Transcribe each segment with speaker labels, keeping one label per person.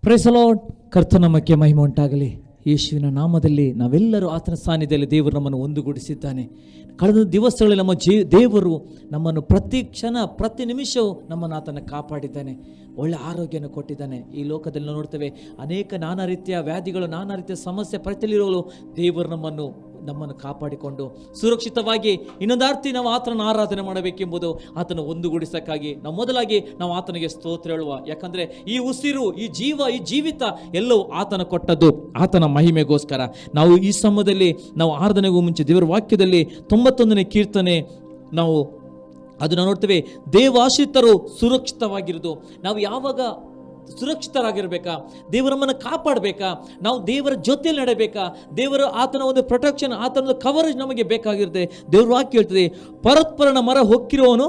Speaker 1: Price the Lord. ಕರ್ತನಾಮಕ್ಕೆ ಮಹಿಮೆ ಉಂಟಾಗಲಿ. ಯೇಸುವಿನ ನಾಮದಲ್ಲಿ ನಾವೆಲ್ಲರೂ ಆತನ ಸಾನ್ನಿಧ್ಯದಲ್ಲಿ ದೇವರು ನಮ್ಮನ್ನು ಒಂದುಗೂಡಿಸಿದ್ದಾನೆ. ಕಳೆದ ದಿವಸಗಳಲ್ಲಿ ನಮ್ಮ ದೇವರು ನಮ್ಮನ್ನು ಪ್ರತಿ ಕ್ಷಣ ಪ್ರತಿ ನಿಮಿಷವೂ ನಮ್ಮನ್ನು ಆತನ ಕಾಪಾಡಿದ್ದಾನೆ. ಒಳ್ಳೆ ಆರೋಗ್ಯನ ಕೊಟ್ಟಿದ್ದಾನೆ. ಈ ಲೋಕದಲ್ಲಿ ನಾವು ನೋಡ್ತೇವೆ ಅನೇಕ ನಾನಾ ರೀತಿಯ ವ್ಯಾಧಿಗಳು, ನಾನಾ ರೀತಿಯ ಸಮಸ್ಯೆ ಪರಿಸ್ಥಿತಿಗಳಿರೋರು ದೇವರು ನಮ್ಮನ್ನು ಕಾಪಾಡಿಕೊಂಡು ಸುರಕ್ಷಿತವಾಗಿ ಇನ್ನೊಂದಾರ್ತಿ ನಾವು ಆತನ ಆರಾಧನೆ ಮಾಡಬೇಕೆಂಬುದು ಆತನ ಒಂದುಗೂಡಿಸಕ್ಕಾಗಿ ನಾವು ಮೊದಲಾಗಿ ನಾವು ಆತನಿಗೆ ಸ್ತೋತ್ರ ಹೇಳುವ. ಯಾಕಂದರೆ ಈ ಉಸಿರು, ಈ ಜೀವಿತ ಎಲ್ಲವೂ ಆತನ ಕೊಟ್ಟದ್ದು, ಆತನ ಮಹಿಮೆಗೋಸ್ಕರ. ನಾವು ಈ ಸಮಯದಲ್ಲಿ ನಾವು ಆರಾಧನೆಗೂ ಮುಂಚೆ ದೇವರ ವಾಕ್ಯದಲ್ಲಿ 91ನೇ ಕೀರ್ತನೆ ನಾವು ಅದನ್ನು ನೋಡ್ತೇವೆ. ದೇವಾಶ್ರಿತರು ಸುರಕ್ಷಿತವಾಗಿರೋದು. ನಾವು ಯಾವಾಗ ಸುರಕ್ಷಿತರಾಗಿರ್ಬೇಕಾ, ದೇವರಮ್ಮನ್ನು ಕಾಪಾಡಬೇಕಾ, ನಾವು ದೇವರ ಜೊತೆಯಲ್ಲಿ ನಡೆಯಬೇಕಾ, ದೇವರ ಆತನ ಒಂದು ಪ್ರೊಟೆಕ್ಷನ್, ಆತನ ಕವರೇಜ್ ನಮಗೆ ಬೇಕಾಗಿರುತ್ತೆ. ದೇವ್ರ ವಾಕ್ಯ ಹೇಳ್ತದೆ, ಪರಸ್ಪರನ ಮರ ಹೊಕ್ಕಿರುವವನು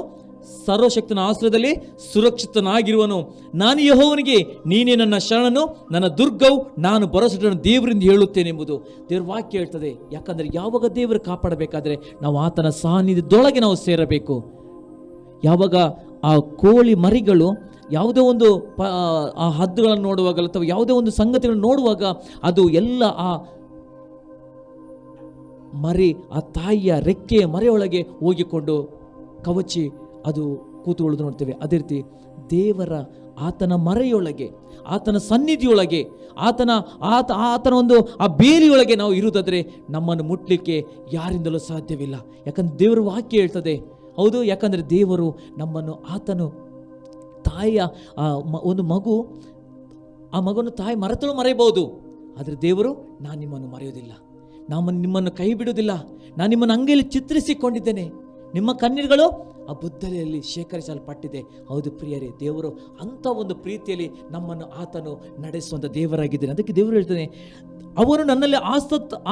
Speaker 1: ಸರ್ವಶಕ್ತನ ಆಶ್ರಯದಲ್ಲಿ ಸುರಕ್ಷಿತನಾಗಿರುವನು. ನಾನು ಯೆಹೋವನಿಗೆ ನೀನೇ ನನ್ನ ಶರಣನು, ನನ್ನ ದುರ್ಗವು, ನಾನು ಭರವಸೆಯನ್ನು ದೇವರಿಂದ ಹೇಳುತ್ತೇನೆಂಬುದು ದೇವ್ರ ವಾಕ್ಯ ಹೇಳ್ತದೆ. ಯಾಕಂದರೆ ಯಾವಾಗ ದೇವರು ಕಾಪಾಡಬೇಕಾದ್ರೆ ನಾವು ಆತನ ಸಾನ್ನಿಧ್ಯದೊಳಗೆ ನಾವು ಸೇರಬೇಕು. ಯಾವಾಗ ಆ ಕೋಳಿ ಮರಿಗಳು ಯಾವುದೇ ಒಂದು ಆ ಹದ್ದುಗಳನ್ನು ನೋಡುವಾಗ ಅಥವಾ ಯಾವುದೇ ಒಂದು ಸಂಗತಿಗಳನ್ನು ನೋಡುವಾಗ ಅದು ಎಲ್ಲ ಆ ಮರಿ ಆ ತಾಯಿಯ ರೆಕ್ಕೆಯ ಮರೆಯೊಳಗೆ ಹೋಗಿಕೊಂಡು ಕವಚಿ ಅದು ಕೂತುಕೊಳ್ಳೋದು ನೋಡ್ತೇವೆ. ಅದೇ ರೀತಿ ದೇವರ ಆತನ ಮರೆಯೊಳಗೆ, ಆತನ ಸನ್ನಿಧಿಯೊಳಗೆ, ಆತನ ಒಂದು ಆ ಬೇಲಿಯೊಳಗೆ ನಾವು ಇರುವುದಾದರೆ ನಮ್ಮನ್ನು ಮುಟ್ಲಿಕ್ಕೆ ಯಾರಿಂದಲೂ ಸಾಧ್ಯವಿಲ್ಲ. ಯಾಕಂದ್ರೆ ದೇವರ ವಾಕ್ಯ ಹೇಳ್ತದೆ. ಹೌದು, ಯಾಕಂದರೆ ದೇವರು ನಮ್ಮನ್ನು, ಆತನು ತಾಯಿಯ ಒಂದು ಮಗು, ಆ ಮಗನು ತಾಯಿ ಮರೆಯಬಹುದು, ಆದರೆ ದೇವರು ನಾನು ನಿಮ್ಮನ್ನು ಮರೆಯೋದಿಲ್ಲ, ನಿಮ್ಮನ್ನು ಕೈ ಬಿಡುವುದಿಲ್ಲ, ನಾನು ನಿಮ್ಮನ್ನು ಅಂಗೈಯಲ್ಲಿ ಚಿತ್ರಿಸಿಕೊಂಡಿದ್ದೇನೆ, ನಿಮ್ಮ ಕಣ್ಣೀರುಗಳು ಆ ಬುದ್ದಲೆಯಲ್ಲಿ ಶೇಖರಿಸಲ್ಪಟ್ಟಿದೆ. ಹೌದು ಪ್ರಿಯರೇ, ದೇವರು ಅಂಥ ಒಂದು ಪ್ರೀತಿಯಲ್ಲಿ ನಮ್ಮನ್ನು ಆತನು ನಡೆಸುವಂಥ ದೇವರಾಗಿದ್ದೇನೆ. ಅದಕ್ಕೆ ದೇವರು ಹೇಳ್ತಾನೆ, ಅವನು ನನ್ನಲ್ಲಿ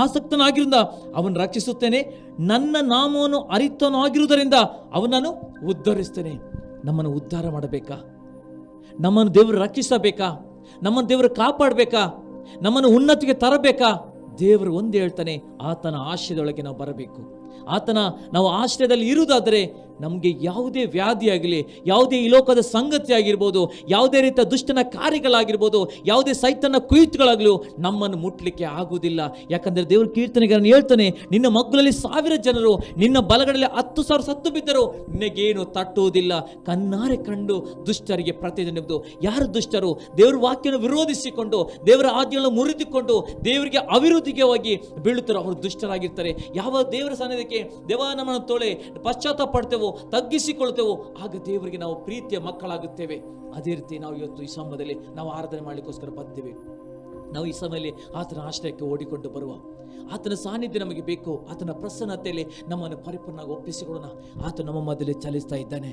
Speaker 1: ಆಸಕ್ತನಾಗಿರುವುದರಿಂದ ಅವನು ರಕ್ಷಿಸುತ್ತೇನೆ, ನನ್ನ ನಾಮವನ್ನು ಅರಿತನಾಗಿರುವುದರಿಂದ ಅವನನ್ನು ಉದ್ಧರಿಸ್ತೇನೆ. ನಮ್ಮನ್ನು ಉದ್ಧಾರ ಮಾಡಬೇಕಾ, ನಮ್ಮನ್ನು ದೇವರು ರಕ್ಷಿಸಬೇಕಾ, ನಮ್ಮನ್ನು ದೇವರು ಕಾಪಾಡಬೇಕಾ, ನಮ್ಮನ್ನು ಉನ್ನತಿಗೆ ತರಬೇಕಾ, ದೇವರು ಒಂದೇ ಹೇಳ್ತಾನೆ, ಆತನ ಆಶ್ರಯದೊಳಗೆ ನಾವು ಬರಬೇಕು. ನಾವು ಆಶ್ರಯದಲ್ಲಿ ಇರುವುದಾದರೆ ನಮಗೆ ಯಾವುದೇ ವ್ಯಾಧಿ ಆಗಲಿ, ಯಾವುದೇ ಈ ಲೋಕದ ಸಂಗತಿ ಆಗಿರ್ಬೋದು, ಯಾವುದೇ ರೀತಿಯ ದುಷ್ಟನ ಕಾರ್ಯಗಳಾಗಿರ್ಬೋದು, ಯಾವುದೇ ಸೈತನ ಕುಯಿತುಗಳಾಗಲೂ ನಮ್ಮನ್ನು ಮುಟ್ಲಿಕ್ಕೆ ಆಗುವುದಿಲ್ಲ. ಯಾಕಂದರೆ ದೇವರು ಕೀರ್ತನೆಗಳನ್ನು ಹೇಳ್ತಾನೆ, ನಿನ್ನ ಮಗ್ಗುಲಲ್ಲಿ 1000 ಜನರು, ನಿನ್ನ ಬಲಗಡೆಯಲ್ಲಿ 10,000 ಸತ್ತು ಬಿದ್ದರು, ನಿನಗೇನು ತಟ್ಟುವುದಿಲ್ಲ. ಕಣ್ಣಾರೆ ಕಂಡು ದುಷ್ಟರಿಗೆ ಪ್ರತಿದಿನ. ಯಾರು ದುಷ್ಟರು? ದೇವರ ವಾಕ್ಯವನ್ನು ವಿರೋಧಿಸಿಕೊಂಡು, ದೇವರ ಆಜ್ಞೆಗಳನ್ನು ಮುರಿದುಕೊಂಡು ದೇವರಿಗೆ ಅವಿರೋಧಿಗೆ ಹೋಗಿ ಬೀಳುತ್ತಾರೆ, ಅವರು ದುಷ್ಟರಾಗಿರ್ತಾರೆ. ಯಾವ ದೇವರ ಸನ್ನಿಧಿಗೆ ದೇವ ನಮ್ಮನ್ನು ತೊಳೆ ಪಶ್ಚಾತ್ತಾಪ ಪಡ್ತೇವೋ, ತಗ್ಗಿಸಿಕೊಳ್ತೇವೋ, ಆಗ ದೇವರಿಗೆ ನಾವು ಪ್ರೀತಿಯ ಮಕ್ಕಳಾಗುತ್ತೇವೆ. ಅದೇ ರೀತಿ ನಾವು ಇವತ್ತು ಈ ಸಮಯದಲ್ಲಿ ನಾವು ಆರಾಧನೆ ಮಾಡಲಿಕ್ಕೋಸ್ಕರ ಬಂದಿದ್ದೇವೆ. ನಾವು ಈ ಸಮಯದಲ್ಲಿ ಆತನ ಆಶ್ರಯಕ್ಕೆ ಓಡಿಕೊಂಡು ಬರುವ, ಆತನ ಸಾನ್ನಿಧ್ಯ ನಮಗೆ ಬೇಕು. ಆತನ ಪ್ರಸನ್ನತೆಯಲ್ಲಿ ನಮ್ಮನ್ನು ಪರಿಪೂರ್ಣವಾಗಿ ಒಪ್ಪಿಸಿಕೊಳ್ಳೋಣ. ಆತ ನಮ್ಮ ಮಧ್ಯದಲ್ಲಿ ಚಲಿಸ್ತಾ ಇದ್ದಾನೆ.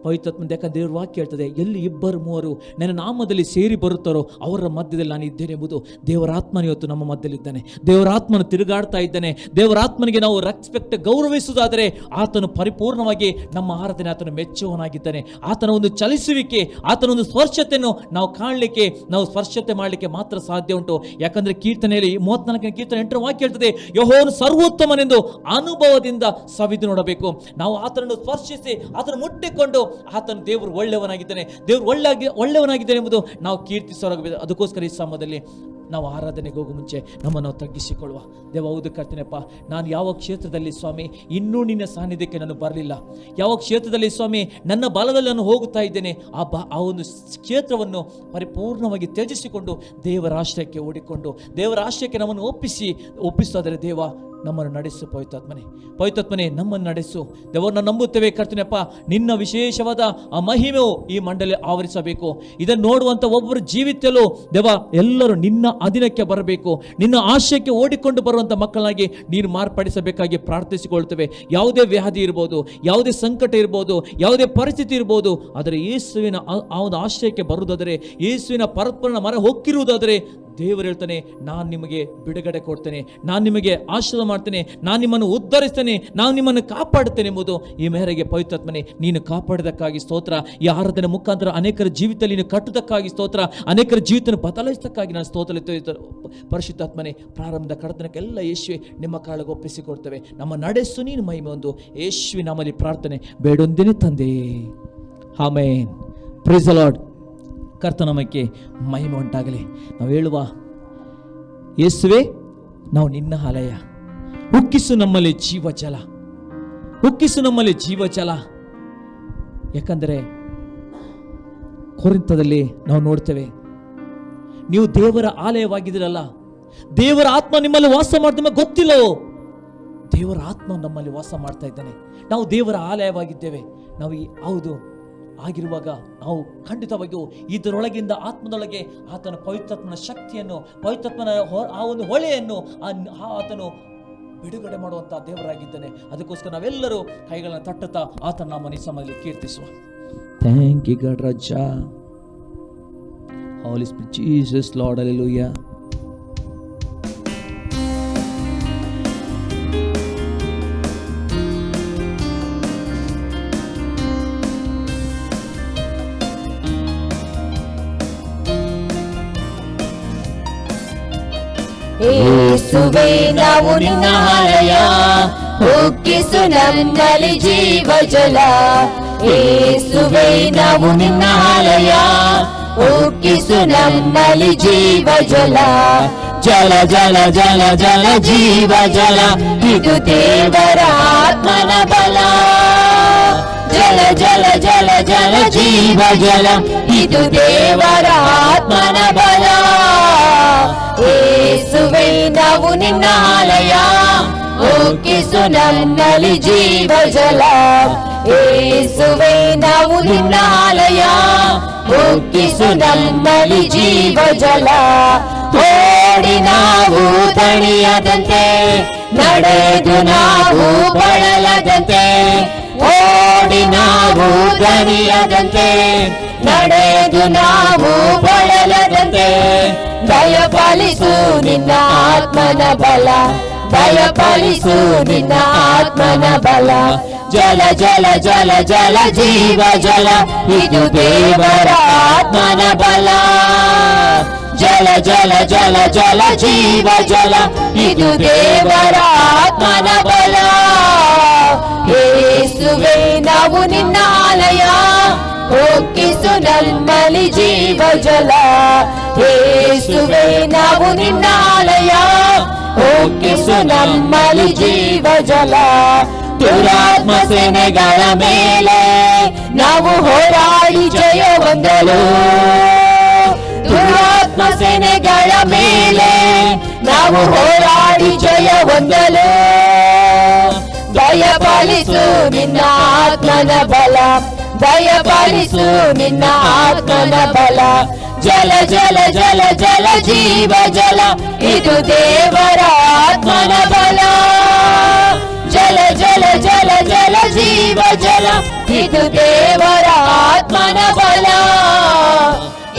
Speaker 1: ಪವಿತ್ರಾತ್ಮ, ಯಾಕಂದ್ರೆ ದೇವರ ವಾಕ್ಯ ಹೇಳ್ತದೆ, ಎಲ್ಲಿ 2-3 ನನ್ನ ನಾಮದಲ್ಲಿ ಸೇರಿ ಬರುತ್ತಾರೋ ಅವರ ಮಧ್ಯದಲ್ಲಿ ನಾನು ಇದ್ದೇನೆ ಎಂಬುದು. ದೇವರಾತ್ಮನ ಇವತ್ತು ನಮ್ಮ ಮಧ್ಯದಲ್ಲಿದ್ದಾನೆ. ದೇವರಾತ್ಮನ ತಿರುಗಾಡ್ತಾ ಇದ್ದಾನೆ. ದೇವರಾತ್ಮನಿಗೆ ನಾವು ರೆಸ್ಪೆಕ್ಟ್, ಗೌರವಿಸುವುದಾದರೆ ಆತನು ಪರಿಪೂರ್ಣವಾಗಿ ನಮ್ಮ ಆರಾಧನೆ ಆತನು ಮೆಚ್ಚುವನಾಗಿದ್ದಾನೆ. ಆತನ ಒಂದು ಚಲಿಸುವಿಕೆ, ಆತನ ಒಂದು ಸ್ಪರ್ಶತೆಯನ್ನು ನಾವು ಕಾಣಲಿಕ್ಕೆ, ನಾವು ಸ್ಪರ್ಶತೆ ಮಾಡಲಿಕ್ಕೆ ಮಾತ್ರ ಸಾಧ್ಯ ಉಂಟು. ಯಾಕಂದ್ರೆ ಕೀರ್ತನೆಯಲ್ಲಿ 34ನೇ ಕೀರ್ತನೆ 8ರ ವಾಕ್ಯ ಹೇಳ್ತದೆ, ಯೆಹೋವನು ಸರ್ವೋತ್ತಮನೆಂದು ಅನುಭವದಿಂದ ಸವಿದು ನೋಡಬೇಕು. ನಾವು ಆತನನ್ನು ಸ್ಪರ್ಶಿಸಿ, ಆತನ ಮುಟ್ಟಿಕೊಂಡು, ಆತನ ದೇವರು ಒಳ್ಳೆಯವನಾಗಿದ್ದಾನೆ, ದೇವರು ಒಳ್ಳೆಯವನಾಗಿದ್ದಾನೆ ಎಂಬುದು ನಾವು ಕೀರ್ತಿಸೋರಾಗಬೇಕು. ಅದಕ್ಕೋಸ್ಕರ ಈ ಸಮಯದಲ್ಲಿ ನಾವು ಆರಾಧನೆಗೆ ಹೋಗೋ ಮುಂಚೆ ನಮ್ಮನ್ನು ತಗ್ಗಿಸಿಕೊಳ್ಳುವ. ದೇವ, ಹೌದು ಕರ್ತನೆಪ್ಪ, ನಾನು ಯಾವ ಕ್ಷೇತ್ರದಲ್ಲಿ ಸ್ವಾಮಿ ಇನ್ನೂ ನಿನ್ನ ಸಾನ್ನಿಧ್ಯಕ್ಕೆ ನಾನು ಬರಲಿಲ್ಲ, ಯಾವ ಕ್ಷೇತ್ರದಲ್ಲಿ ಸ್ವಾಮಿ ನನ್ನ ಬಲದಲ್ಲಿ ನಾನು ಹೋಗುತ್ತಾ ಇದ್ದೇನೆ, ಆ ಒಂದು ಕ್ಷೇತ್ರವನ್ನು ಪರಿಪೂರ್ಣವಾಗಿ ತ್ಯಜಿಸಿಕೊಂಡು ದೇವರ ಆಶ್ರಯಕ್ಕೆ ಓಡಿಕೊಂಡು ದೇವರ ಆಶ್ರಯಕ್ಕೆ ನಮ್ಮನ್ನು ಒಪ್ಪಿಸೋದರೆ ದೇವ ನಮ್ಮನ್ನು ನಡೆಸು. ಪವಿತ್ರಾತ್ಮನೇ ನಮ್ಮನ್ನು ನಡೆಸು. ದೇವರನ್ನು ನಂಬುತ್ತೇವೆ ಕರ್ತನೆಪ್ಪ, ನಿನ್ನ ವಿಶೇಷವಾದ ಆ ಮಹಿಮೆಯು ಈ ಮಂಡಳಿ ಆವರಿಸಬೇಕು. ಇದನ್ನು ನೋಡುವಂಥ ಒಬ್ಬರು ಜೀವಿತಲ್ಲೂ ದೇವ ಎಲ್ಲರೂ ನಿನ್ನ ಅಧೀನಕ್ಕೆ ಬರಬೇಕು. ನಿನ್ನ ಆಶಯಕ್ಕೆ ಓಡಿಕೊಂಡು ಬರುವಂಥ ಮಕ್ಕಳಾಗಿ ನೀನು ಮಾರ್ಪಡಿಸಬೇಕಾಗಿ ಪ್ರಾರ್ಥಿಸಿಕೊಳ್ತೇವೆ. ಯಾವುದೇ ವ್ಯಾಧಿ ಇರ್ಬೋದು, ಯಾವುದೇ ಸಂಕಟ ಇರ್ಬೋದು, ಯಾವುದೇ ಪರಿಸ್ಥಿತಿ ಇರ್ಬೋದು, ಆದರೆ ಯೇಸುವಿನ ಆ ಒಂದು ಆಶ್ರಯಕ್ಕೆ ಬರುವುದಾದರೆ, ಯೇಸುವಿನ ಪರಸ್ಪರನ ಮರ ಹೊಕ್ಕಿರುವುದಾದರೆ ದೇವರು ಹೇಳ್ತಾನೆ, ನಾನು ನಿಮಗೆ ಬಿಡುಗಡೆ ಕೊಡ್ತೇನೆ, ನಾನು ನಿಮಗೆ ಆಶೀರ್ವಾದ ಮಾಡ್ತೇನೆ, ನಾನು ನಿಮ್ಮನ್ನು ಉದ್ಧರಿಸ್ತೇನೆ, ನಾನು ನಿಮ್ಮನ್ನು ಕಾಪಾಡುತ್ತೇನೆ ಎಂಬುದು. ಈ ಮೇರೆಗೆ ಪವಿತ್ರಾತ್ಮನೇ ನೀನು ಕಾಪಾಡಿದಕ್ಕಾಗಿ ಸ್ತೋತ್ರ. ಈ ಆರಾಧನೆ ಮುಖಾಂತರ ಅನೇಕರ ಜೀವಿತದಲ್ಲಿ ನೀನು ಕಟ್ಟುವುದಕ್ಕಾಗಿ ಸ್ತೋತ್ರ. ಅನೇಕರ ಜೀವಿತವನ್ನು ಬದಲಾಯಿಸಕ್ಕಾಗಿ ನಾನು ಸ್ತೋತ್ರ. ಪರಿಶುದ್ಧಾತ್ಮನೇ, ಪ್ರಾರಂಭದ ಕಡತನಕ್ಕೆಲ್ಲ ಯೇಸುವೆ ನಿಮ್ಮ ಕಾಳಿಗೆ ಒಪ್ಪಿಸಿಕೊಡ್ತೇವೆ. ನಮ್ಮ ನಡೆಸು ನೀನು ಮಹಿಮೆ ಒಂದು. ಯೇಸುವಿನ ನಾಮದಲ್ಲಿ ಪ್ರಾರ್ಥನೆ ಬೇಡೊಂದೇನೆ ತಂದೆ, ಆಮೆನ್. Praise the Lord. ಕರ್ತನಾಮಕ್ಕೆ ಮಹಿಮೆ ಉಂಟಾಗಲಿ. ನಾವು ಹೇಳುವ, ಯೇಸುವೆ ನಾವು ನಿನ್ನ ಆಲಯ, ಉಕ್ಕಿಸು ನಮ್ಮಲ್ಲಿ ಜೀವಜಲ, ಉಕ್ಕಿಸು ನಮ್ಮಲ್ಲಿ ಜೀವಜಲ. ಯಾಕಂದರೆ ಕೊರಿಂಥದಲ್ಲಿ ನಾವು ನೋಡ್ತೇವೆ, ನೀವು ದೇವರ ಆಲಯವಾಗಿದ್ದೀರಲ್ಲ, ದೇವರ ಆತ್ಮ ನಿಮ್ಮಲ್ಲಿ ವಾಸ ಮಾಡ್ತಾ ಗೊತ್ತಿಲ್ಲವೋ? ದೇವರ ಆತ್ಮ ನಮ್ಮಲ್ಲಿ ವಾಸ ಮಾಡ್ತಾ ಇದ್ದಾನೆ. ನಾವು ದೇವರ ಆಲಯವಾಗಿದ್ದೇವೆ. ನಾವು ಹೌದು ಆಗಿರುವಾಗ ನಾವು ಖಂಡಿತವಾಗಿಯೂ ಇದರೊಳಗಿಂದ ಆತ್ಮದೊಳಗೆ ಆತನ ಪವಿತ್ರಾತ್ಮನ ಶಕ್ತಿಯನ್ನು, ಪವಿತ್ರಾತ್ಮನ ಆ ಒಂದು ಹೊಳೆಯನ್ನು ಆತನು ಬಿಡುಗಡೆ ಮಾಡುವಂತ ದೇವರಾಗಿದ್ದಾನೆ. ಅದಕ್ಕೋಸ್ಕರ ನಾವೆಲ್ಲರೂ ಕೈಗಳನ್ನು ತಟ್ಟುತ್ತಾ ಆತನ ನಾಮವನ್ನು ಈ ಸಮಯದಲ್ಲಿ ಕೀರ್ತಿಸುವ. ಥ್ಯಾಂಕ್ ಯು ಗಾಡ್ ರಾಜ. Holy Spirit, Jesus, Lord, hallelujah.
Speaker 2: ಯೇಸುವೇ ನಾವು ನಿನ್ನ ಆಲಯ, ಉಕ್ಕಿಸು ನಮ್ಮಲ್ಲಿ ಜೀವಜಲ. ಯೇಸುವೇ ನಾವು ನಿನ್ನ ಆಲಯ, ಉಕ್ಕಿಸು ನಮ್ಮಲ್ಲಿ ಜೀವಜಲ. ಜಲ ಜಲ ಜಲ ಜಲ ಜೀವ ಜಲ, ಇದು ದೇವರ ಆತ್ಮನ ಬಲ. ಜಲ ಜಲ ಜಲ ಜಲ ಜೀವ ಜಲ, ಇದು ದೇವರ ಆತ್ಮನ ಬಲ. ಯೇಸುವೇ ನಾವು ನಿನ್ನ ಆಲಯ, ಉಕ್ಕಿಸು ನಮ್ಮಲ್ಲಿ ಜೀವಜಲ. ಯೇಸುವೇ ನಾವು ನಿನ್ನ ಆಲಯ, ಉಕ್ಕಿಸು ನಮ್ಮಲ್ಲಿ ಜೀವಜಲ. ಓಡಿ ನಾವು ತಣಿಯದಂತೆ, ನಡೆದು ನಾವು ಬಳಲದಂತೆ. ಓಡಿ ನಾವು ದಣಿಯದಂತೆ, ನಡೆದು ನಾವು ಬಳಲದಂತೆ. ದಯಪಾಲಿಸು ನಿನ್ನ ಆತ್ಮನ ಬಲ, ದಯಪಾಲಿಸು ನಿನ್ನ ಆತ್ಮನ ಬಲ. ಜಲ ಜಲ ಜಲ ಜಲ ಜೀವ ಜಲ, ಇದು ದೇವರ ಆತ್ಮನ ಬಲ. ಜಲ ಜಲ ಜಲ ಜಲ ಜೀವ ಜಲ, ಇದು ದೇವರ ಆತ್ಮನ ಬಲ. ಯೇಸುವೇ ನಾವು ನಿನ್ನ ಆಲಯ, ಉಕ್ಕಿಸು ನಮ್ಮಲ್ಲಿ ಜೀವಜಲ. ಯೇಸುವೇ ನಾವು ನಿನ್ನ ಆಲಯ, ಉಕ್ಕಿಸು ನಮ್ಮಲ್ಲಿ ಜೀವಜಲ. ದುರಾತ್ಮ ಸೇನೆಗಳ ಮೇಲೆ ನಾವು ಹೋರಾಡಿ ಜಯ ಹೊಂದಲು. ದುರಾತ್ಮ ಸೇನೆಗಳ ಮೇಲೆ ನಾವು ಹೋರಾಡಿ ಜಯ ಹೊಂದಲು. ದಯಪಾಲಿಸು ನಿನ್ನ ಆತ್ಮನ ಬಲ, ದಯಪಾಲಿಸು ನಿನ್ನ ಆತ್ಮನ ಬಲ. ಜಲ ಜಲ ಜಲ ಜಲ ಜೀವ ಜಲ, ಇದು ದೇವರ ಆತ್ಮನ ಬಲ. ಜಲ ಜಲ ಜಲ ಜಲ ಜೀವ ಜಲ, ಇದು ದೇವರ ಆತ್ಮನ ಬಲ.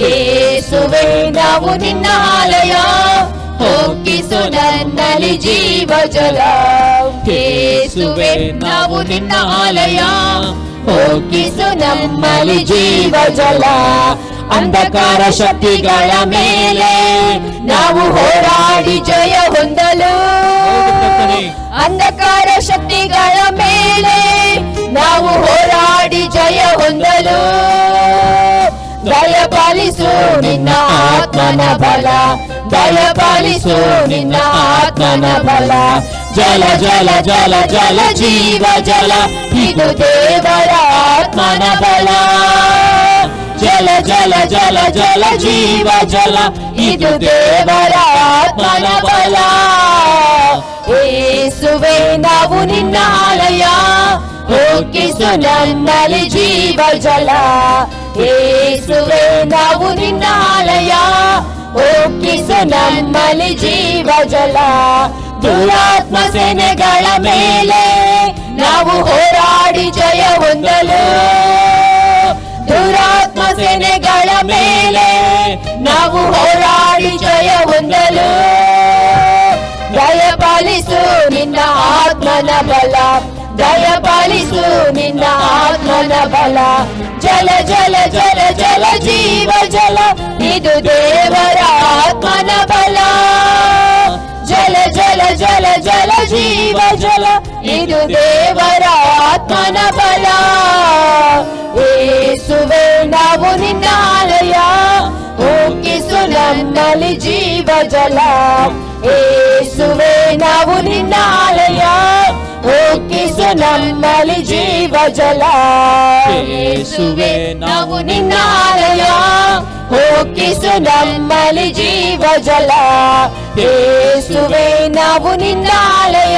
Speaker 2: ಯೇಸುವೇ ನಾವು ನಿನ್ನ ಆಲಯ, ಉಕ್ಕಿಸು ನನ್ನಲ್ಲಿ ಜೀವಜಲ. ಯೇಸುವೇ ನಾವು ನಿನ್ನ ಆಲಯ, ಉಕ್ಕಿಸು ನಮ್ಮಲ್ಲಿ ಜೀವಜಲ. ಅಂಧಕಾರ ಶಕ್ತಿಗಳ ಮೇಲೆ ನಾವು ಹೋರಾಡಿ ಜಯ ಹೊಂದಲು. ಅಂಧಕಾರ ಶಕ್ತಿಗಳ ಮೇಲೆ ನಾವು ಹೋರಾಡಿ ಜಯ ಹೊಂದಲು. ದಯಪಾಲಿಸು ನಿನ್ನ ಆತ್ಮನ ಬಲ, ದಯಪಾಲಿಸು ನಿನ್ನ ಆತ್ಮನ ಬಲ. ಜಲ ಜಲ ಜಲ ಜಲ ಜೀವ ಜಲ, ಇದು ದೇವರ ಆತ್ಮನ ಬಲ. ಜಲ ಜಲ ಜಲ ಜಲ ಜೀವ ಜಲ, ಇದು ದೇವರ ಆತ್ಮನ ಬಲ. ಯೇಸುವೇ ನಾವು ನಿನ್ನ ಆಲಯ, ಉಕ್ಕಿಸು ನಮ್ಮಲ್ಲಿ ಜೀವಜಲ. ಯೇಸುವೇ ನಾವು ನಿನ್ನ ಆಲಯ, ಉಕ್ಕಿಸು ನಮ್ಮಲ್ಲಿ ಜೀವಜಲ. ದುರಾತ್ಮ ಸೇನೆಗಳ ಮೇಲೆ ನಾವು ಹೋರಾಡಿ ಜಯ ಹೊಂದಲು. ದುರಾತ್ಮ ಸೇನೆಗಳ ಮೇಲೆ ನಾವು ಹೋರಾಡಿ ಜಯ ಹೊಂದಲು. ದಯಪಾಲಿಸು ನಿನ್ನ ಆತ್ಮನ ಬಲ, ದಯಪಾಲಿಸು ನಿನ್ನ ಆತ್ಮನ ಬಲ. ಜಲ ಜಲ ಜಲ ಜಲ ಜೀವ ಜಲ, ಇದು ದೇವರ ಆತ್ಮನ ಬಲ. ಜಲ ಜಲ ಜಲ ಜಲ ಜೀವ ಜಲ, ಇದು ದೇವರ ಆತ್ಮನ ಬಲ. ಯೇಸುವೆ ನಾವು ನಿನ್ನ ಆಲಯ, ಉಕ್ಕಿಸು ನನ್ನಲ್ಲಿ ಜೀವ ಜಲ. ಯೇಸುವೆ ನಾವು ನಿನ್ನ ಆಲಯ, ಉಕ್ಕಿಸು ನನ್ನಲ್ಲಿ ಜೀವ ಜಲ. ಯೇಸುವೆ ನಾವು ನಿನ್ನ ಆಲಯ, ಉಕ್ಕಿಸು ನಮ್ಮಲ್ಲಿ ಜೀವ ಜಲ. ಯೇಸುವೆ ನಾವು ನಿನ್ನ ಆಲಯ,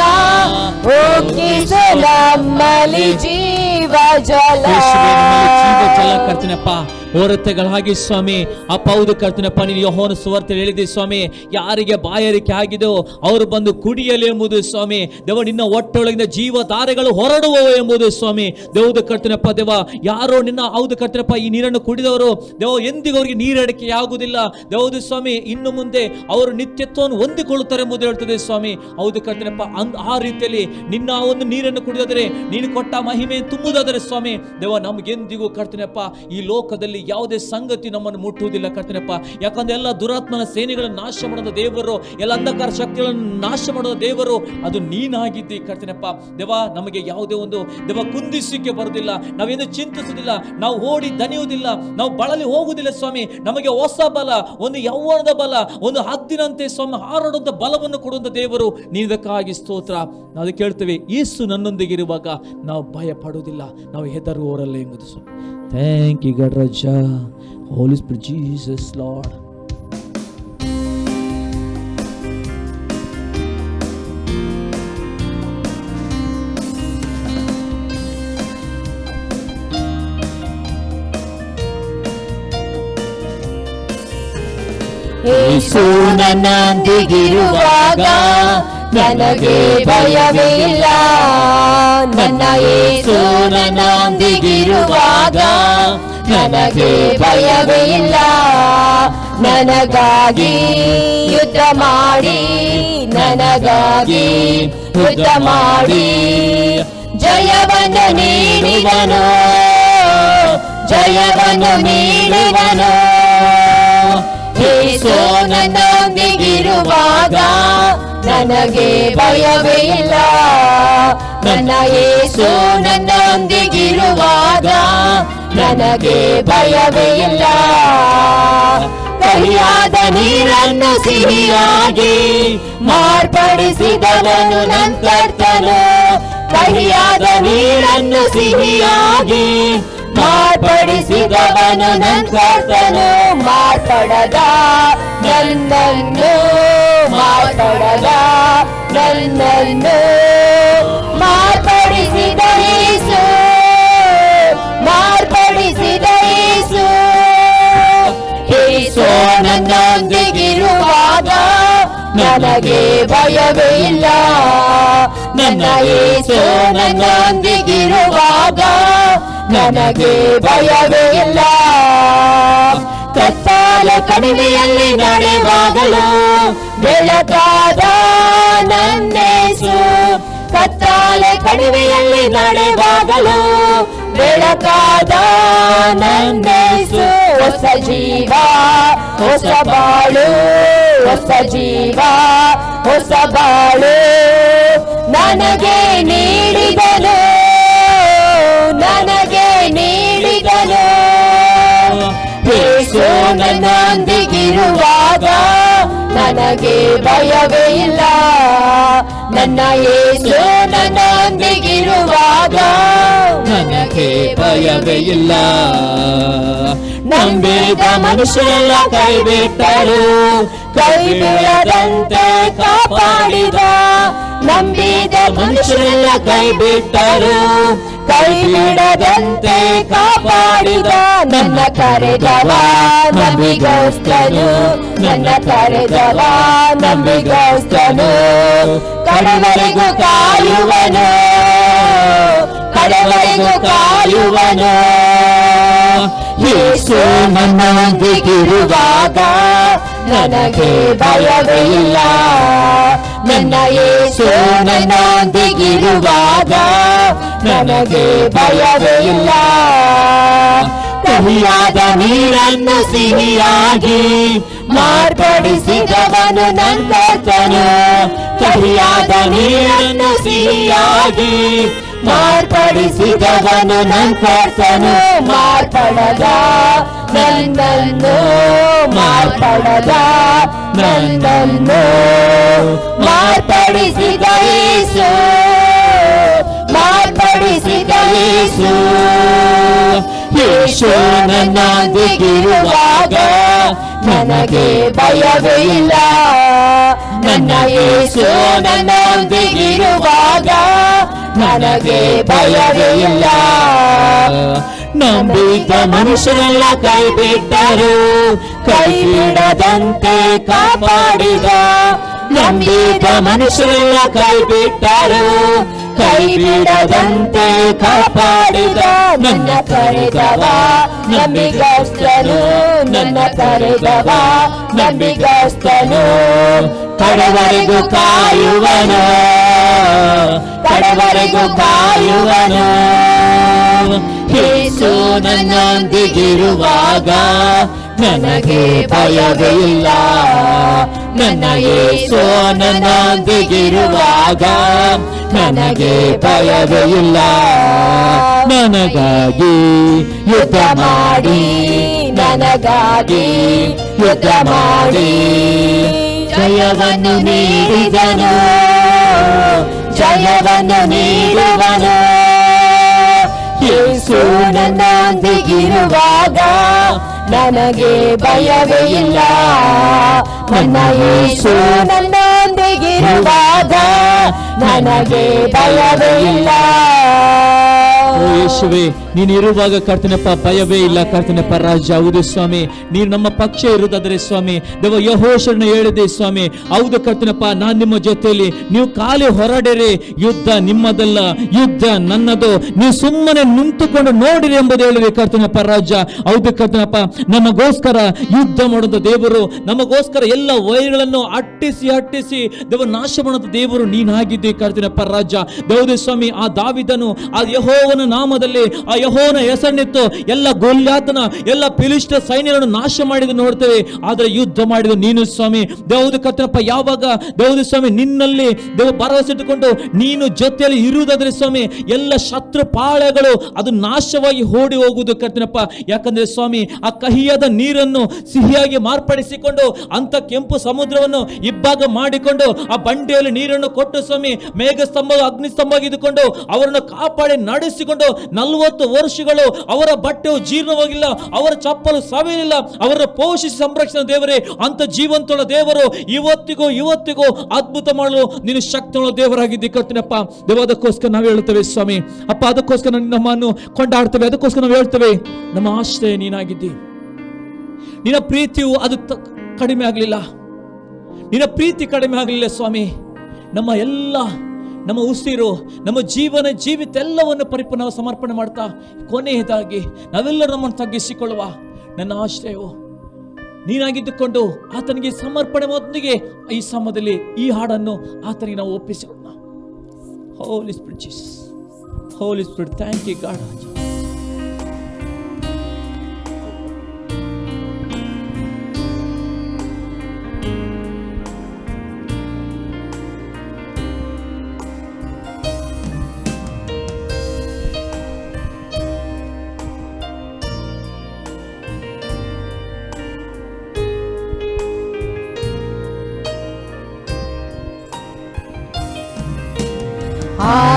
Speaker 2: ಉಕ್ಕಿಸು ನಮ್ಮಲ್ಲಿ ಜೀವ ಜಲ.
Speaker 1: ಜೀವ ಜಲ ಕರ್ತನಪ್ಪ, ಹೊರತೆಗಳಾಗಿ ಸ್ವಾಮಿ ಅಪ್ಪ. ಹೌದು ಕರ್ತನಪ್ಪ, ನೀನು ಯೋಹಾನ ಸುವಾರ್ತೆಯಲ್ಲಿ ಹೇಳಿದೆ ಸ್ವಾಮಿ, ಯಾರಿಗೆ ಬಾಯಾರಿಕೆ ಆಗಿದೆಯೋ ಅವರು ಬಂದು ಕುಡಿಯಲಿ ಎಂಬುದು ಸ್ವಾಮಿ. ದೇವ ನಿನ್ನ ಹೊಟ್ಟೆಯೊಳಗಿಂದ ಜೀವಧಾರೆಗಳು ಹೊರಡುವವು ಎಂಬುದು ಸ್ವಾಮಿ. ದೇವದ ಕರ್ತನಪ್ಪ, ದೇವ ಯಾರೋ ನಿನ್ನ ಹೌದು ಕರ್ತನಪ್ಪ ಈ ನೀರನ್ನು ಕುಡಿದವರು ದೇವ ಎಂದಿಗೂ ಅವರಿಗೆ ನೀರಡಿಕೆ ಆಗುವುದಿಲ್ಲ. ದೇವದು ಸ್ವಾಮಿ, ಇನ್ನು ಮುಂದೆ ಅವರು ನಿತ್ಯತ್ವವನ್ನು ಹೊಂದಿಕೊಳ್ಳುತ್ತಾರೆ ಎಂಬುದು ಹೇಳ್ತದೆ ಸ್ವಾಮಿ. ಹೌದು ಕರ್ತನಪ್ಪ, ಆ ರೀತಿಯಲ್ಲಿ ನಿನ್ನ ಒಂದು ನೀರನ್ನು ಕುಡಿದರೆ, ನೀನು ಕೊಟ್ಟ ಮಹಿಮೆ ತುಂಬುದಾದರೆ ಸ್ವಾಮಿ ದೇವ ನಮಗೆಂದಿಗೂ ಕರ್ತನಪ್ಪ ಈ ಲೋಕದಲ್ಲಿ ಯಾವುದೇ ಸಂಗತಿ ನಮ್ಮನ್ನು ಮುಟ್ಟುವುದಿಲ್ಲ ಕರ್ತನಪ್ಪ. ಯಾಕಂದ್ರೆ ಎಲ್ಲ ದುರಾತ್ಮನ ಸೇನೆಗಳನ್ನು ನಾಶ ಮಾಡೋದ ದೇವರು, ಎಲ್ಲ ಅಂಧಕಾರ ಶಕ್ತಿಗಳನ್ನು ನಾಶ ಮಾಡೋದ ದೇವರು ಅದು ನೀನಾಗಿದ್ದಿ ಕರ್ತನಪ್ಪ. ದೇವ ನಮಗೆ ಯಾವುದೇ ಒಂದು ದೇವ ಕುಂದಿಸಿಕೆ ಬರುವುದಿಲ್ಲ, ನಾವೇನು ಚಿಂತಿಸುವುದಿಲ್ಲ, ನಾವು ಓಡಿ ದಣಿಯುವುದಿಲ್ಲ, ನಾವು ಬಳಲಿ ಹೋಗುವುದಿಲ್ಲ ಸ್ವಾಮಿ. ನಮಗೆ ಹೊಸ ಬಲ, ಒಂದು ಯೌವನದ ಬಲ, ಒಂದು ಹದ್ದಿನಂತೆ ಸ್ವಾಮಿ ಹಾರಾಡುವಂತ ಬಲವನ್ನು ಕೊಡುವಂತ ದೇವರು ನೀನದಕ್ಕಾಗಿ ಸ್ತೋತ್ರ. ನಾವು ಕೇಳ್ತೇವೆ, ಯೇಸು ನನ್ನೊಂದಿಗಿರುವಾಗ ನಾವು ಭಯ ಪಡುವುದಿಲ್ಲ, ನಾವು ಹೆದರುವವರಲ್ಲ ಎಂಬುದು ಸ್ವಾಮಿ. Thank you, God Raja, Holy Spirit, Jesus, Lord.
Speaker 2: ಯೇಸು ನನ್ನೊಂದಿಗಿರುವಾಗ ನನಗೆ ಭಯವೇ ಇಲ್ಲ. ನನ್ನ ಯೇಸು ನನ್ನೊಂದಿಗಿರುವಾಗ ನನಗೆ ಭಯವೇ ಇಲ್ಲ. ನನಗಾಗಿ ಯುದ್ಧ ಮಾಡಿ, ನನಗಾಗಿ ಯುದ್ಧ ಮಾಡಿ ಜಯವನ್ನು ನೀಡಿದನು, ಜಯವನ್ನು ನೀಡಿದನು. ಯೇಸು ನನ್ನೊಂದಿಗಿರುವಾಗ ನನಗೆ ಭಯವೇ ಇಲ್ಲ. ನನ್ನ ಯೇಸು ನನ್ನೊಂದಿಗಿರುವಾಗ ನನಗೆ ಭಯವೇ ಇಲ್ಲ. ಕಹಿಯಾದ ನೀರನ್ನು ಸಿಹಿಯಾಗಿ ಮಾರ್ಪಡಿಸಿದವನು ನನ್ನ ಕರ್ತನು. ಕಹಿಯಾದ ನೀರನ್ನು ಸಿಹಿಯಾಗಿ ಮಾರ್ಪಡಿಸಿದವನು ನನ್ನ ಕರ್ತನು. ಮಾರ್ಪಡದ ನನ್ನನ್ನು, ಮಾರ್ಪಡದ ನನ್ನನ್ನು ಮಾರ್ಪಡಿಸಿದ ಯೇಸು, ಮಾರ್ಪಡಿಸಿದ ಯೇಸು. ಯೇಸು ನನ್ನೊಂದಿಗಿರುವಾಗ ನನಗೆ ಭಯವೇ ಇಲ್ಲ. ನನ್ನ ಯೇಸು ನನ್ನೊಂದಿಗಿರುವಾಗ ನನಗೆ ಭಯವೇ ಇಲ್ಲ. ಕತ್ತಲ ಕಣಿವೆಯಲ್ಲಿ ನಡೆಯುವಾಗಲೂ ಬೆಳಕಾದ ನನ್ನೇಸು. ಕತ್ತಲ ಕಣಿವೆಯಲ್ಲಿ ನಡೆಯುವಾಗಲೂ ಬೆಳಕಾದ ನನ್ನೇಸು. ಹೊಸ ಜೀವ, ಹೊಸ ಬಾಳು, ಹೊಸ ಜೀವ, ಹೊಸ ಬಾಳು ನನಗೆ ನೀಡಿದನು, ನನಗೆ ನೀಡಿದನು. ಯೇಸು ನನ್ನೊಂದಿಗಿರುವಾಗ ನನಗೆ ಭಯವೇ ಇಲ್ಲ. ನನ್ನ ಯೇಸು ನನ್ನೊಂದಿಗಿರುವಾಗ ನನಗೆ ಭಯವೇ ಇಲ್ಲ. ನಂಬಿದ ಮನುಷ್ಯರೆಲ್ಲ ಕೈ ಬಿಟ್ಟರು, ಕೈ ಬೀಳದಂತೆ ಕಾಪಾಡಿದ. ನಂಬಿದ ಮನುಷ್ಯರೆಲ್ಲ ಕೈ ಬಿಟ್ಟರು, ಕೈ ಬಿಡದಂತೆ ಕಾಪಾಡಿದ. ನನ್ನ ಕರೆದವ ನಂಬಿಗಸ್ತನು, ನನ್ನ ಕರೆದವ ನಂಬಿಗಸ್ತನು. ಕಡೆವರೆಗೂ ಕಾಯುವನು, ಕಡೆವರೆಗೂ ಕಾಯುವನು. ಯೇಸು ನನ್ನೊಂದಿಗಿರುವಾಗ ನನಗೆ ಭಯವೇ ಇಲ್ಲ. ನನ್ನ ಯೇಸು ನನ್ನೊಂದಿಗಿರುವಾಗ ನನಗೆ ಭಯವೇ ಇಲ್ಲ. ಕಹಿಯಾದ ನೀರನ್ನು ಸಿಹಿಯಾಗಿ ಮಾರ್ಪಡಿಸಿದವನು ನನ್ನ ಕರ್ತನು. ಕಹಿಯಾದ ನೀರನ್ನು ಸಿಹಿಯಾಗಿ ಮಾರ್ಪಡಿಸಿದವನು ನನ್ನ ಕರ್ತನು. ಮಾರ್ಪಡದ ನನ್ನನ್ನು, ಮಾರ್ಪಡದ ನನ್ನನ್ನು ಮಾರ್ಪಡಿಸಿದ ಯೇಸು, ಮಾರ್ಪಡಿಸಿದ ಯೇಸು. ಯೇಸು ನನ್ನೊಂದಿಗಿರುವಾಗ ನನಗೆ ಭಯವೇ ಇಲ್ಲ. ನನ್ನ ಯೇಸು ನನ್ನೊಂದಿಗಿರುವಾಗ ನನಗೆ ಭಯವೇ ಇಲ್ಲ. ನಂಬಿದ ಮನುಷ್ಯರೆಲ್ಲ ಕೈ ಬಿಟ್ಟರು, ಕೈ ಬಿಡದಂತೆ ಕಾಪಾಡಿದ. ನಂಬಿದ ಮನುಷ್ಯರೆಲ್ಲ ಕೈ ಬಿಟ್ಟರು, ಕೈ ಬಿಡದಂತೆ ಕಾಪಾಡಿದ. ನನ್ನ ಕರೆದವ ನಂಬಿಗಸ್ತನು, ನನ್ನ ಕರೆದವ ನಂಬಿಗಸ್ತನು. ಕಡೆವರೆಗೂ ಕಾಯುವನು, ಕಡೆವರೆಗೂ ಕಾಯುವನು. ಯೇಸು ನನ್ನೊಂದಿಗಿರುವಾಗ ನನಗೆ ಭಯವೇ ಇಲ್ಲ. ನನ್ನ ಯೇಸು ನನ್ನೊಂದಿಗಿರುವಾಗ ನನಗೆ ಭಯವೇ ಇಲ್ಲ. ನನಗಾಗಿ ಯುದ್ಧ ಮಾಡಿ, ನನಗಾಗಿ ಯುದ್ಧ ಮಾಡಿ ಜಯವನ್ನು ನೀಡಿದನು, ಜಯವನ್ನು ನೀಡುವನು. ಯೇಸು ನನ್ನೊಂದಿಗಿರುವಾಗ ನನಗೆ ಭಯವೇ ಇಲ್ಲ. ನನ್ನ ಯೇಸು ನನ್ನೊಂದಿಗಿರುವಾಗ ನನಗೆ ಭಯವೇ ಇಲ್ಲ.
Speaker 1: ಓ ಯೇಸುವೆ, ನೀನು ಇರುವಾಗ ಕರ್ತನಪ್ಪ ಭಯವೇ ಇಲ್ಲ ಕರ್ತನಪ್ಪ ರಾಜ. ಹೌದು ಸ್ವಾಮಿ, ನೀನು ನಮ್ಮ ಪಕ್ಷ ಇರುವುದಾದರೆ ಸ್ವಾಮಿ, ದೇವ ಯೆಹೋಶುವನು ಹೇಳಿದೆ ಸ್ವಾಮಿ. ಹೌದು ಕರ್ತನಪ್ಪ, ನಾನು ನಿಮ್ಮ ಜೊತೆಯಲ್ಲಿ. ನೀವು ಖಾಲಿ ಹೊರಡಿರಿ, ಯುದ್ಧ ನಿಮ್ಮದಲ್ಲ, ಯುದ್ಧ ನನ್ನದು. ನೀವು ಸುಮ್ಮನೆ ನಿಂತುಕೊಂಡು ನೋಡಿರಿ ಎಂಬುದು ಹೇಳಿದೆ ಕರ್ತನಪ್ಪ ರಾಜ. ಹೌದು ಕರ್ತನಪ್ಪ, ನಮಗೋಸ್ಕರ ಯುದ್ಧ ಮಾಡೋದು ದೇವರು, ನಮಗೋಸ್ಕರ ಎಲ್ಲ ವೈರಿಗಳನ್ನು ಅಟ್ಟಿಸಿ ಅಟ್ಟಿಸಿ ದೇವ ನಾಶ ಮಾಡೋದು ದೇವರು ನೀನಾಗಿದ್ದೆ ಕರ್ತನಪ್ಪ ರಾಜ. ಹೌದು ಸ್ವಾಮಿ, ಆ ದಾವೀದನು ಆ ಯೆಹೋವನ ನಾಮದಲ್ಲಿ, ಆ ಯೆಹೋವನ ಹೆಸರಿನಿತ್ತು ಎಲ್ಲ ಗೊಲ್ಯಾತನ ಎಲ್ಲ ಫಿಲಿಷ್ಟಿಯ ಸೈನ್ಯಗಳನ್ನು ನಾಶ ಮಾಡಿದ ನೋಡ್ತೇವೆ. ಆದರೆ ಯುದ್ಧ ಮಾಡಿದ ನೀನು ಸ್ವಾಮಿ. ದೇವದ ಕರ್ತನಪ್ಪ, ಯಾವಾಗ ದೇವದ ಸ್ವಾಮಿ ನಿನ್ನಲ್ಲಿ ದೇವ ಭರವಸೆ ಇಟ್ಟುಕೊಂಡು ನೀನು ಜೊತೆಯಲ್ಲಿ ಇರುವುದಾದ್ರೆ ಸ್ವಾಮಿ, ಎಲ್ಲ ಶತ್ರು ಪಾಳೆಗಳು ಅದು ನಾಶವಾಗಿ ಓಡಿ ಹೋಗುವುದು ಕರ್ತನಪ್ಪ. ಯಾಕಂದ್ರೆ ಸ್ವಾಮಿ, ಆ ಕಹಿಯಾದ ನೀರನ್ನು ಸಿಹಿಯಾಗಿ ಮಾರ್ಪಡಿಸಿಕೊಂಡು ಅಂತ ಕೆಂಪು ಸಮುದ್ರವನ್ನು ಇಬ್ಬಾಗ ಮಾಡಿಕೊಂಡು ಆ ಬಂಡೆಯಲ್ಲಿ ನೀರನ್ನು ಕೊಟ್ಟು ಸ್ವಾಮಿ, ಮೇಘ ಸ್ತಂಭ ಅಗ್ನಿ ಸ್ತಂಭ ಇದ್ದುಕೊಂಡು ಅವರನ್ನು ಕಾಪಾಡಿ ನಡೆಸಿಕೊಂಡು 40 ವರ್ಷಗಳು ಅವರ ಬಟ್ಟೆಯು ಜೀರ್ಣವಾಗಿಲ್ಲ, ಅವರ ಚಪ್ಪಲು ಸವೆಯಲಿಲ್ಲ, ಅವರ ಪೋಷಿಸಿ ಸಂರಕ್ಷಣೆ ದೇವರೇ. ಅಂತ ಜೀವಂತುಳ್ಳ ದೇವರು ಇವತ್ತಿಗೂ ಅದ್ಭುತ ಮಾಡಲು ನೀನು ಶಕ್ತಿಯುಳ್ಳ ದೇವರಾಗಿದ್ದಿ ಕರ್ತನಪ್ಪ. ದೇವ, ಅದಕ್ಕೋಸ್ಕರ ನಾವು ಹೇಳ್ತೇವೆ ಸ್ವಾಮಿ ಅಪ್ಪ, ಅದಕ್ಕೋಸ್ಕರ ನಮ್ಮನ್ನು ಕೊಂಡಾಡ್ತೇವೆ, ಅದಕ್ಕೋಸ್ಕರ ನಾವು ಹೇಳ್ತೇವೆ ನಮ್ಮ ಆಶ್ರಯ ನೀನಾಗಿದ್ದಿ. ನಿನ್ನ ಪ್ರೀತಿಯು ಅದು ಕಡಿಮೆ ಆಗಲಿಲ್ಲ, ನಿನ್ನ ಪ್ರೀತಿ ಕಡಿಮೆ ಆಗಲಿಲ್ಲ ಸ್ವಾಮಿ. ನಮ್ಮ ಉಸಿರು, ನಮ್ಮ ಜೀವಿತ ಎಲ್ಲವನ್ನು ಪರಿಪೂರ್ಣ ಸಮರ್ಪಣೆ ಮಾಡ್ತಾ ಕೊನೆಯದಾಗಿ ನಾವೆಲ್ಲರೂ ನಮ್ಮನ್ನು ತಗ್ಗಿಸಿಕೊಳ್ಳುವ. ನನ್ನ ಆಶ್ರಯವು ನೀನಾಗಿದ್ದುಕೊಂಡು ಆತನಿಗೆ ಸಮರ್ಪಣೆ ಮೊದಲಿಗೆ ಈ ಸಮಯದಲ್ಲಿ ಈ ಹಾಡನ್ನು ಆತನಿಗೆ ನಾವು ಒಪ್ಪಿಸಿಕೊಳ್ಳೋಣ. Holy spirit Jesus, holy spirit, thank you God.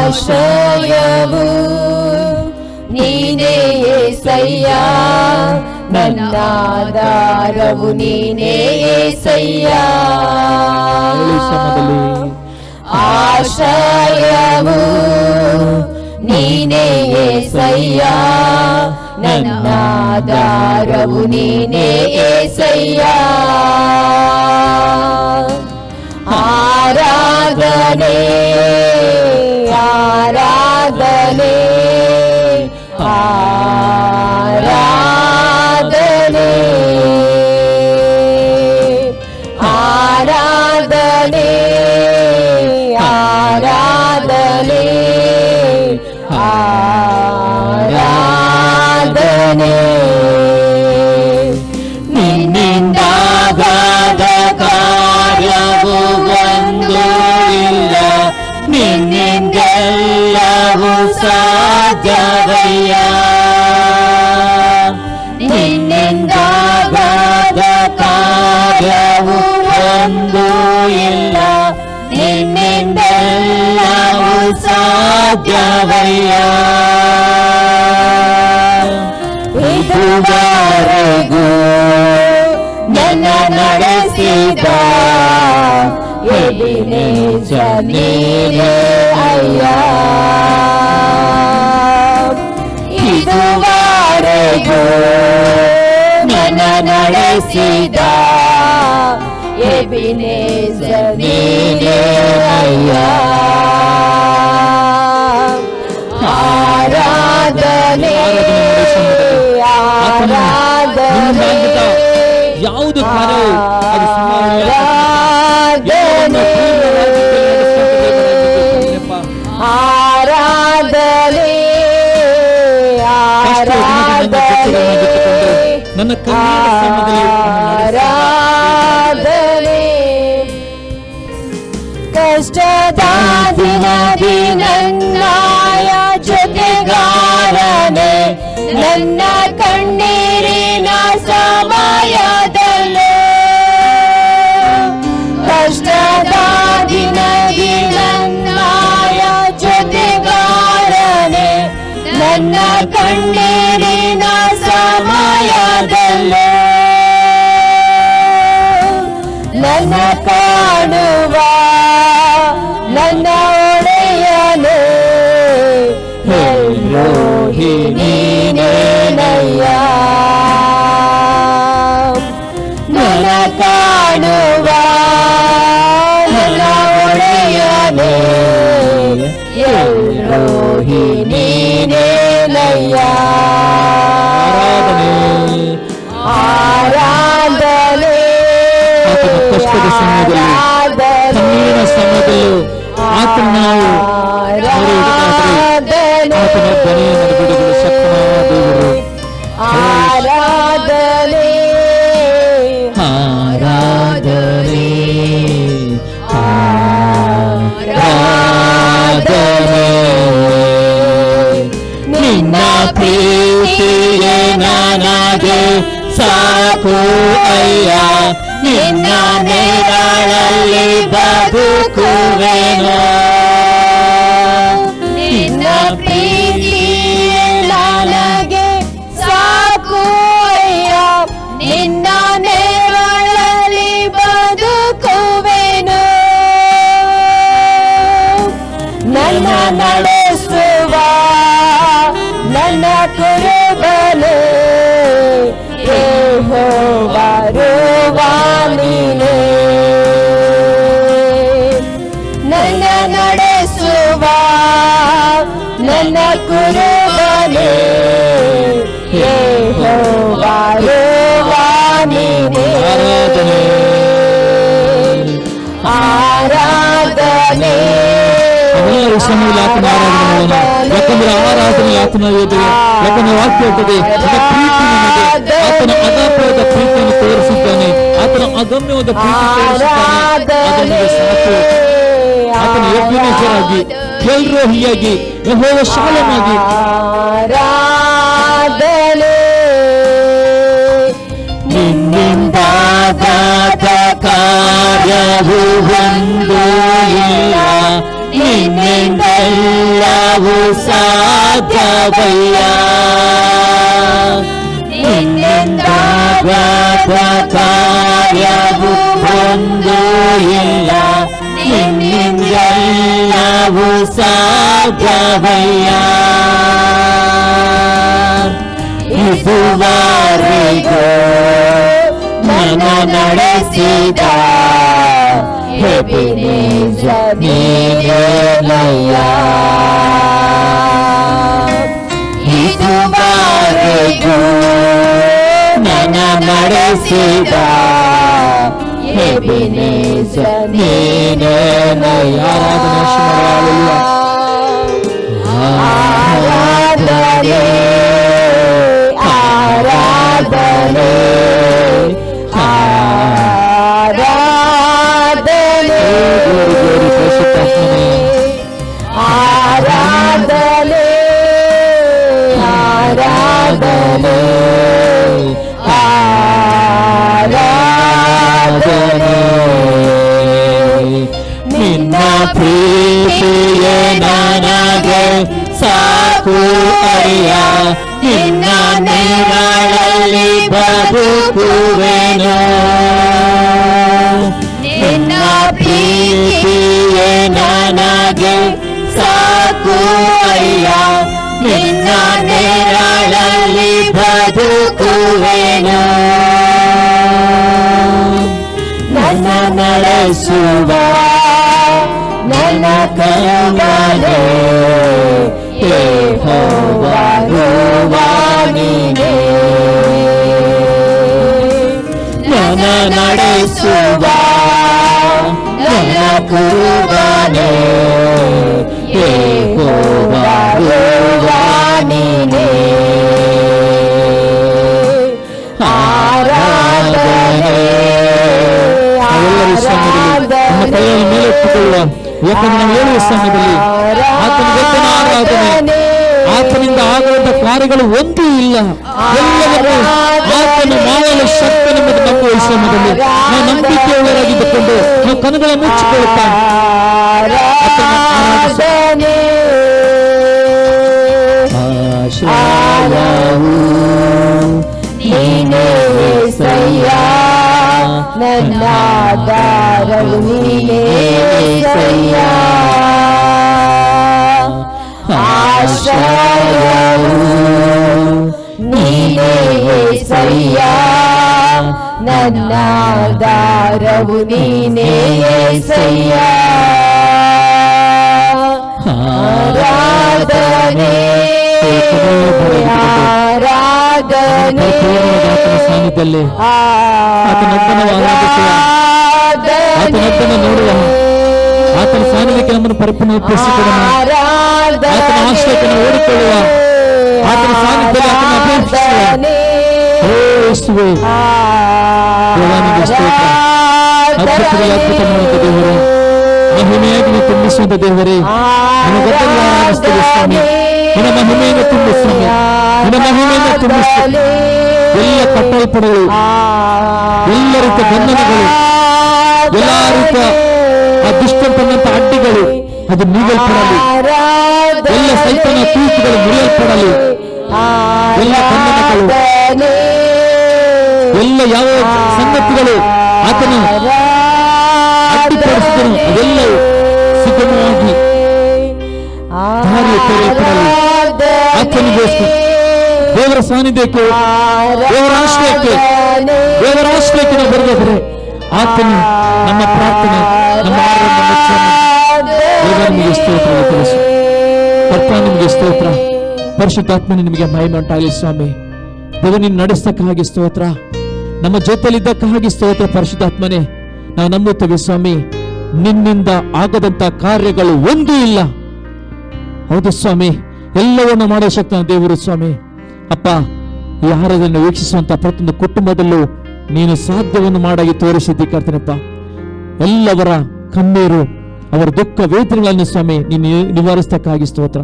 Speaker 2: ಆಶ್ರಯವು ನೀನೇ యేసయ్య, ನನ್ನ ಆಧಾರವು ನೀನೇ యేసయ్య. ಆಶ್ರಯವು ನೀನೇ యేసయ్య, ನನ್ನ ಆಧಾರವು ನೀನೇ యేసయ్య. ಆರಾಧನೆ ಆರಾಧನೆ ಆರಾಧನೆ ಆರಾಧನೆ ಆರಾಧನೆ ಆರಾಧನೆ. ನಿನ್ನಿಂದಾಗದ ಕಾರ್ಯವು ಒಂದು ಇಲ್ಲ, ಒಂದು ಇಲ್ಲ, ನಿನ್ನಿಂದೆಲ್ಲವೂ ಸಾಧ್ಯವಯ್ಯ. ಇದುವರೆಗೂ ನನ್ನ ನಡೆಸಿದ ಎಬಿನೇಜರ್ ನೀನೇ ಅಯ್ಯ. ಇದುವರೆಗೂ ನನ್ನ ನಡೆಸಿದ ಎಬಿನೇಜರ್ ನೀನೇ ಅಯ್ಯ. ಆರಾಧನೆ ಆರಾಧನೆ
Speaker 1: ಯಾವುದು ಕಾರ್ಯವು ಅದು
Speaker 2: ಆರಾಧನೆ ಆರಾಧನೆ
Speaker 1: ನನ್ನ
Speaker 2: ಆರಾಧನೆ. ಕಷ್ಟದ ದಿನದಿ ನನ್ನಾಯ ಜೊತೆಗಾರನೆ, ನನ್ನ ಕಣ್ಣೀರಿನ ಸಮಯದಲ್ಲೇ. ಕಷ್ಟದ ದಿನದಿ ನನ್ನಾಯ ಜೊತೆಗಾರನೆ, ನನ್ನ ಕಣ್ಣೀರಿನ ಸಮಯದಲ್ಲೇ. ನನ್ನ ಕಾಣುವ ನನ್ನ ಒಡೆಯನೇ, ಎಲ್ರೋಹಿ ನೀನೇನಯ್ಯ. ನನ್ನ ಕಾಣುವ ನನ್ನ ಒಡೆಯನೇ, ಎಲ್ರೋಹಿ ನೀನೇನಯ್ಯ. ಆರಾಧನೆ
Speaker 1: ಕಷ್ಟದ ಸಮಯದಲ್ಲಿ, ಕಣ್ಣೀರಿನ ಸಮಯದಲ್ಲೂ ಆತನ ನಾವು ಆತನ ಧ್ವನಿಯನ್ನು ಬಿಡುಗಡೆ ಶಕ್ತನಾದ ದೇವರು.
Speaker 2: ಆರಾಧನೆ
Speaker 1: ಆರಾಧನೆ ಆರಾಧನೆ. ನಿನ್ನ ಪ್ರೀತಿಯೇ ನನಗೆ ಸಾಕು ಅಯ್ಯ, ನಿನ್ನ ನೆರಳಲ್ಲಿ ಬದುಕುವೆನು.
Speaker 2: ನಿನ್ನ ಪ್ರೀತಿಯೇ ನನಗೆ ಸಾಕು ಅಯ್ಯ, ನಿನ್ನ ನೆರಳಲ್ಲಿ ಬದುಕುವೆನು. ನನ್ನ ನಡೆಸುವ ನನ್ನ ಕುರುಬನೇ, ಯೆಹೋವರುವ ನೀನೇ. ನನ್ನ ನಡೆಸುವ ನನ್ನ ಕುರುಬನೇ, ಯೆಹೋವರುವ ನೀನೇ. ಆರಾಧನೆ
Speaker 1: ಸಮಯದಲ್ಲಿ ಆತನ ಆರಾಧನೆ ಮಾಡೋಣ. ಯಾಕಂದ್ರೆ ಆರಾಧನೆ ಆತನ ಯೋಧೆ, ಯಾಕಂದ್ರೆ ವಾಕ್ಯ ಹೇಳ್ತದೆ ಪ್ರೀತಿ ನಮಗೆ ಆತನ ಅಗಾಧವಾದ ಪ್ರೀತಿಯನ್ನು ತೋರಿಸಿದ್ದಾನೆ, ಆತನ ಅಗಮ್ಯವಾದ ಪ್ರೀತಿ ತೋರಿಸಿದ್ದಾನೆ. ಅದನ್ನು ಸಾಕು. ಆತನ ಎಬ್ನೇಜರಾಗಿ, ಎಲ್ರೋಹಿಯಾಗಿ, ಯೆಹೋವ ಶಾಲಮಾಗಿ.
Speaker 2: ಆರಾಧನೆ
Speaker 1: ನಿನ್ನಿಂದಾದ ಕಾರ್ಯವು ಒಂದು ಇಲ್ಲ, ನಿನ್ನಿಂದೆಲ್ಲವೂ ಸಾಧ್ಯವಯ್ಯ. ನಿನ್ನಿಂದಾದ ಕಾರ್ಯವು ಒಂದು ಇಲ್ಲ, ನಿನ್ನಿಂದೆಲ್ಲವೂ ಸಾಧ್ಯವಯ್ಯ. ಇದುವರೆಗೂ ನನ್ನ ನಡೆಸಿದ ಎಬಿನೇಜರ್ ನೀನೇನಯ್ಯ. ಇದುವರೆಗೂ ನನ್ನ ನಡೆಸಿದ ಎಬಿನೇಜರ್ ನೀನೇನಯ್ಯ. ಆರಾಧನೆ ಆರಾಧನೆ ಆರಾಧನೆ ಆರಾಧನೆ ಆರಾಧನೆ ಆರಾಧನೆ ಅಯ್ಯ ನಿನ್ನ ನೆರಳಲ್ಲಿ ಬದುಕುವೆನು.
Speaker 2: ನಿನ್ನ ಪ್ರೀತಿಯೇ ನನಗೆ ಸಾಕು ಅಯ್ಯ, ನಿನ್ನ ನೆರಳಲ್ಲಿ ಬದುಕುವೆನು. ನನ್ನ ನಡೆಸುವ ನನ್ನ ಕರುಣೆ ಯೆಹೋವನೇ ನೀನೇ. ನನ್ನ ನಡೆಸುವ ನನ್ನ ಕರುಣೆ ಯೆಹೋವನೇ ನೀನೇ. ಆರಾಧನೆ
Speaker 1: ನಮ್ಮ ಕೈಯಲ್ಲಿ ಮೇಲೆ ಇಟ್ಟುಕೊಳ್ಳುವ. ಯಾಕಂದ್ರೆ ನಾವು ಹೇಳುವ ಸಮಯದಲ್ಲಿ ಆತನ ಗೊತ್ತಿನ ಆರಾಧನೆ, ಆತನಿಂದ ಆಗುವಂತ ಕಾರ್ಯಗಳು ಒಂದೂ ಇಲ್ಲ. ಎಲ್ಲವನ್ನೂ ಆತನ ಮಾಡಲು ಶಕ್ತಿ ನಮ್ಮದು ನಂಬುವ ಈ ಸಮಯದಲ್ಲಿ ನಾವು ನಂಬಿಕೆಯುಳ್ಳವರಾಗಿದ್ದುಕೊಂಡು ನಾವು ಕಣ್ಣುಗಳ ಮುಚ್ಚಿಕೊಳ್ಳುತ್ತಾ
Speaker 2: ನೀನೇ ಸಯ್ಯ, ನನ್ನ ಆಧಾರವು ನೀನೇ ಸಯ್ಯ. ಆಶ್ರಯವು ನೀನೇ ಸಯ್ಯ, ನನ್ನ ಆಧಾರವು ನೀನೇ ಸಯ್ಯ. ಆರಾಧನೆ ಆರಾಧನೆ
Speaker 1: ಸಾನ್ನಿಧ್ಯದಲ್ಲಿ ಆತನೊಬ್ಬನ ಆರಾಧಿಸುವ, ಆತನೊಬ್ಬನ ನೋಡುವ, ಆತನ ಸಾನ್ನಿಧ್ಯಕ್ಕೆ ನಮ್ಮನ್ನು ಪರಿಪೂರ್ಣ ಒಪ್ಪಿಸಿಕೊಡೋಣ. ಆತನ ಆಶ್ರಯಕ್ಕೆ ನಾವು ಓಡಿಕೊಳ್ಳುವ, ಆತನ ಸಾನ್ನಿಧ್ಯದಲ್ಲಿ ಆತನ ಅಪೇಕ್ಷಿಸುವ. ಓ ಯೇಸುವೇ, ದೇವಾನಿಗೆ ಸ್ತೋತ್ರ. ಅದ್ಭುತವಾಗಿ ಅದ್ಭುತ ಮಾಡುವಂತ ದೇವರೇ, ಮಹಿಮೆಯಾಗಿ ನೀವು ತುಂಬಿಸುವಂತ ದೇವರೇ, ನಿಮ್ಮ ಗೊತ್ತಲ್ಲ ಆರಾಧಿಸ್ತೇವೆ ಸ್ವಾಮಿ. ನಿನ್ನ ಮಹಿಮೆಯನ್ನು ತುಂಬಿ ಸ್ವಾಮಿ, ನಿನ್ನ ಮಹಿಮೆಯನ್ನು ತುಂಬಿಸು. ಎಲ್ಲ ಕಟ್ಟಲ್ಪಡೆಗಳು, ಎಲ್ಲ ರೀತಿಯ ಬಂಧನಗಳು, ಎಲ್ಲ ರೀತಿಯ ದುಷ್ಟಂತಂದಂತ ಅಡ್ಡಿಗಳು ಅದು ನೀಗಲ್ಪಡಲಿ. ಎಲ್ಲ ಸೈತನ ತೂಕುಗಳು ಮುರಿಯಲ್ಪಡಲಿ. ಎಲ್ಲ ಬಂಧನಗಳು, ಎಲ್ಲ ಯಾವ ಸಂಗತಿಗಳು ಆತನು ಅಡ್ಡಿಪಡಿಸಿದನು ಅದೆಲ್ಲವೂ ಸುಗಮವಾಗಿ ದಾರಿ ತೆರೆಯಲ್ಪಡಲಿ. ಆತನಿಗೋಸ್ಕರ ದೇವರ ಸಾನ್ನಿಧ್ಯಕ್ಕೆ, ದೇವರ ಆಶ್ರಯಕ್ಕೆ, ದೇವರ ಆಶ್ರಯಕ್ಕೆ ನಾವು ಬರಬೇಕಾದ್ರೆ ಆತನು ನಮ್ಮ ಪ್ರಾರ್ಥನೆ, ನಮ್ಮ ನಿಮಗೆ ಸ್ತೋತ್ರ ತಿಳಿಸು. ಕರ್ತ ನಿಮಗೆ ಸ್ತೋತ್ರ. ಪರಿಶುದ್ಧಾತ್ಮನೇ ನಿಮಗೆ ಮಹಿಮೆ ಉಂಟಾಗಲಿ ಸ್ವಾಮಿ. ದೇವರು ನೀನು ನಡೆಸಕ್ಕಾಗಿ ಸ್ತೋತ್ರ, ನಮ್ಮ ಜೊತೆಲಿದ್ದಕ್ಕಾಗಿ ಸ್ತೋತ್ರ. ಪರಿಶುದ್ಧಾತ್ಮನೇ, ನಾವು ನಂಬುತ್ತೇವೆ ಸ್ವಾಮಿ, ನಿನ್ನಿಂದ ಆಗದಂತ ಕಾರ್ಯಗಳು ಒಂದೂ ಇಲ್ಲ. ಹೌದು ಸ್ವಾಮಿ, ಎಲ್ಲವನ್ನು ಮಾಡೋ ಶಕ್ತ ದೇವರು ಸ್ವಾಮಿ. ಅಪ್ಪ, ಈ ಆಹಾರವನ್ನು ವೀಕ್ಷಿಸುವಂತ ಪ್ರತಿಯೊಂದು ಕುಟುಂಬದಲ್ಲೂ ನೀನು ಸಾಧ್ಯವನ್ನು ಮಾಡಾಗಿ ತೋರಿಸಿದ್ದಿ ಕರ್ತನಪ್ಪ. ಎಲ್ಲವರ ಕಣ್ಣೀರು, ಅವರ ದುಃಖ ವೇದನೆಗಳನ್ನು ಸ್ವಾಮಿ ನೀನು ನಿವಾರಿಸಕ್ಕಾಗಿ ಸ್ತೋತ್ರ.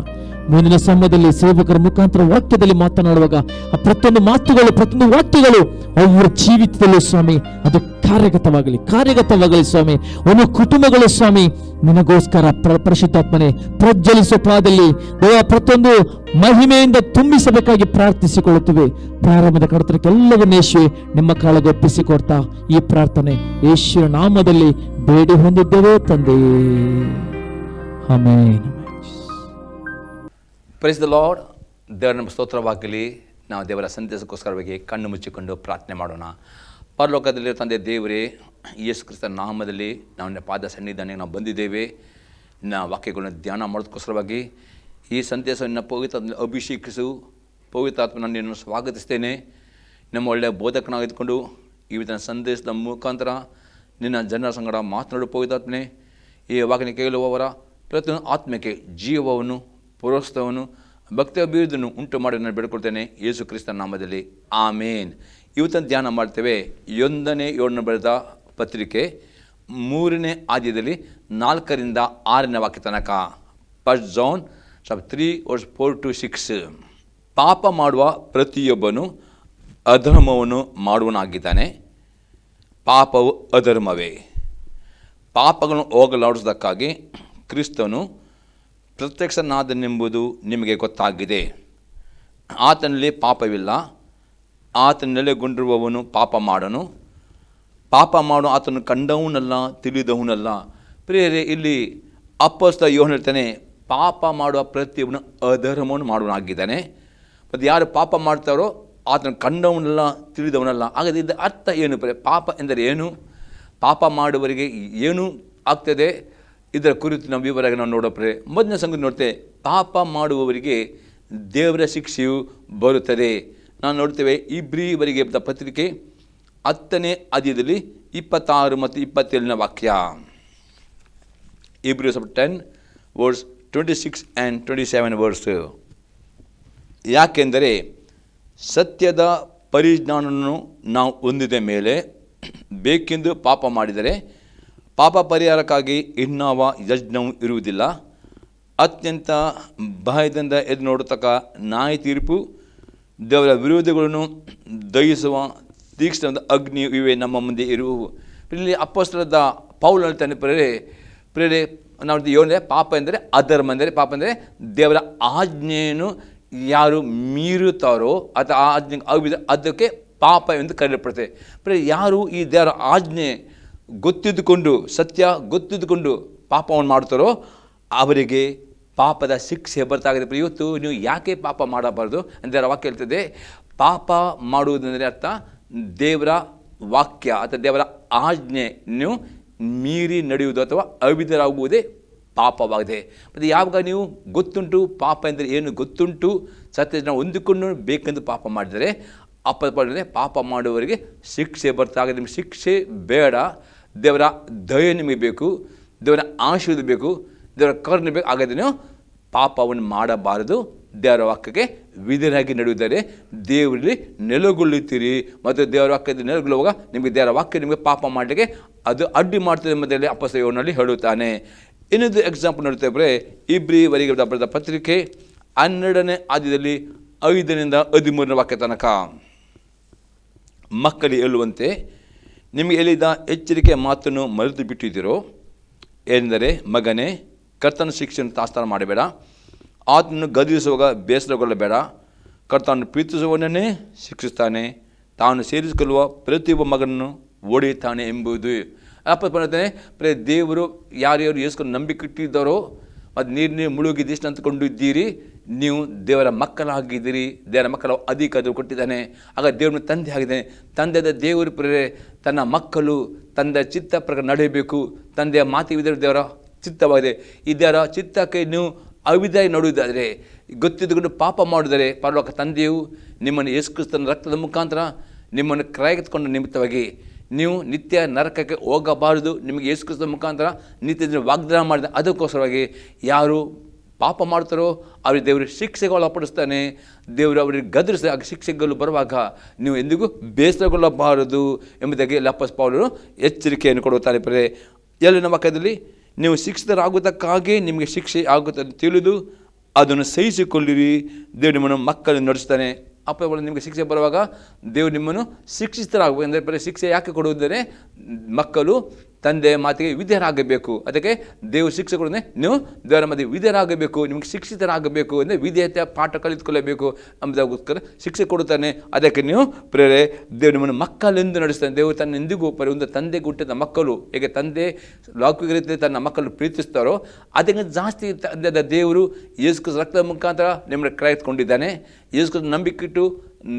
Speaker 1: ಮುಂದಿನ ಸಮಯದಲ್ಲಿ ಸೇವಕರ ಮುಖಾಂತರ ವಾಕ್ಯದಲ್ಲಿ ಮಾತನಾಡುವಾಗ ಆ ಪ್ರತಿಯೊಂದು ಮಾತುಗಳು, ಪ್ರತಿಯೊಂದು ವಾಕ್ಯಗಳು ಅವರ ಜೀವಿತದಲ್ಲಿ ಸ್ವಾಮಿ ಅದು ಕಾರ್ಯಗತವಾಗಲಿ ಸ್ವಾಮಿ. ಒಂದು ಕುಟುಂಬಗಳು ಸ್ವಾಮಿ ನಿನಗೋಸ್ಕರ ಪರಿಶುದ್ಧಾತ್ಮನೆ ಪ್ರಜ್ವಲಿಸುವ ಪಾದದಲ್ಲಿ ದೇವ ಪ್ರತಿಯೊಂದು ಮಹಿಮೆಯಿಂದ ತುಂಬಿಸಬೇಕಾಗಿ ಪ್ರಾರ್ಥಿಸಿಕೊಳ್ಳುತ್ತೇವೆ. ಪ್ರಾರಂಭದ ಕರ್ತನಕ್ಕೆ ಎಲ್ಲವನ್ನ ಯೇಸುವೆ ನಿಮ್ಮ ಕಾಳಗೆ ಒಪ್ಪಿಸಿಕೊಡ್ತಾ ಈ ಪ್ರಾರ್ಥನೆ ಯೇಸುವಿನ ನಾಮದಲ್ಲಿ ಬೇಡಿ ಹೊಂದಿದ್ದೇವೆ ತಂದೆಯೇ, ಆಮೆನ್.
Speaker 3: Praise the lord. ದೇವರ ನಮ್ಮ ಸ್ತೋತ್ರವಾಗಲಿ. ನಾವು ದೇವರ ಸಂದೇಶಕ್ಕೋಸ್ಕರವಾಗಿ ಕಣ್ಣು ಮುಚ್ಚಿಕೊಂಡು ಪ್ರಾರ್ಥನೆ ಮಾಡೋಣ. ಪರಲೋಕದಲ್ಲಿರೋ ತಂದೆ ದೇವರೇ, ಯೇಸು ಕ್ರಿಸ್ತನ ನಾಮದಲ್ಲಿ ನಾವು ನಿನ್ನ ಪಾದ ಸನ್ನಿಧಾನಕ್ಕೆ ನಾವು ಬಂದಿದ್ದೇವೆ. ನಿನ್ನ ವಾಕ್ಯಗಳನ್ನು ಧ್ಯಾನ ಮಾಡೋದಕ್ಕೋಸ್ಕರವಾಗಿ ಈ ಸಂದೇಶವನ್ನು ಪವಿತ್ರ ಅಭಿಷೇಕಿಸು. ಪವಿತ್ರಾತ್ಮ ನಾನು ನಿನ್ನನ್ನು ಸ್ವಾಗತಿಸ್ತೇನೆ. ನಮ್ಮ ಒಳ್ಳೆಯ ಬೋಧಕನಾಗಿದ್ದುಕೊಂಡು ಈ ವಿಧದ ಸಂದೇಶದ ಮುಖಾಂತರ ನಿನ್ನ ಜನರ ಸಂಗಡ ಮಾತನಾಡು ಪವಿತ್ರಾತ್ಮನೆ. ಈ ವಾಕ್ಯನ ಕೇಳುವವರ ಪ್ರತಿಯೊಂದು ಆತ್ಮಕ್ಕೆ ಜೀವವನ್ನು, ಪ್ರೋತ್ಸಾಹವನ್ನು, ಭಕ್ತಿ ಅಭಿವೃದ್ಧಿಯನ್ನು ಉಂಟು ಮಾಡಿ ನಾನು ಬೇಡಿಕೊಳ್ತೇನೆ ಯೇಸು ಕ್ರಿಸ್ತನ ನಾಮದಲ್ಲಿ, ಆಮೇನ್. ಇವತ್ತನ್ನು ಧ್ಯಾನ ಮಾಡ್ತೇವೆ 1ನೇ ಯೋಹನ ಬರೆದ ಪತ್ರಿಕೆ 3ನೇ ಅಧ್ಯಾಯದಲ್ಲಿ 4ರಿಂದ 6ನೇ ವಾಕ್ಯ ತನಕ. 1 John 3:4-6. ಪಾಪ ಮಾಡುವ ಪ್ರತಿಯೊಬ್ಬನು ಅಧರ್ಮವನ್ನು ಮಾಡುವನಾಗಿದ್ದಾನೆ. ಪಾಪವು ಅಧರ್ಮವೇ. ಪಾಪಗಳನ್ನು ಹೋಗಲಾಡಿಸೋದಕ್ಕಾಗಿ ಕ್ರಿಸ್ತನು ಪ್ರತ್ಯಕ್ಷನಾದನೆಂಬುದು ನಿಮಗೆ ಗೊತ್ತಾಗಿದೆ. ಆತನಲ್ಲಿ ಪಾಪವಿಲ್ಲ. ಆತನ ನೆಲೆಗೊಂಡಿರುವವನು ಪಾಪ ಮಾಡನು. ಪಾಪ ಮಾಡು ಆತನು ಕಂಡವನಲ್ಲ, ತಿಳಿದವನಲ್ಲ. ಪ್ರಿಯರೇ, ಇಲ್ಲಿ ಅಪೊಸ್ತಲ ಯೋಹನ ಹೇಳ್ತಾನೆ, ಪಾಪ ಮಾಡುವ ಪ್ರತಿಯೊಬ್ಬನು ಅಧರ್ಮವನ್ನು ಮಾಡುವನಾಗಿದ್ದಾನೆ. ಮತ್ತು ಯಾರು ಪಾಪ ಮಾಡ್ತಾರೋ ಆತನ ಕಂಡವನಲ್ಲ, ತಿಳಿದವನಲ್ಲ. ಹಾಗಾದರೆ ಇದರ ಅರ್ಥ ಏನು? ಪಾಪ ಎಂದರೆ ಏನು? ಪಾಪ ಮಾಡುವವರಿಗೆ ಏನು ಆಗ್ತದೆ? ಇದರ ಕುರಿತು ನಾವು ವಿವರವಾಗಿ ನಾವು ನೋಡೋಪ್ರೆ, ಮೊದಲನೇ ಸಂಗತಿ ನೋಡ್ತೇವೆ, ಪಾಪ ಮಾಡುವವರಿಗೆ ದೇವರ ಶಿಕ್ಷೆಯು ಬರುತ್ತದೆ. ನಾವು ನೋಡ್ತೇವೆ ಇಬ್ರಿಯವರಿಗೆ ಬರೆದ ಪತ್ರಿಕೆ 10ನೇ ಅಧ್ಯಾಯದಲ್ಲಿ 26 ಮತ್ತು 27ನೇ ವಾಕ್ಯ. Hebrews 10 verse 26 and 27 verse. ಯಾಕೆಂದರೆ ಸತ್ಯದ ಪರಿಜ್ಞಾನವನ್ನು ನಾವು ಹೊಂದಿದ ಮೇಲೆ ಬೇಕೆಂದು ಪಾಪ ಮಾಡಿದರೆ ಪಾಪ ಪರಿಹಾರಕ್ಕಾಗಿ ಇನ್ನಾವ ಯಜ್ಞವೂ ಇರುವುದಿಲ್ಲ. ಅತ್ಯಂತ ಭಯದಿಂದ ಎದ್ದು ನೋಡತಕ್ಕ ನ್ಯಾಯ ತೀರ್ಪು, ದೇವರ ವಿರೋಧಿಗಳನ್ನು ದಹಿಸುವ ತೀಕ್ಷ್ಣದ ಅಗ್ನಿ ಇವೆ ನಮ್ಮ ಮುಂದೆ ಇರುವು. ಇಲ್ಲಿ ಅಪೊಸ್ತಲದ ಪೌಲ್ ಹೇಳ್ತಾನೆ, ಪ್ರೇರೆ ನಾವು ಯೋನೆ ಪಾಪ ಎಂದರೆ ಅಧರ್ಮ, ಅಂದರೆ ಪಾಪ ಅಂದರೆ ದೇವರ ಆಜ್ಞೆಯನ್ನು ಯಾರು ಮೀರುತ್ತಾರೋ ಅಥವಾ ಆ ಆಜ್ಞೆ ಅದಕ್ಕೆ ಪಾಪ ಎಂದು ಕರೆಯಲ್ಪಡುತ್ತೆ. ಯಾರು ಈ ದೇವರ ಆಜ್ಞೆ ಗೊತ್ತಿದ್ದುಕೊಂಡು, ಸತ್ಯ ಗೊತ್ತಿದ್ದುಕೊಂಡು ಪಾಪವನ್ನು ಮಾಡ್ತಾರೋ ಅವರಿಗೆ ಪಾಪದ ಶಿಕ್ಷೆ ಬರ್ತಾಗಿದೆ. ಇವತ್ತು ನೀವು ಯಾಕೆ ಪಾಪ ಮಾಡಬಾರ್ದು ಅಂದರೆ ವಾಕ್ಯ ಹೇಳ್ತದೆ, ಪಾಪ ಮಾಡುವುದೆಂದರೆ ಅರ್ಥ ದೇವರ ವಾಕ್ಯ ಅಥವಾ ದೇವರ ಆಜ್ಞೆ ನೀವು ಮೀರಿ ನಡೆಯುವುದು ಅಥವಾ ಅವಿಧರಾಗುವುದೇ ಪಾಪವಾಗಿದೆ. ಮತ್ತು ಯಾವಾಗ ನೀವು ಗೊತ್ತುಂಟು ಪಾಪ ಎಂದರೆ ಏನು ಗೊತ್ತುಂಟು, ಸತ್ಯನ ಹೊಂದಿಕೊಂಡು ಬೇಕೆಂದು ಪಾಪ ಮಾಡಿದರೆ ಪಾಪ ಮಾಡುವವರಿಗೆ ಶಿಕ್ಷೆ ಬರ್ತಾಗಿದೆ. ನಿಮಗೆ ಶಿಕ್ಷೆ ಬೇಡ, ದೇವರ ದಯೆ ನಿಮಗೆ ಬೇಕು, ದೇವರ ಆಶೀರ್ವಾದ ಬೇಕು, ದೇವರ ಕರುಣೆ ಬೇಕು. ಹಾಗಾದರೆ ನೀವು ಪಾಪವನ್ನು ಮಾಡಬಾರದು. ದೇವರ ವಾಕ್ಯಕ್ಕೆ ವಿಧೇಯರಾಗಿ ನಡೆಯುತ್ತಾರೆ, ದೇವರಲ್ಲಿ ನೆಲೆಗೊಳ್ಳುತ್ತೀರಿ. ಮತ್ತು ದೇವರ ವಾಕ್ಯದ ನೆಲೆಗೊಳ್ಳುವಾಗ ನಿಮಗೆ ದೇವರ ವಾಕ್ಯ ನಿಮಗೆ ಪಾಪ ಮಾಡಲಿಕ್ಕೆ ಅದು ಅಡ್ಡಿ ಮಾಡ್ತದೆ ಎಂಬುದರಲ್ಲಿ ಅಪೊಸ್ತಲ ಯೋಹನನಲ್ಲಿ ಹೇಳುತ್ತಾನೆ. ಇನ್ನೊಂದು ಎಕ್ಸಾಂಪಲ್ ನೋಡ್ತೇವೆ, ಇಬ್ರಿಯವರಿಗೆ ಬರೆದ ಪತ್ರಿಕೆ 12ನೇ ಅಧ್ಯಾಯದಲ್ಲಿ 5ರಿಂದ 13ನೇ ವಾಕ್ಯ ತನಕ. ಮಕ್ಕಳಿಗೆ ಹೇಳುವಂತೆ ನಿಮಗೆ ಹೇಳಿದ ಎಚ್ಚರಿಕೆಯ ಮಾತನ್ನು ಮರೆತು ಬಿಟ್ಟಿದ್ದೀರೋ, ಏನೆಂದರೆ ಮಗನೇ, ಕರ್ತನ ಶಿಕ್ಷೆಯನ್ನು ತಾತ್ಸಾರ ಮಾಡಬೇಡ, ಆತನನ್ನು ಗದರಿಸುವಾಗ ಬೇಸರಗೊಳ್ಳಬೇಡ. ಕರ್ತನನ್ನು ಪ್ರೀತಿಸುವವನನ್ನೇ ಶಿಕ್ಷಿಸ್ತಾನೆ, ತಾನು ಸೇರಿಸಿಕೊಳ್ಳುವ ಪ್ರತಿಯೊಬ್ಬ ಮಗನನ್ನು ಹೊಡೆಯುತ್ತಾನೆ ಎಂಬುದು. ಹೇಳ್ತಾನೆ, ದೇವರು ಯಾರ್ಯಾರು ಯೇಸುವನ್ನು ನಂಬಿಕೆ ಇಟ್ಟಿದ್ದಾರೋ ಮತ್ತು ನೀರು ಮುಳುಗಿ ದಿಷ್ಟ ಅಂದುಕೊಂಡಿದ್ದೀರಿ, ನೀವು ದೇವರ ಮಕ್ಕಳಾಗಿದ್ದೀರಿ. ದೇವರ ಮಕ್ಕಳ ಅಧಿಕಾರ ಕೊಟ್ಟಿದ್ದಾನೆ. ಆಗ ದೇವರನ್ನು ತಂದೆ ಆಗಿದ್ದಾನೆ. ತಂದೆಯ ದೇವರು ತನ್ನ ಮಕ್ಕಳು ತಂದೆಯ ಚಿತ್ತ ಪ್ರಕಾರ ನಡೆಯಬೇಕು. ತಂದೆಯ ಮಾತಿಗೆ ದೇವರ ಚಿತ್ತವಾಗಿದೆ. ಈ ದೇವರ ಚಿತ್ತಕ್ಕೆ ನೀವು ಅವಿಧಾಗಿ ನೋಡುವುದಾದರೆ, ಗೊತ್ತಿದ್ದುಕೊಂಡು ಪಾಪ ಮಾಡಿದರೆ, ಪರಲೋಕ ತಂದೆಯು ನಿಮ್ಮನ್ನು ಯೇಸು ಕ್ರಿಸ್ತನ ರಕ್ತದ ಮುಖಾಂತರ ನಿಮ್ಮನ್ನು ಕ್ರಯತ್ಕೊಂಡ ನಿಮಿತ್ತವಾಗಿ ನೀವು ನಿತ್ಯ ನರಕಕ್ಕೆ ಹೋಗಬಾರದು. ನಿಮಗೆ ಯೇಸು ಕ್ರಿಸ್ತನ ಮುಖಾಂತರ ನಿತ್ಯ ವಾಗ್ದಾನ ಮಾಡಿದ. ಅದಕ್ಕೋಸ್ಕರವಾಗಿ ಯಾರು ಪಾಪ ಮಾಡ್ತಾರೋ ಅವ್ರಿಗೆ ದೇವರು ಶಿಕ್ಷೆಗೆ ಒಳಪಡಿಸ್ತಾನೆ. ದೇವರು ಅವರಿಗೆ ಗದರಿಸಿದ ಶಿಕ್ಷೆಗಳು ಬರುವಾಗ ನೀವು ಎಂದಿಗೂ ಬೇಸರಗೊಳ್ಳಬಾರದು ಎಂಬುದಾಗಿ ಅಪೊಸ್ತಲ ಪೌಲನು ಎಚ್ಚರಿಕೆಯನ್ನು ಕೊಡುತ್ತಾರೆ. ಎಲ್ಲಿನ ವಾಕ್ಯದಲ್ಲಿ ನೀವು ಶಿಕ್ಷಿತರಾಗುವುದಕ್ಕಾಗಿ ನಿಮಗೆ ಶಿಕ್ಷೆ ಆಗುತ್ತದೆ ತಿಳಿದು ಅದನ್ನು ಸಹಿಸಿಕೊಳ್ಳಿರಿ, ದೇವರು ನಿಮ್ಮನ್ನು ಮಕ್ಕಳನ್ನು ನಡೆಸ್ತಾನೆ. ಅಪ್ಪಗಳು ನಿಮಗೆ ಶಿಕ್ಷೆ ಬರುವಾಗ ದೇವರು ನಿಮ್ಮನ್ನು ಶಿಕ್ಷಿತರಾಗಬೇಕು. ಅಂದರೆ ಶಿಕ್ಷೆ ಯಾಕೆ ಕೊಡುವುದರೆ ಮಕ್ಕಳು ತಂದೆಯ ಮಾತಿಗೆ ವಿಧೇಯರಾಗಬೇಕು. ಅದಕ್ಕೆ ದೇವರು ಶಿಕ್ಷೆ ಕೊಡೋದೇ ನೀವು ದೇವರ ಮಾತಿಗೆ ವಿಧೇಯರಾಗಬೇಕು, ನಿಮಗೆ ಶಿಕ್ಷಿತರಾಗಬೇಕು ಅಂದರೆ ವಿಧೇಯತೆ ಪಾಠ ಕಲಿತುಕೊಳ್ಳಬೇಕು ಎಂಬುದಕ್ಕೋಸ್ಕರ ಶಿಕ್ಷೆ ಕೊಡುತ್ತಾನೆ. ಅದಕ್ಕೆ ನೀವು ದೇವರು ನಿಮ್ಮನ್ನು ಮಕ್ಕಳೆಂದು ನಡೆಸ್ತಾನೆ. ದೇವರು ತನ್ನ ಎಂದಿಗೂ ಒಂದು ತಂದೆಗೆ ಹುಟ್ಟಿದ ಮಕ್ಕಳು ಹೇಗೆ ತಂದೆ ಲೌಕಿಕ ರೀತಿಯಲ್ಲಿ ತನ್ನ ಮಕ್ಕಳು ಪ್ರೀತಿಸ್ತಾರೋ ಅದಕ್ಕೆ ಜಾಸ್ತಿ ತಂದೆಯ ದೇವರು ಯೇಸು ಕ್ರಿಸ್ತನ ರಕ್ತದ ಮುಖಾಂತರ ನಿಮ್ಮನ್ನು ಕ್ರಯತ್ಕೊಂಡಿದ್ದಾನೆ. ಯೇಸು ಕ್ರಿಸ್ತನ ನಂಬಿಕಿಟ್ಟು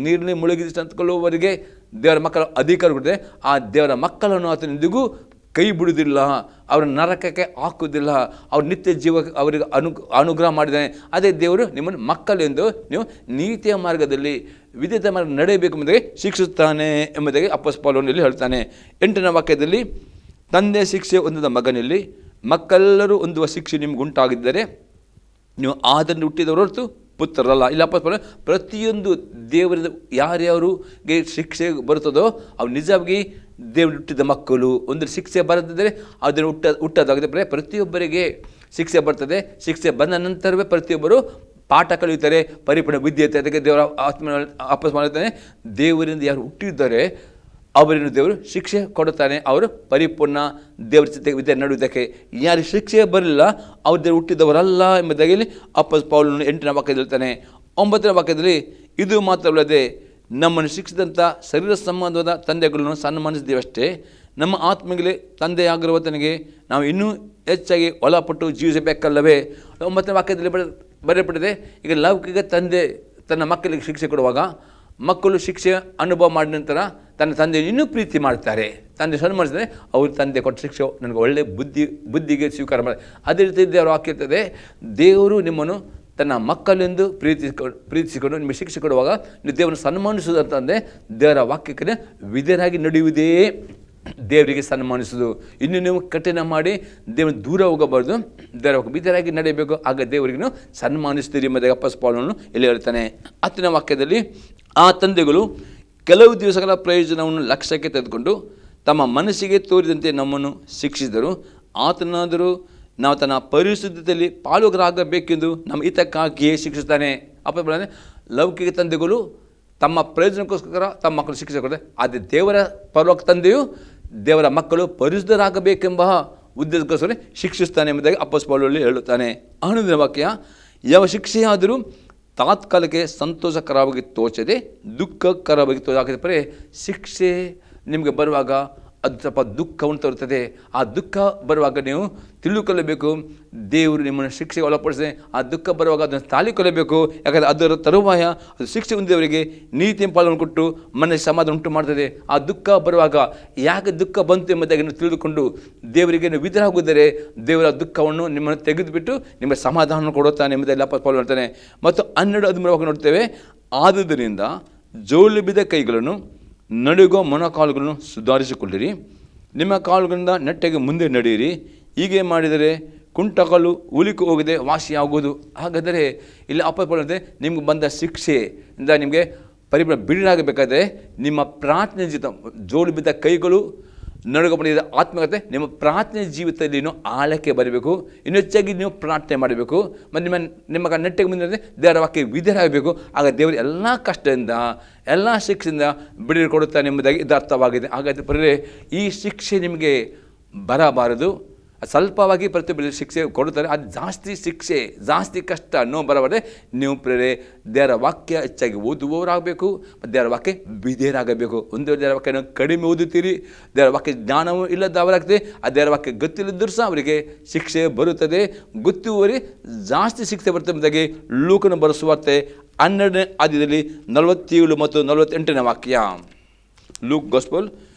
Speaker 3: ನೀರಿನಲ್ಲಿ ಮುಳುಗಿ ಅಂದುಕೊಳ್ಳುವವರಿಗೆ ದೇವರ ಮಕ್ಕಳ ಅಧಿಕಾರ ಕೊಟ್ಟಿದೆ. ಆ ದೇವರ ಮಕ್ಕಳನ್ನು ಆತನ ಎಂದಿಗೂ ಕೈ ಬಿಡುವುದಿಲ್ಲ, ಅವರ ನರಕಕ್ಕೆ ಹಾಕುವುದಿಲ್ಲ, ಅವ್ರ ನಿತ್ಯ ಜೀವ ಅವರಿಗೆ ಅನುಗ್ರಹ ಮಾಡಿದ್ದಾನೆ. ಅದೇ ದೇವರು ನಿಮ್ಮನ್ನು ಮಕ್ಕಳೆಂದು ನೀವು ನೀತಿಯ ಮಾರ್ಗದಲ್ಲಿ ವಿಧೇಯತೆ ಮಾರ್ಗ ನಡೆಯಬೇಕು ಎಂಬುದಾಗಿ ಶಿಕ್ಷಿಸುತ್ತಾನೆ ಎಂಬುದಾಗಿ ಅಪೊಸ್ತಲ ಪೌಲನು ಹೇಳ್ತಾನೆ. 8ನೇ ವಾಕ್ಯದಲ್ಲಿ ತಂದೆ ಶಿಕ್ಷೆ ಹೊಂದಿದ ಮಗನಲ್ಲಿ ಮಕ್ಕಳೆಲ್ಲರೂ ಹೊಂದುವ ಶಿಕ್ಷೆ ನಿಮ್ಗೆ ಉಂಟಾಗಿದ್ದರೆ ನೀವು ಆದನ್ನು ಹುಟ್ಟಿದವರು ಹೊರತು ಪುತ್ರರಲ್ಲ. ಇಲ್ಲ ಅಪೊಸ್ತಲ ಪ್ರತಿಯೊಂದು ದೇವರಿಂದ ಯಾರ್ಯಾರಿಗೆ ಶಿಕ್ಷೆ ಬರುತ್ತದೋ ಅವು ನಿಜವಾಗಿ ದೇವರು ಹುಟ್ಟಿದ ಮಕ್ಕಳು. ಒಂದು ಶಿಕ್ಷೆ ಬರದಿದ್ದರೆ ಅದನ್ನು ಹುಟ್ಟೋದಾಗಿದೆ. ಪ್ರತಿಯೊಬ್ಬರಿಗೆ ಶಿಕ್ಷೆ ಬರ್ತದೆ. ಶಿಕ್ಷೆ ಬಂದ ನಂತರವೇ ಪ್ರತಿಯೊಬ್ಬರು ಪಾಠ ಕಲಿಯುತ್ತಾರೆ, ಪರಿಪೂರ್ಣ ವಿದ್ಯೆ. ಅದಕ್ಕೆ ದೇವರ ಆತ್ಮ ಅಪೊಸ್ತಲ ಹೇಳ್ತಾನೆ, ದೇವರಿಂದ ಯಾರು ಹುಟ್ಟಿದ್ದಾರೆ ಅವರನ್ನು ದೇವರು ಶಿಕ್ಷೆ ಕೊಡುತ್ತಾನೆ. ಅವರು ಪರಿಪೂರ್ಣ ದೇವರ ಜೊತೆಗೆ ವಿದ್ಯೆ ನಡುವುದಕ್ಕೆ. ಯಾರಿಗೆ ಶಿಕ್ಷೆ ಬರಲಿಲ್ಲ ಅವ್ರ ದೇವರು ಹುಟ್ಟಿದವರಲ್ಲ ಎಂಬುದಾಗಿ ಅಪೊಸ್ತಲ ಪೌಲನು 8ನೇ ವಾಕ್ಯದಲ್ಲಿ ಹೇಳ್ತಾನೆ. 9ನೇ ವಾಕ್ಯದಲ್ಲಿ ಇದು ಮಾತ್ರವಲ್ಲದೆ ನಮ್ಮನ್ನು ಶಿಕ್ಷಿಸಿದಂಥ ಶರೀರ ಸಂಬಂಧವಾದ ತಂದೆಗಳನ್ನು ಸನ್ಮಾನಿಸಿದ್ದೇವಷ್ಟೇ, ನಮ್ಮ ಆತ್ಮಗಳಿಗೆ ತಂದೆಯಾಗಿರುವ ತನಗೆ ನಾವು ಇನ್ನೂ ಹೆಚ್ಚಾಗಿ ಒಳಪಟ್ಟು ಜೀವಿಸಬೇಕಲ್ಲವೇ. 9ನೇ ವಾಕ್ಯದಲ್ಲಿ ಬರೆಯಲ್ಪಟ್ಟಿದೆ, ಈಗ ಲೌಕಿಕ ತಂದೆ ತನ್ನ ಮಕ್ಕಳಿಗೆ ಶಿಕ್ಷೆ ಕೊಡುವಾಗ ಮಕ್ಕಳು ಶಿಕ್ಷೆ ಅನುಭವ ಮಾಡಿದ ನಂತರ ತನ್ನ ತಂದೆಯನ್ನು ಇನ್ನೂ ಪ್ರೀತಿ ಮಾಡ್ತಾರೆ, ತಂದೆ ಸನ್ಮಾನಿಸಿದರೆ ಅವ್ರ ತಂದೆ ಕೊಟ್ಟ ಶಿಕ್ಷೆ ನನಗೆ ಒಳ್ಳೆಯ ಬುದ್ಧಿಗೆ ಸ್ವೀಕಾರ ಮಾಡಿ. ಅದೇ ರೀತಿ ದೇವರು ಹಾಕಿರ್ತದೆ, ದೇವರು ನಿಮ್ಮನ್ನು ತನ್ನ ಮಕ್ಕಳೆಂದು ಪ್ರೀತಿಸಿಕೊಂಡು ನಿಮಗೆ ಶಿಕ್ಷೆ ಕೊಡುವಾಗ ನೀವು ದೇವರನ್ನು ಸನ್ಮಾನಿಸುವುದಂತಂದರೆ ದೇವರ ವಾಕ್ಯಕ್ಕೆ ವಿಧೇಯರಾಗಿ ನಡೆಯುವುದೇ ದೇವರಿಗೆ ಸನ್ಮಾನಿಸುವುದು. ಇನ್ನು ನೀವು ಕಠಿಣ ಮಾಡಿ ದೇವರ ದೂರ ಹೋಗಬಾರ್ದು, ದೇವರ ವಿಧೇಯರಾಗಿ ನಡೆಯಬೇಕು, ಆಗ ದೇವರಿಗೂ ಸನ್ಮಾನಿಸ್ತೀರಿ ಎಂಬುದಾಗಿ ಅಪೊಸ್ತಲ ಪೌಲನು ಇಲ್ಲಿ ಹೇಳ್ತಾನೆ. 10ನೇ ವಾಕ್ಯದಲ್ಲಿ ಆ ತಂದೆಗಳು ಕೆಲವು ದಿವಸಗಳ ಪ್ರಯೋಜನವನ್ನು ಲಕ್ಷ್ಯಕ್ಕೆ ತೆಗೆದುಕೊಂಡು ತಮ್ಮ ಮನಸ್ಸಿಗೆ ತೋರಿದಂತೆ ನಮ್ಮನ್ನು ಶಿಕ್ಷಿಸಿದರು. ಆತನಾದರೂ ನಾವು ತನ್ನ ಪರಿಶುದ್ಧತೆಯಲ್ಲಿ ಪಾಲುಗಾರರಾಗಬೇಕೆಂದು ನಮ್ಮ ಹಿತಕ್ಕಾಗಿಯೇ ಶಿಕ್ಷಿಸ್ತಾನೆ. ಅಪೊಸ್ತಲ ಲೌಕಿಕ ತಂದೆಗಳು ತಮ್ಮ ಪ್ರಯೋಜನಕ್ಕೋಸ್ಕರ ತಮ್ಮ ಮಕ್ಕಳು ಶಿಕ್ಷೆ ಕೊಡ್ತಾರೆ. ಆದರೆ ದೇವರ ಪರಲೋಕ ತಂದೆಯು ದೇವರ ಮಕ್ಕಳು ಪರಿಶುದ್ಧರಾಗಬೇಕೆಂಬ ಉದ್ದೇಶಕ್ಕೋಸ್ಕರ ಶಿಕ್ಷಿಸ್ತಾನೆ ಎಂಬುದಾಗಿ ಅಪೊಸ್ತಲ ಪೌಲನು ಹೇಳುತ್ತಾನೆ. 11ನೇ ವಾಕ್ಯ, ಯಾವ ಶಿಕ್ಷೆಯಾದರೂ ತಾತ್ಕಾಲಿಕ ಸಂತೋಷಕರವಾಗಿ ತೋಚದೆ ದುಃಖಕರವಾಗಿ ತೋಚಾಕರೆ. ಶಿಕ್ಷೆ ನಿಮಗೆ ಬರುವಾಗ ಅದು ಸ್ವಲ್ಪ ದುಃಖವನ್ನು ತರುತ್ತದೆ. ಆ ದುಃಖ ಬರುವಾಗ ನೀವು ತಿಳಿದುಕೊಳ್ಳಬೇಕು, ದೇವರು ನಿಮ್ಮನ್ನು ಶಿಕ್ಷೆಗೆ ಒಳಪಡಿಸಿದೆ. ಆ ದುಃಖ ಬರುವಾಗ ಅದನ್ನು ತಾಳಿಕೊಳ್ಳಬೇಕು. ಯಾಕಂದರೆ ಅದರ ತರುವಾಯ ಅದು ಶಿಕ್ಷೆ ಹೊಂದಿದವರಿಗೆ ನೀತಿಯ ಪಾಲನ್ನು ಕೊಟ್ಟು ಮನಸ್ಸಿಗೆ ಸಮಾಧಾನ ಉಂಟು ಮಾಡ್ತದೆ. ಆ ದುಃಖ ಬರುವಾಗ ಯಾಕೆ ದುಃಖ ಬಂತು ಎಂಬುದಾಗಿ ನೀವು ತಿಳಿದುಕೊಂಡು ದೇವರಿಗೆ ನೀವು ವಿಧೇಯರಾಗುವುದರೆ ದೇವರ ದುಃಖವನ್ನು ನಿಮ್ಮನ್ನು ತೆಗೆದುಬಿಟ್ಟು ನಿಮಗೆ ಸಮಾಧಾನ ಕೊಡುತ್ತಾನೆ ಎಂಬುದೆಲ್ಲ ಪಾಲು ಮಾಡ್ತಾನೆ. ಮತ್ತು 12:13 ನೋಡ್ತೇವೆ, ಆದುದರಿಂದ ಜೋಲು ಬಿದ್ದ ಕೈಗಳನ್ನು ನಡುಗೋ ಮೊಣಕಾಲುಗಳನ್ನು ಸುಧಾರಿಸಿಕೊಳ್ಳಿರಿ, ನಿಮ್ಮ ಕಾಲುಗಳಿಂದ ನೆಟ್ಟಗೆ ಮುಂದೆ ನಡೆಯಿರಿ. ಹೀಗೆ ಮಾಡಿದರೆ ಕುಂಟಕಾಲು ಉಲಿಕು ಹೋಗದೆ ವಾಸಿಯಾಗುವುದು. ಹಾಗಾದರೆ ಇಲ್ಲಿ ಅಪೊಸ್ತಲರು ನಿಮ್ಗೆ ಬಂದ ಶಿಕ್ಷೆಯಿಂದ ನಿಮಗೆ ಪರಿಪೂರ್ಣ ಬಿಡುಗಡೆಯಾಗಬೇಕಾದ್ರೆ ನಿಮ್ಮ ಪ್ರಾರ್ಥನೆ ಜೀವಿತ, ಜೋಲು ಬಿದ್ದ ಕೈಗಳು ನಡುಗಪಡಿದ ಆತ್ಮಕತೆ ನಿಮ್ಮ ಪ್ರಾರ್ಥನೆ ಜೀವಿತದಲ್ಲಿ ಆಳಕ್ಕೆ ಬರಬೇಕು. ಇನ್ನೂ ಹೆಚ್ಚಾಗಿ ನೀವು ಪ್ರಾರ್ಥನೆ ಮಾಡಬೇಕು. ಮತ್ತು ನಿಮ್ಮ ನೆಟ್ಟಿಗೆ ಮುಂದೆ ದೇವರ ವಾಕ್ಯ ವಿಧೇಯರಾಗಬೇಕು. ಆಗ ದೇವರು ಎಲ್ಲ ಕಷ್ಟದಿಂದ ಎಲ್ಲ ಶಿಕ್ಷೆಯಿಂದ ಬಿಡುಗಡೆ ಕೊಡುತ್ತಾನೆ ಎಂಬುದಾಗಿ ಇದು ಅರ್ಥವಾಗಿದೆ. ಹಾಗಾದರೆ ಪ್ರಿಯರೇ, ಈ ಶಿಕ್ಷೆ ನಿಮಗೆ ಬರಬಾರದು. ಸ್ವಲ್ಪವಾಗಿ ಪ್ರತಿಯೊಬ್ಬರು ಶಿಕ್ಷೆ ಕೊಡುತ್ತಾರೆ, ಅದು ಜಾಸ್ತಿ ಶಿಕ್ಷೆ, ಜಾಸ್ತಿ ಕಷ್ಟ ನೋವು ಬರಬಾರದೆ. ನೀವು ಪ್ರಿಯರೇ ದೇವರ ವಾಕ್ಯ ಹೆಚ್ಚಾಗಿ ಓದುವವರಾಗಬೇಕು ಮತ್ತು ದೇವರ ವಾಕ್ಯ ವಿಧೇಯರಾಗಬೇಕು. ಒಂದು ದೇವರ ವಾಕ್ಯನ ಕಡಿಮೆ ಓದುತ್ತೀರಿ, ದೇವರ ವಾಕ್ಯ ಜ್ಞಾನವೂ ಇಲ್ಲದವರಾಗ್ತದೆ. ಆ ದೇವರ ವಾಕ್ಯ ಗೊತ್ತಿಲ್ಲದ್ದರೂ ಸಹ ಅವರಿಗೆ ಶಿಕ್ಷೆ ಬರುತ್ತದೆ. ಗೊತ್ತುವವರಿಗೆ ಜಾಸ್ತಿ ಶಿಕ್ಷೆ ಬರ್ತದೆ ಎಂಬುದಾಗಿ ಲೂಕನ ಬರೆಸುವಾರ್ತೆ 12ನೇ ಅಧ್ಯಾಯದಲ್ಲಿ 47 ಮತ್ತು 48ನೇ ವಾಕ್ಯ. Luke gospel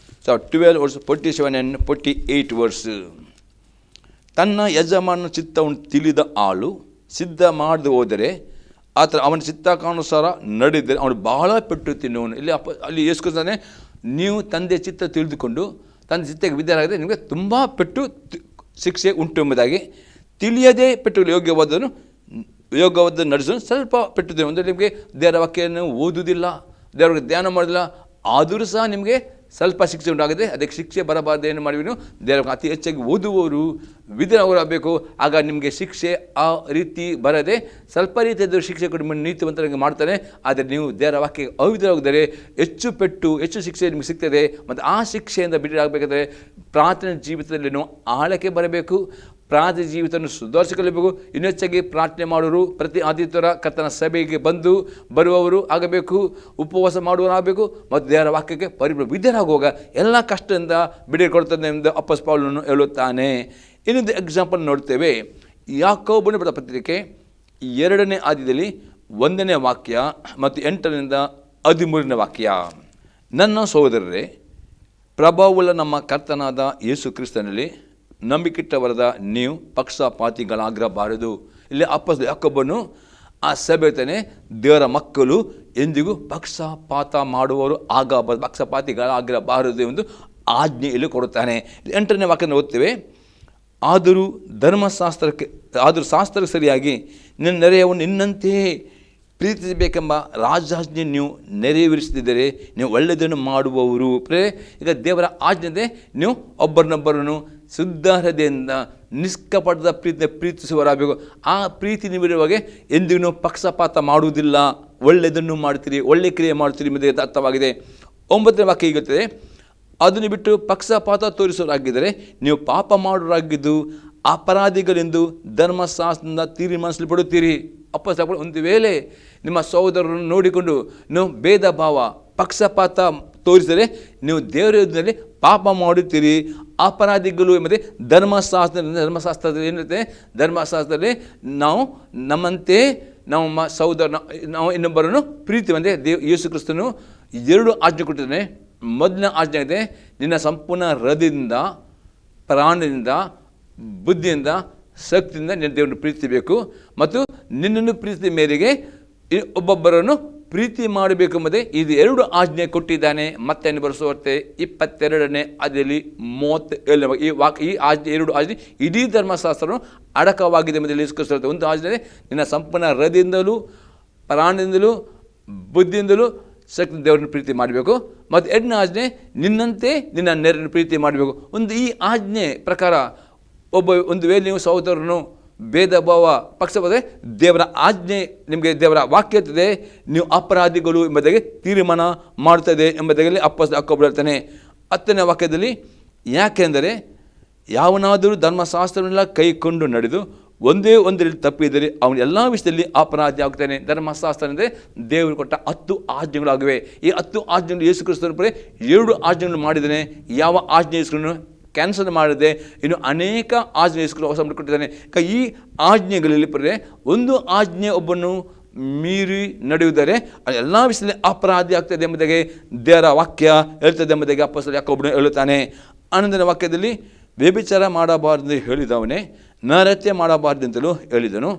Speaker 3: 12:47 and 48 verse. ತನ್ನ ಯಜಮಾನ ಚಿತ್ತವನ್ನು ತಿಳಿದ ಆಳು ಸಿದ್ಧ ಮಾಡದೆ ಹೋದರೆ ಅವನ ಚಿತ್ತಕ್ಕಾನುಸಾರ ನಡೆದರೆ ಅವನು ಬಹಳ ಪೆಟ್ಟು ತಿನ್ನುವನು. ಅಲ್ಲಿ ಯೇಸುಕ್ರಿಸ್ತನೇ, ನೀವು ತಂದೆ ಚಿತ್ತ ತಿಳಿದುಕೊಂಡು ತಂದೆ ಚಿತ್ತಕ್ಕೆ ವಿಧೇಯರಾಗದೆ ನಿಮಗೆ ತುಂಬ ಪೆಟ್ಟು ಶಿಕ್ಷೆ ಉಂಟು ಎಂಬುದಾಗಿ, ತಿಳಿಯದೇ ಪೆಟ್ಟು ಯೋಗವಾದ ನಡೆಸಲು ಸ್ವಲ್ಪ ಪೆಟ್ಟು ಅಂದರೆ ನಿಮಗೆ ದೇವರ ವಾಕ್ಯವನ್ನು ಓದುವುದಿಲ್ಲ, ದೇವರಿಗೆ ಧ್ಯಾನ ಮಾಡೋದಿಲ್ಲ, ಆದರೂ ಸಹ ನಿಮಗೆ ಸ್ವಲ್ಪ ಶಿಕ್ಷೆ ಉಂಟಾಗಿದೆ. ಅದಕ್ಕೆ ಶಿಕ್ಷೆ ಬರಬಾರ್ದು. ಏನು ಮಾಡಿವಿ, ದೇವರ ಅತಿ ಹೆಚ್ಚಾಗಿ ಓದುವವರು ವಿಧೇಯರಾಗಬೇಕು. ಆಗ ನಿಮಗೆ ಶಿಕ್ಷೆ ಆ ರೀತಿ ಬರದೆ ಸ್ವಲ್ಪ ರೀತಿಯ ಶಿಕ್ಷೆ ಕೊಟ್ಟು ನೀತಿವಂತರಾಗಿ ಮಾಡ್ತಾನೆ. ಆದರೆ ನೀವು ದೇವರ ವಾಕ್ಯ ಅವಿಧೇಯರಾಗಿದ್ದರೆ ಹೆಚ್ಚು ಪೆಟ್ಟು, ಹೆಚ್ಚು ಶಿಕ್ಷೆ ನಿಮಗೆ ಸಿಗ್ತದೆ. ಮತ್ತು ಆ ಶಿಕ್ಷೆಯಿಂದ ಬಿಡುಗಡೆಯಾಗಬೇಕಾದ್ರೆ ಪ್ರಾರ್ಥನೆ ಜೀವಿತದಲ್ಲಿ ನೀವು ಆಳಕ್ಕೆ ಬರಬೇಕು. ಪ್ರಾರ್ಥನೆ ಜೀವಿತವನ್ನು ಸುಧಾರಿಸಿಕೊಳ್ಳಬೇಕು. ಇನ್ನೂ ಹೆಚ್ಚಾಗಿ ಪ್ರಾರ್ಥನೆ ಮಾಡೋರು ಪ್ರತಿ ಆದಿತ್ಯವಾರ ಕರ್ತನ ಸಭೆಗೆ ಬರುವವರು ಆಗಬೇಕು, ಉಪವಾಸ ಮಾಡುವವರಾಗಬೇಕು ಮತ್ತು ದೇವರ ವಾಕ್ಯಕ್ಕೆ ಪರಿಪೂರ್ಣ ವಿಧೇಯರಾಗುವಾಗ ಎಲ್ಲ ಕಷ್ಟದಿಂದ ಬಿಡುಗಡೆ ಕೊಡ್ತಾನೆ ಎಂದು ಅಪೊಸ್ತಲ ಪೌಲನು ಹೇಳುತ್ತಾನೆ. ಇನ್ನೊಂದು ಎಕ್ಸಾಂಪಲ್ ನೋಡ್ತೇವೆ. ಯಾಕೋಬನ ಬರೆದ ಪತ್ರಿಕೆ 2ನೇ ಅಧ್ಯಾಯದಲ್ಲಿ 1ನೇ ವಾಕ್ಯ ಮತ್ತು 8ರಿಂದ 13ನೇ ವಾಕ್ಯ. ನನ್ನ ಸಹೋದರರೇ, ಪ್ರಭಾವವುಳ್ಳ ನಮ್ಮ ಕರ್ತನಾದ ಯೇಸು ಕ್ರಿಸ್ತನಲ್ಲಿ ನಂಬಿಕೆಟ್ಟವರಾದ ನೀವು ಪಕ್ಷಪಾತಿಗಳಾಗಿರಬಾರದು. ಇಲ್ಲಿ ಅಪೊಸ್ತಲ ಯಾಕೋಬನು ಆ ಸಭೆ ಹೇಳ್ತಾನೆ, ದೇವರ ಮಕ್ಕಳು ಎಂದಿಗೂ ಪಕ್ಷಪಾತ ಮಾಡುವವರು ಆಗಬಾರದು, ಪಕ್ಷಪಾತಿಗಳಾಗಿರಬಾರದು ಎಂದು ಆಜ್ಞೆಯಲ್ಲಿ ಕೊಡುತ್ತಾನೆ. 8ನೇ ವಾಕ್ಯನ ಓದ್ತೇವೆ. ಆದರೂ ಶಾಸ್ತ್ರಕ್ಕೆ ಸರಿಯಾಗಿ ನಿನ್ನ ನೆರೆಯವನ್ನು ನಿನ್ನಂತೆಯೇ ಪ್ರೀತಿಸಬೇಕೆಂಬ ರಾಜಾಜ್ಞೆ ನೀವು ನೆರವೇರಿಸುತ್ತಿದ್ದರೆ ನೀವು ಒಳ್ಳೆಯದನ್ನು ಮಾಡುವವರು. ಈಗ ದೇವರ ಆಜ್ಞೆ ನೀವು ಒಬ್ಬರನ್ನೊಬ್ಬರನ್ನು ಶುದ್ಧ ಹೃದಯದಿಂದ ನಿಷ್ಕಪಟದ ಪ್ರೀತಿಸುವರಾಗಬೇಕು. ಆ ಪ್ರೀತಿ ನೀವಿರುವಾಗೆ ಎಂದಿಗೂ ನೀವು ಪಕ್ಷಪಾತ ಮಾಡುವುದಿಲ್ಲ, ಒಳ್ಳೆಯದನ್ನು ಮಾಡ್ತೀರಿ, ಒಳ್ಳೆಯ ಕ್ರಿಯೆ ಮಾಡ್ತೀರಿ ಎಂಬುದೇ ಅರ್ಥವಾಗಿದೆ. 9ನೇ ವಾಕ್ಯ ಹೀಗುತ್ತದೆ, ಅದನ್ನು ಬಿಟ್ಟು ಪಕ್ಷಪಾತ ತೋರಿಸೋರಾಗಿದ್ದರೆ ನೀವು ಪಾಪ ಮಾಡೋರಾಗಿದ್ದು ಅಪರಾಧಿಗಳೆಂದು ಧರ್ಮಶಾಸ್ತ್ರದಿಂದ ತೀರ್ಮಾನಿಸಲ್ಪಡುತ್ತೀರಿ. ಅಪೊಸ್ತಲರು ಒಂದು ವೇಳೆ ನಿಮ್ಮ ಸಹೋದರರನ್ನು ನೋಡಿಕೊಂಡು ನೀವು ಭೇದ ಭಾವ ಪಕ್ಷಪಾತ ತೋರಿಸಿದರೆ ನೀವು ದೇವರ ವಿರುದ್ಧದಲ್ಲಿ ಪಾಪ ಮಾಡುತ್ತೀರಿ, ಅಪರಾಧಿಗಳು ಎಂಬುದೇ ಧರ್ಮಶಾಸ್ತ್ರದಲ್ಲಿ ಏನಿರುತ್ತೆ, ಧರ್ಮಶಾಸ್ತ್ರದಲ್ಲಿ ನಾವು ನಮ್ಮಂತೆ ನಾವು ಸಹೋದರ ನಾವು ಇನ್ನೊಬ್ಬರನ್ನು ಪ್ರೀತಿ ಅಂದರೆ ಯೇಸು ಕ್ರಿಸ್ತನು 2 ಆಜ್ಞೆ ಕೊಟ್ಟಿದ್ದಾನೆ. ಮೊದಲನೇ ಆಜ್ಞೆ ಇದೆ, ನಿನ್ನ ಸಂಪೂರ್ಣ ಹೃದಯದಿಂದ, ಪ್ರಾಣದಿಂದ, ಬುದ್ಧಿಯಿಂದ, ಶಕ್ತಿಯಿಂದ ನಿನ್ನ ದೇವರನ್ನು ಪ್ರೀತಿಸಬೇಕು ಮತ್ತು ನಿನ್ನನ್ನು ಪ್ರೀತಿ ಮೇರೆಗೆ ಒಬ್ಬೊಬ್ಬರನ್ನು ಪ್ರೀತಿ ಮಾಡಬೇಕು ಎಂಬುದೇ ಇದು 2 ಆಜ್ಞೆ ಕೊಟ್ಟಿದ್ದಾನೆ. ಮತ್ತೆ ಬರೆಸುವಂತೆ 22ನೇ ಅಧ್ಯಾಯದಲ್ಲಿ 37 ಈ ಆಜ್ಞೆ 2 ಆಜ್ಞೆ ಇಡೀ ಧರ್ಮಶಾಸ್ತ್ರವನ್ನು ಅಡಕವಾಗಿದೆ ಎಂಬುದರಲ್ಲಿ ಇಸ್ಕೊಳ್ತಾರೆ. ಒಂದು ಆಜ್ಞೆ ನಿನ್ನ ಸಂಪೂರ್ಣ ಹೃದಯದಿಂದಲೂ, ಪ್ರಾಣದಿಂದಲೂ, ಬುದ್ಧಿಯಿಂದಲೂ ಶಕ್ತಿ ದೇವರನ್ನು ಪ್ರೀತಿ ಮಾಡಬೇಕು ಮತ್ತು 2ನೇ ಆಜ್ಞೆ ನಿನ್ನಂತೆ ನಿನ್ನ ನೆರೆಯನ್ನು ಪ್ರೀತಿ ಮಾಡಬೇಕು. ಈ ಆಜ್ಞೆ ಪ್ರಕಾರ ಒಂದು ವೇಳೆ ನೀವು ಸಹೋದರನು ಭೇದ ಭಾವ ಪಕ್ಷಪಾತ ದೇವರ ಆಜ್ಞೆ ನಿಮಗೆ ದೇವರ ವಾಕ್ಯ ಇರ್ತದೆ, ನೀವು ಅಪರಾಧಿಗಳು ಎಂಬುದಾಗಿ ತೀರ್ಮಾನ ಮಾಡುತ್ತದೆ ಎಂಬುದಾಗಿ ಯಾಕೋಬ ಹೇಳ್ತಾನೆ 10ನೇ ವಾಕ್ಯದಲ್ಲಿ. ಯಾಕೆಂದರೆ ಯಾವನಾದರೂ ಧರ್ಮಶಾಸ್ತ್ರವನ್ನೆಲ್ಲ ಕೈಕೊಂಡು ನಡೆದು ಒಂದೇ ಒಂದರಲ್ಲಿ ತಪ್ಪಿದರೆ ಅವನು ಎಲ್ಲ ವಿಷಯದಲ್ಲಿ ಅಪರಾಧಿ ಆಗ್ತಾನೆ. ಧರ್ಮಶಾಸ್ತ್ರ ಅಂದರೆ ದೇವರು ಕೊಟ್ಟ 10 ಆಜ್ಞೆಗಳಾಗಿವೆ. ಈ 10 ಆಜ್ಞೆಗಳು ಯೇಸು ಕ್ರಿಸ್ತನ 2 ಆಜ್ಞೆಗಳನ್ನು ಮಾಡಿದ್ದಾನೆ. ಯಾವ ಆಜ್ಞೆ ಯೇಸುವನ್ನು ಕ್ಯಾನ್ಸಲ್ ಮಾಡಿದೆ, ಇನ್ನು ಅನೇಕ ಆಜ್ಞೆ ಯೇಸು ಹೊಸ ಕೊಟ್ಟಿದ್ದಾನೆ. ಈ ಆಜ್ಞೆಗಳಲ್ಲಿ ಒಂದು ಆಜ್ಞೆ ಒಬ್ಬನು ಮೀರಿ ನಡೆಯುವುದರೆ ಎಲ್ಲ ವಿಷಯದಲ್ಲಿ ಅಪರಾಧಿ ಆಗ್ತದೆ ಎಂಬುದಾಗಿ ದೇವರ ವಾಕ್ಯ ಹೇಳ್ತದೆ ಎಂಬುದಾಗಿ ಅಪೊಸ್ತಲ ಯಾಕೋಬನು ಹೇಳುತ್ತಾನೆ. 11ನೇ ವಾಕ್ಯದಲ್ಲಿ ವ್ಯಭಿಚಾರ ಮಾಡಬಾರದು ಹೇಳಿದವನೇ ನರಹತ್ಯೆ ಮಾಡಬಾರ್ದಂತಲೂ ಹೇಳಿದನು.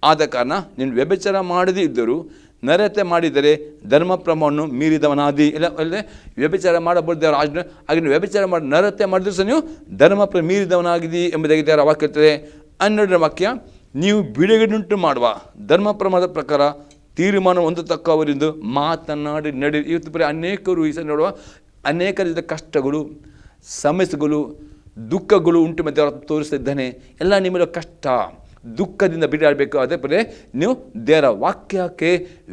Speaker 3: ಆದ ಕಾರಣ ನೀನು ವ್ಯಭಿಚಾರ ಮಾಡದೇ ಇದ್ದರೂ ನರಹತ್ಯೆ ಮಾಡಿದರೆ ಧರ್ಮ ಪ್ರಮಾಣವನ್ನು ಮೀರಿದವನಾದಿ. ಇಲ್ಲ ವ್ಯಭಿಚಾರ ಮಾಡಬಾರ್ದು ದೇವರ ಆಜ್ಞೆ, ಹಾಗೆ ವ್ಯಭಿಚಾರ ಮಾಡಿ ನರಹತ್ಯೆ ಮಾಡಿದ್ರು ಸಹ ನೀವು ಧರ್ಮ ಮೀರಿದವನಾಗಿದ್ದೀ ಎಂಬುದಾಗಿ ದೇವರ ವಾಕ್ಯ ಇರ್ತದೆ. 12ನೇ ವಾಕ್ಯ, ನೀವು ಬಿಡುಗಡೆಯುಂಟು ಮಾಡುವ ಧರ್ಮ ಪ್ರಮಾಣದ ಪ್ರಕಾರ ತೀರ್ಮಾನ ಹೊಂದತಕ್ಕವರೆಂದು ಮಾತನಾಡಿ ನಡೆ. ಇವತ್ತು ಅನೇಕರು ಈ ನೋಡುವ ಅನೇಕ ರೀತಿಯ ಕಷ್ಟಗಳು, ಸಮಸ್ಯೆಗಳು, ದುಃಖಗಳು ಉಂಟು ಮತ್ತು ದೇವರ ತೋರಿಸ್ತಿದ್ದಾನೆ. ಎಲ್ಲ ನಿಮಗೆ ಕಷ್ಟ ದುಃಖದಿಂದ ಬಿಡಾಡಬೇಕು. ಅದೇ ನೀವು ದೇವರ ವಾಕ್ಯಕ್ಕೆ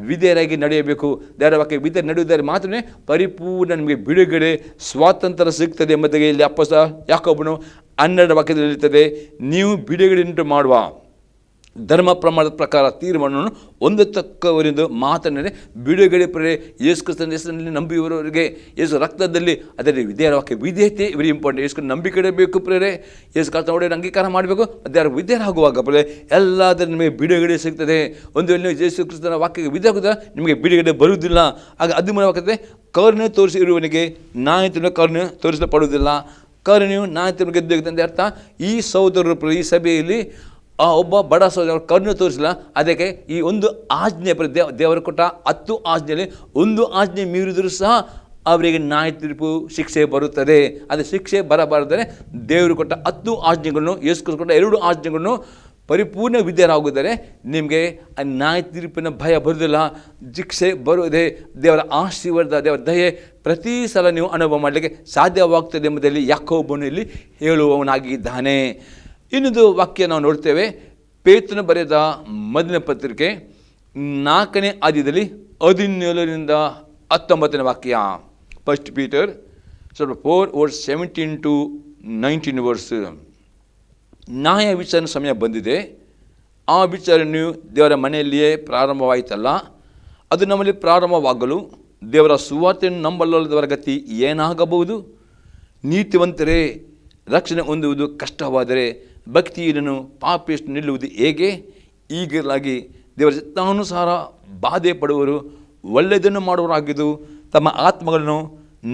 Speaker 3: ವಿಧೇಯರಾಗಿ ನಡೆಯಬೇಕು. ದೇವರ ವಾಕ್ಯ ವಿಧೇಯ ನಡೆಯುವುದಾದರೆ ಮಾತ್ರ ಪರಿಪೂರ್ಣ ನಿಮಗೆ ಬಿಡುಗಡೆ ಸ್ವಾತಂತ್ರ್ಯ ಸಿಗ್ತದೆ ಎಂಬುದಾಗಿ ಇಲ್ಲಿ ಅಪೊಸ್ತಲ ಯಾಕೋಬನು 12ನೇ ವಾಕ್ಯದಲ್ಲಿ ಇರ್ತದೆ. ನೀವು ಬಿಡುಗಡೆಯುಂಟು ಮಾಡುವ ಧರ್ಮ ಪ್ರಮಾಣದ ಪ್ರಕಾರ ತೀರ್ಮಾನವನ್ನು ಹೊಂದತಕ್ಕವರೆಂದು ಮಾತನಾಡಿ ಬಿಡುಗಡೆ ಯೇಸು ಕ್ರಿಸ್ತನ ಹೆಸರಿನಲ್ಲಿ ನಂಬಿರುವವರಿಗೆ ಯೇಸು ರಕ್ತದಲ್ಲಿ ಅದರಲ್ಲಿ ವಿಧೇಯರ ವಿಧೇಯತೆ ವೆರಿ ಇಂಪಾರ್ಟೆಂಟ್. ಯೇಸು ನಂಬಿಕೆ ಇಡಬೇಕು ಪ್ರೇರೆ, ಯೇಸು ಕ್ರಿಸ್ತನ ಒಡೆಯ ಅಂಗೀಕಾರ ಮಾಡಬೇಕು. ಅದರ ವಿಧೇಯರಾಗುವಾಗ ಎಲ್ಲದರ ನಿಮಗೆ ಬಿಡುಗಡೆ ಸಿಗ್ತದೆ. ಒಂದು ವೇಳೆ ನೀವು ಯೇಸು ಕ್ರಿಸ್ತನ ವಾಕ್ಯಕ್ಕೆ ವಿಧೇಯರಾಗುತ್ತಾ ನಿಮಗೆ ಬಿಡುಗಡೆ ಬರುವುದಿಲ್ಲ. ಆಗ ಅದು ಮೂಲವಾಗ್ತದೆ ಕರುಣೆ ತೋರಿಸಿರುವವನಿಗೆ ನ್ಯಾಯತೆಯನ್ನು ಕರುಣೆ ತೋರಿಸಲ್ಪಡುವುದಿಲ್ಲ. ಕರುಣೆಯು ನ್ಯಾಯತೆಯನ್ನು ಗೆದ್ದು ಅರ್ಥ. ಈ ಸಹೋದರರು ಈ ಸಭೆಯಲ್ಲಿ ಒಬ್ಬ ಬಡ ಸಹೋದರ ಕರುಣೆ ತೋರಿಸಿಲ್ಲ. ಅದಕ್ಕೆ ಈ ಒಂದು ಆಜ್ಞೆ ದೇವರು ಕೊಟ್ಟ 10 ಆಜ್ಞೆಯಲ್ಲಿ ಒಂದು ಆಜ್ಞೆ ಮೀರಿದರೂ ಸಹ ಅವರಿಗೆ ನ್ಯಾಯ ತೀರ್ಪು ಶಿಕ್ಷೆ ಬರುತ್ತದೆ. ಅದು ಶಿಕ್ಷೆ ಬರಬಾರದರೆ ದೇವರು ಕೊಟ್ಟ 10 ಆಜ್ಞೆಗಳನ್ನು ಯೇಸು ಕೊಟ್ಟ 2 ಆಜ್ಞೆಗಳನ್ನು ಪರಿಪೂರ್ಣ ವಿಧೇಯರಾಗುವುದರೆ ನಿಮಗೆ ಆ ನ್ಯಾಯ ತೀರ್ಪಿನ ಭಯ ಬರುವುದಿಲ್ಲ, ಶಿಕ್ಷೆ ಬರುವುದೇ. ದೇವರ ಆಶೀರ್ವಾದ, ದೇವರ ದಯೆ ಪ್ರತಿ ಸಲ ನೀವು ಅನುಭವ ಮಾಡಲಿಕ್ಕೆ ಸಾಧ್ಯವಾಗ್ತದೆ ಎಂಬುದರಲ್ಲಿ ಯಾಕೋಬನು ಇಲ್ಲಿ ಹೇಳುವವನಾಗಿದ್ದಾನೆ. ಇನ್ನೊಂದು ವಾಕ್ಯ ನಾವು ನೋಡ್ತೇವೆ. ಪೇತ್ರನು ಬರೆದ ಮೊದಲನೇ ಪತ್ರಿಕೆ 4ನೇ ಅಧ್ಯಾಯದಲ್ಲಿ 17ರಿಂದ 19ನೇ ವಾಕ್ಯ. 1 Peter 4:17 to 19 verse. ನ್ಯಾಯ ವಿಚಾರಣೆ ಸಮಯ ಬಂದಿದೆ. ಆ ವಿಚಾರಣೆಯು ದೇವರ ಮನೆಯಲ್ಲಿಯೇ ಪ್ರಾರಂಭವಾಯಿತಲ್ಲ. ಅದು ನಮ್ಮಲ್ಲಿ ಪ್ರಾರಂಭವಾಗಲು ದೇವರ ಸುವಾರ್ತೆಯನ್ನು ನಂಬಲ್ಲದವರ ಗತಿ ಏನಾಗಬಹುದು? ನೀತಿವಂತರೇ ರಕ್ಷಣೆ ಹೊಂದುವುದು ಕಷ್ಟವಾದರೆ ಭಕ್ತಿಯನ್ನು ಪಾಪಿಯಷ್ಟು ನಿಲ್ಲುವುದು ಹೇಗೆ? ಈಗಲಾಗಿ ದೇವರ ಚಿತ್ತಾನುಸಾರ ಬಾಧೆ ಪಡುವರು ಒಳ್ಳೆಯದನ್ನು ಮಾಡುವರಾಗಿದ್ದು ತಮ್ಮ ಆತ್ಮಗಳನ್ನು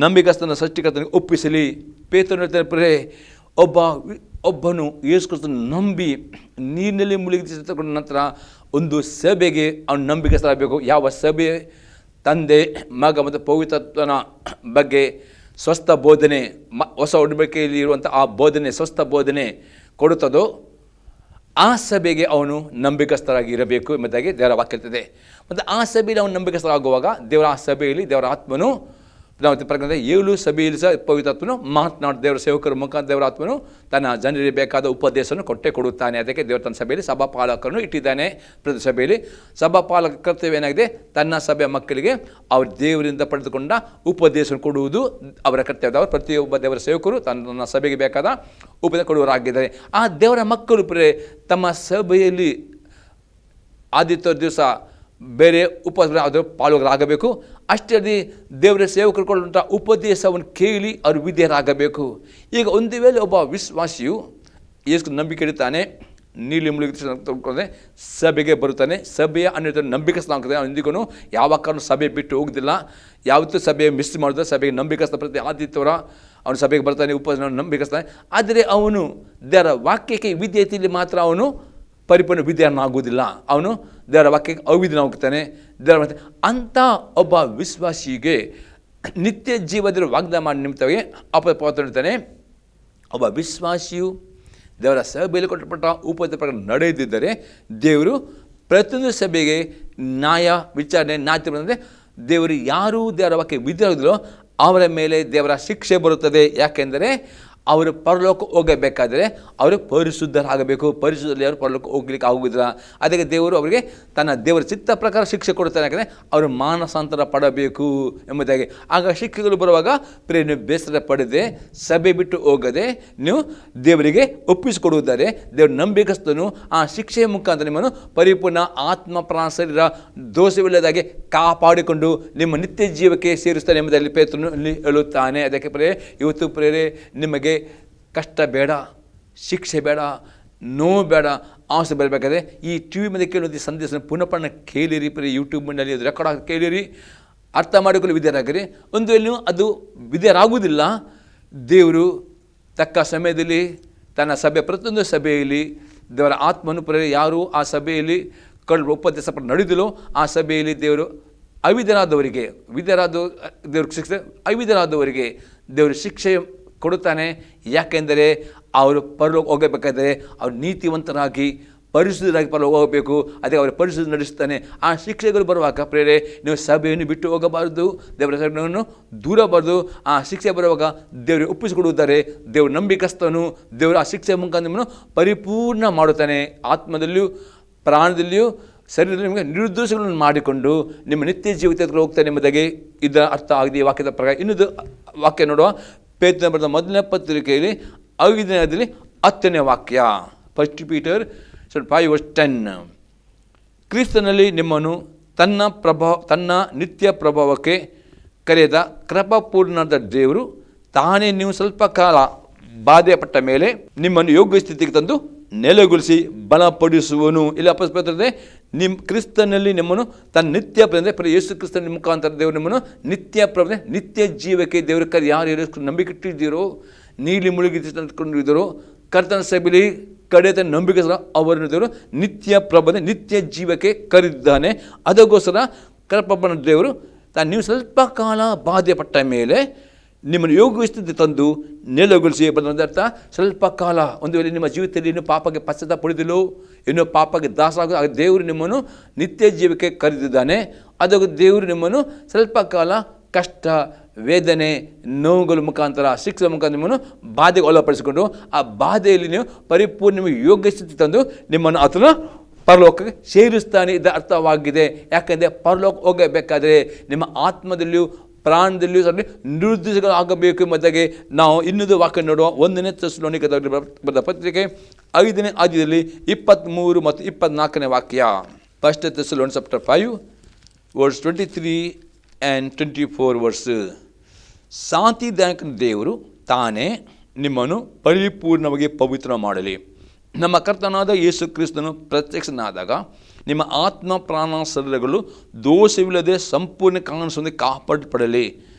Speaker 3: ನಂಬಿಕಸ್ತನ ಸೃಷ್ಟಿಕರ್ತನಿಗೆ ಒಪ್ಪಿಸಲಿ. ಪೇತ್ರನು ಹೇಳ್ತಾರೆ, ಒಬ್ಬನು ಯೇಸು ಕ್ರಿಸ್ತನ ನಂಬಿ ನೀರಿನಲ್ಲಿ ಮುಳುಗಿಸಿಕೊಂಡ ನಂತರ ಒಂದು ಸಭೆಗೆ ಅವನು ನಂಬಿಕಸ್ಥರಾಗಬೇಕು. ಯಾವ ಸಭೆ? ತಂದೆ, ಮಗ ಮತ್ತು ಪವಿತ್ರತ್ವನ ಬಗ್ಗೆ ಸ್ವಸ್ಥ ಬೋಧನೆ, ಹೊಸ ಒಡಂಬಡಿಕೆಯಲ್ಲಿ ಇರುವಂಥ ಆ ಬೋಧನೆ, ಸ್ವಸ್ಥ ಬೋಧನೆ ಕೊಡುತ್ತದೋ ಆ ಸಭೆಗೆ ಅವನು ನಂಬಿಕಸ್ಥರಾಗಿ ಇರಬೇಕು ಎಂಬುದಾಗಿ ದೇವರ ವಾಕ್ಯ ಇರ್ತದೆ. ಮತ್ತು ಆ ಸಭೆಯಲ್ಲಿ ಅವನು ನಂಬಿಕಸ್ಥರಾಗುವಾಗ ದೇವರ ಆ ಸಭೆಯಲ್ಲಿ ದೇವರ ಆತ್ಮನು ನಾವು ಪ್ರಕಾರ 7 ಸಭೆಯಲ್ಲಿ ಸಹ ಪವಿತ್ರಾತ್ಮನು ಮಾತನಾಡಿ ದೇವರ ಸೇವಕರ ಮುಖಾಂತರ ದೇವರ ಆತ್ಮನು ತನ್ನ ಜನರಿಗೆ ಬೇಕಾದ ಉಪದೇಶವನ್ನು ಕೊಟ್ಟೇ ಕೊಡುತ್ತಾನೆ. ಅದಕ್ಕೆ ದೇವರು ತನ್ನ ಸಭೆಯಲ್ಲಿ ಸಭಾಪಾಲಕರನ್ನು ಇಟ್ಟಿದ್ದಾನೆ. ಪ್ರತಿ ಸಭೆಯಲ್ಲಿ ಸಭಾಪಾಲಕ ಕರ್ತವ್ಯ ಏನಾಗಿದೆ, ತನ್ನ ಸಭೆಯ ಮಕ್ಕಳಿಗೆ ಅವರು ದೇವರಿಂದ ಪಡೆದುಕೊಂಡ ಉಪದೇಶ ಕೊಡುವುದು ಅವರ ಕರ್ತವ್ಯ. ಪ್ರತಿಯೊಬ್ಬ ದೇವರ ಸೇವಕರು ತನ್ನ ಸಭೆಗೆ ಬೇಕಾದ ಉಪದೇಶ ಕೊಡುವರಾಗಿದ್ದಾರೆ. ಆ ದೇವರ ಮಕ್ಕಳು ತಮ್ಮ ಸಭೆಯಲ್ಲಿ ಆದಿತ್ಯ ದಿವಸ ಬೇರೆ ಉಪದೇಶ ಅದು ಪಾಲುಗಳಾಗಬೇಕು. ಅಷ್ಟೇ ಅಲ್ಲದೆ ದೇವರ ಸೇವಕರು ಕೊಡುವಂಥ ಉಪದೇಶವನ್ನು ಕೇಳಿ ಅವರು ವಿಧೇಯರಾಗಬೇಕು. ಈಗ ಒಂದು ವೇಳೆ ಒಬ್ಬ ವಿಶ್ವಾಸಿಯು ಯೇಸು ನಂಬಿಕೆ ಇಡ್ತಾನೆ, ನೀಲಿ ಮುಳುಗಿ ಸಭೆಗೆ ಬರುತ್ತಾನೆ, ಸಭೆಯ ಅನ್ಯ ನಂಬಿಕಸ್ಥನಾಗ್ತದೆ. ಅವನು ಎಂದಿಗೂ ಯಾವ ಕಾರಣ ಸಭೆ ಬಿಟ್ಟು ಹೋಗುದಿಲ್ಲ, ಯಾವತ್ತೂ ಸಭೆ ಮಿಸ್ ಮಾಡಿದ್ರೆ ಸಭೆಗೆ ನಂಬಿಕಸ್ಥ ಪ್ರತಿ ಆದಿತ್ಯವಾರ ಅವನು ಸಭೆಗೆ ಬರ್ತಾನೆ, ಉಪದೇಶ ನಂಬಿಕಸ್ತಾನೆ. ಆದರೆ ಅವನು ದೇವರ ವಾಕ್ಯಕ್ಕೆ ವಿಧೇಯತೆಯಲ್ಲಿ ಮಾತ್ರ ಅವನು ಪರಿಪೂರ್ಣ ವಿಧೇಯನಾಗುವುದಿಲ್ಲ, ಅವನು ದೇವರ ವಾಕ್ಯಕ್ಕೆ ಅವಿಧೇಯನಾಗುತ್ತಾನೆ. ದೇವರ ಅಂಥ ಒಬ್ಬ ವಿಶ್ವಾಸಿಗೆ ನಿತ್ಯ ಜೀವದ ವಾಗ್ದಾನ ಮಾಡಿ ನಿಮಿತ್ತವಾಗಿ ಅಪೋಸ್ತಲನು ಒಬ್ಬ ವಿಶ್ವಾಸಿಯು ದೇವರ ಸಭೆಯಲ್ಲಿ ಕೊಟ್ಟಪಟ್ಟ ಉಪದೇಶ ಪ್ರಕಾರ ನಡೆದಿದ್ದರೆ ದೇವರು ಪ್ರತಿಯೊಂದು ಸಭೆಗೆ ನ್ಯಾಯ ವಿಚಾರಣೆ ನ್ಯಾಯ ದೇವರು ಯಾರೂ ದೇವರ ವಾಕ್ಯ ವಿಧೇಯರಾಗಿದ್ದರೋ ಅವರ ಮೇಲೆ ದೇವರ ಶಿಕ್ಷೆ ಬರುತ್ತದೆ. ಯಾಕೆಂದರೆ ಅವರು ಪರಲೋಕ ಹೋಗಬೇಕಾದರೆ ಅವರು ಪರಿಶುದ್ಧರಾಗಬೇಕು. ಪರಿಶುದ್ಧರಲ್ಲಿ ಅವರು ಪರಲೋಕ ಹೋಗ್ಲಿಕ್ಕೆ ಆಗುವುದಿಲ್ಲ. ಅದಕ್ಕೆ ದೇವರು ಅವರಿಗೆ ತನ್ನ ದೇವರ ಚಿತ್ತ ಪ್ರಕಾರ ಶಿಕ್ಷೆ ಕೊಡುತ್ತಾನೆ. ಯಾಕಂದರೆ ಅವರು ಮಾನಸಾಂತರ ಪಡಬೇಕು ಎಂಬುದಾಗಿ. ಆಗ ಶಿಕ್ಷೆಗಳು ಬರುವಾಗ ನೀವು ಬೇಸರ ಪಡೆದೆ ಸಭೆ ಬಿಟ್ಟು ಹೋಗದೆ ನೀವು ದೇವರಿಗೆ ಒಪ್ಪಿಸಿಕೊಡುವುದಾದರೆ ದೇವರು ನಂಬಿಕಸ್ಥನು ಆ ಶಿಕ್ಷೆಯ ಮುಖಾಂತರ ನಿಮ್ಮನ್ನು ಪರಿಪೂರ್ಣ ಆತ್ಮ ಪ್ರಾಣ ಶರೀರ ದೋಷವಿಲ್ಲದಾಗೆ ಕಾಪಾಡಿಕೊಂಡು ನಿಮ್ಮ ನಿತ್ಯ ಜೀವಕ್ಕೆ ಸೇರಿಸ್ತಾನೆ ಎಂಬುದಾಗಿ ಪೇತ್ರನು ಹೇಳುತ್ತಾನೆ. ಅದಕ್ಕೆ ಇವತ್ತು ನಿಮಗೆ ಕಷ್ಟ ಬೇಡ, ಶಿಕ್ಷೆ ಬೇಡ, ನೋವು ಬೇಡ, ಆಸೆ ಬರಬೇಕಾದ್ರೆ ಈ ಟಿ ವಿ ಮೇಲೆ ಕೇಳೋದು ಸಂದೇಶ ಪುನಃ ಕೇಳಿರಿ. ಯೂಟ್ಯೂಬ್ನಲ್ಲಿ ಅದು ರೆಕಾರ್ಡ್ ಆಗಿ ಕೇಳಿರಿ, ಅರ್ಥ ಮಾಡಿಕೊಳ್ಳಿ, ವಿಧೇಯರಾಗಿರಿ. ಒಂದು ವೇಳೆ ಅದು ವಿಧೇಯರಾಗುವುದಿಲ್ಲ, ದೇವರು ತಕ್ಕ ಸಮಯದಲ್ಲಿ ತನ್ನ ಸಭೆ ಪ್ರತಿಯೊಂದು ಸಭೆಯಲ್ಲಿ ದೇವರ ಆತ್ಮನು ಯಾರು ಆ ಸಭೆಯಲ್ಲಿ ಉಪದೇಶ ನಡೆದಿಲ್ಲೋ ಆ ಸಭೆಯಲ್ಲಿ ದೇವರು ಅವಿಧೇಯರಾದವರಿಗೆ ದೇವ್ರ ಶಿಕ್ಷೆ ಅವಿಧೇಯರಾದವರಿಗೆ ದೇವರು ಶಿಕ್ಷೆ ಕೊಡುತ್ತಾನೆ. ಯಾಕೆಂದರೆ ಅವರು ಪರಲೋಕ ಹೋಗಬೇಕಾದರೆ ಅವರು ನೀತಿವಂತರಾಗಿ ಪರಿಶುದ್ಧರಾಗಿ ಪರಲೋಕ ಹೋಗಬೇಕು. ಅದೇ ಅವರು ಪರಿಶುದ್ಧ ನಡೆಸುತ್ತಾನೆ. ಆ ಶಿಕ್ಷೆಗಳು ಬರುವಾಗ ನೀವು ಸಭೆಯನ್ನು ಬಿಟ್ಟು ಹೋಗಬಾರದು, ದೇವರ ಸಭೆಯನ್ನು ದೂರಬಾರದು. ಆ ಶಿಕ್ಷೆ ಬರುವಾಗ ದೇವರಿಗೆ ಒಪ್ಪಿಸಿಕೊಡುತ್ತಾರೆ. ದೇವರು ನಂಬಿಕಸ್ಥನು. ದೇವರು ಆ ಶಿಕ್ಷೆ ಮುಖಾಂತರ ನಿಮ್ಮನ್ನು ಪರಿಪೂರ್ಣ ಮಾಡುತ್ತಾನೆ. ಆತ್ಮದಲ್ಲಿಯೂ ಪ್ರಾಣದಲ್ಲಿಯೂ ಶರೀರದಲ್ಲಿ ನಿಮಗೆ ನಿರ್ದೋಷಗಳನ್ನು ಮಾಡಿಕೊಂಡು ನಿಮ್ಮ ನಿತ್ಯ ಜೀವಿತಕ್ಕೆ ಹೋಗ್ತಾನೆ ಎಂಬುದಾಗಿ ಇದರ ಅರ್ಥ ಆಗಿದೆ ಈ ವಾಕ್ಯದ ಪ್ರಕಾರ. ಇನ್ನೊಂದು ವಾಕ್ಯ ನೋಡುವ, ಪೇತ್ರನ ಬರೆದ ಮೊದಲನೇ ಪತ್ರಿಕೆಯಲ್ಲಿ 5ನೇ 10ನೇ ವಾಕ್ಯ, 1 Peter 5:10. ಕ್ರಿಸ್ತನಲ್ಲಿ ನಿಮ್ಮನ್ನು ತನ್ನ ನಿತ್ಯ ಪ್ರಭಾವಕ್ಕೆ ಕರೆದ ಕೃಪಾಪೂರ್ಣದ ದೇವರು ತಾನೇ ನೀವು ಸ್ವಲ್ಪ ಕಾಲ ಬಾಧೆಪಟ್ಟ ಮೇಲೆ ನಿಮ್ಮನ್ನು ಯೋಗ್ಯ ಸ್ಥಿತಿಗೆ ತಂದು ನೆಲೆಗೊಳಿಸಿ ಬಲಪಡಿಸುವನು. ಇಲ್ಲಿ ಅಪಸ್ಪರ್ತದೆ ಕ್ರಿಸ್ತನಲ್ಲಿ ನಿಮ್ಮನ್ನು ತನ್ನ ನಿತ್ಯ ಯೇಸು ಕ್ರಿಸ್ತನ ಮುಖಾಂತರ ದೇವರು ನಿಮ್ಮನ್ನು ನಿತ್ಯ ಜೀವಕ್ಕೆ ದೇವರ ಕರೆ ಯಾರು ನಂಬಿಕೆ ಇಟ್ಟಿದ್ದೀರೋ, ನೀಲಿ ಮುಳುಗಿ ತಂದುಕೊಂಡಿದ್ದರೋ, ಕರ್ತನ ಸಭೆಯಲ್ಲಿ ಕಡೆ ತನ್ನ ನಂಬಿಕೆ ಅವರನ್ನು ದೇವರು ನಿತ್ಯ ಜೀವಕ್ಕೆ ಕರೆದಿದ್ದಾನೆ. ಅದಕ್ಕೋಸ್ಕರ ಕೃಪಾಪೂರ್ಣ ದೇವರು ನೀವು ಸ್ವಲ್ಪ ಕಾಲ ಬಾಧೆ ಪಟ್ಟ ಮೇಲೆ ನಿಮ್ಮನ್ನು ಯೋಗಿಸ್ತಿದ್ದ ತಂದು ನೆಲೆಗೊಳಿಸಿ ಅರ್ಥ ಸ್ವಲ್ಪ ಕಾಲ. ಒಂದು ವೇಳೆ ನಿಮ್ಮ ಜೀವಿತದಲ್ಲಿ ಇನ್ನೂ ಪಾಪಕ್ಕೆ ಪಶ್ಚಾತ್ತಾಪ ಪಡೆದಿಲ್ಲೋ, ಇನ್ನೂ ಪಾಪಕ್ಕೆ ದಾಸರಾಗ ದೇವರು ನಿಮ್ಮನ್ನು ನಿತ್ಯ ಜೀವಕ್ಕೆ ಕರೆದಿದ್ದಾನೆ. ಅದಕ್ಕೆ ದೇವರು ನಿಮ್ಮನ್ನು ಸ್ವಲ್ಪ ಕಾಲ ಕಷ್ಟ, ವೇದನೆ, ನೋವುಗಳ ಮುಖಾಂತರ, ಶಿಕ್ಷೆ ಮುಖಾಂತರ ನಿಮ್ಮನ್ನು ಬಾಧೆಗೆ ಒಳಪಡಿಸಿಕೊಂಡು ಆ ಬಾಧೆಯಲ್ಲಿ ನೀವು ಪರಿಪೂರ್ಣ ನಿಮಗೆ ಯೋಗ್ಯ ಸ್ಥಿತಿ ತಂದು ನಿಮ್ಮನ್ನು ಆತನ ಪರಲೋಕಕ್ಕೆ ಸೇರಿಸ್ತಾನೆ. ಇದರ ಅರ್ಥವಾಗಿದೆ. ಯಾಕೆಂದರೆ ಪರಲೋಕ ಹೋಗಬೇಕಾದರೆ ನಿಮ್ಮ ಆತ್ಮದಲ್ಲಿಯೂ ಪ್ರಾಣದಲ್ಲಿಯೂ ಸಹ ನಿರ್ದೋಷಗಳಾಗಬೇಕು ಎಂಬುದಾಗಿ ನಾವು ಇನ್ನೊಂದು ವಾಕ್ಯ ನೋಡುವ 1ನೇ ಥೆಸಲೋನಿಕದವರಿಗೆ ಬರೆದ ಪತ್ರಿಕೆ 5ನೇ ಅಧ್ಯಾಯದಲ್ಲಿ 23 ಮತ್ತು 24ನೇ ವಾಕ್ಯ. 1 Thessalonians 5:23 and 24. ಶಾಂತಿದಾಯಕ ದೇವರು ತಾನೇ ನಿಮ್ಮನ್ನು ಪರಿಪೂರ್ಣವಾಗಿ ಪವಿತ್ರ ಮಾಡಲಿ. ನಮ್ಮ ಕರ್ತನಾದ ಯೇಸು ಕ್ರಿಸ್ತನು ಪ್ರತ್ಯಕ್ಷನಾದಾಗ ನಿಮ್ಮ ಆತ್ಮ ಪ್ರಾಣ ಶರೀರಗಳು ದೋಷವಿಲ್ಲದೆ ಸಂಪೂರ್ಣ ಕಾಣಿಸುವಂತೆ ಕಾಪಾಡಪಡಲಿ.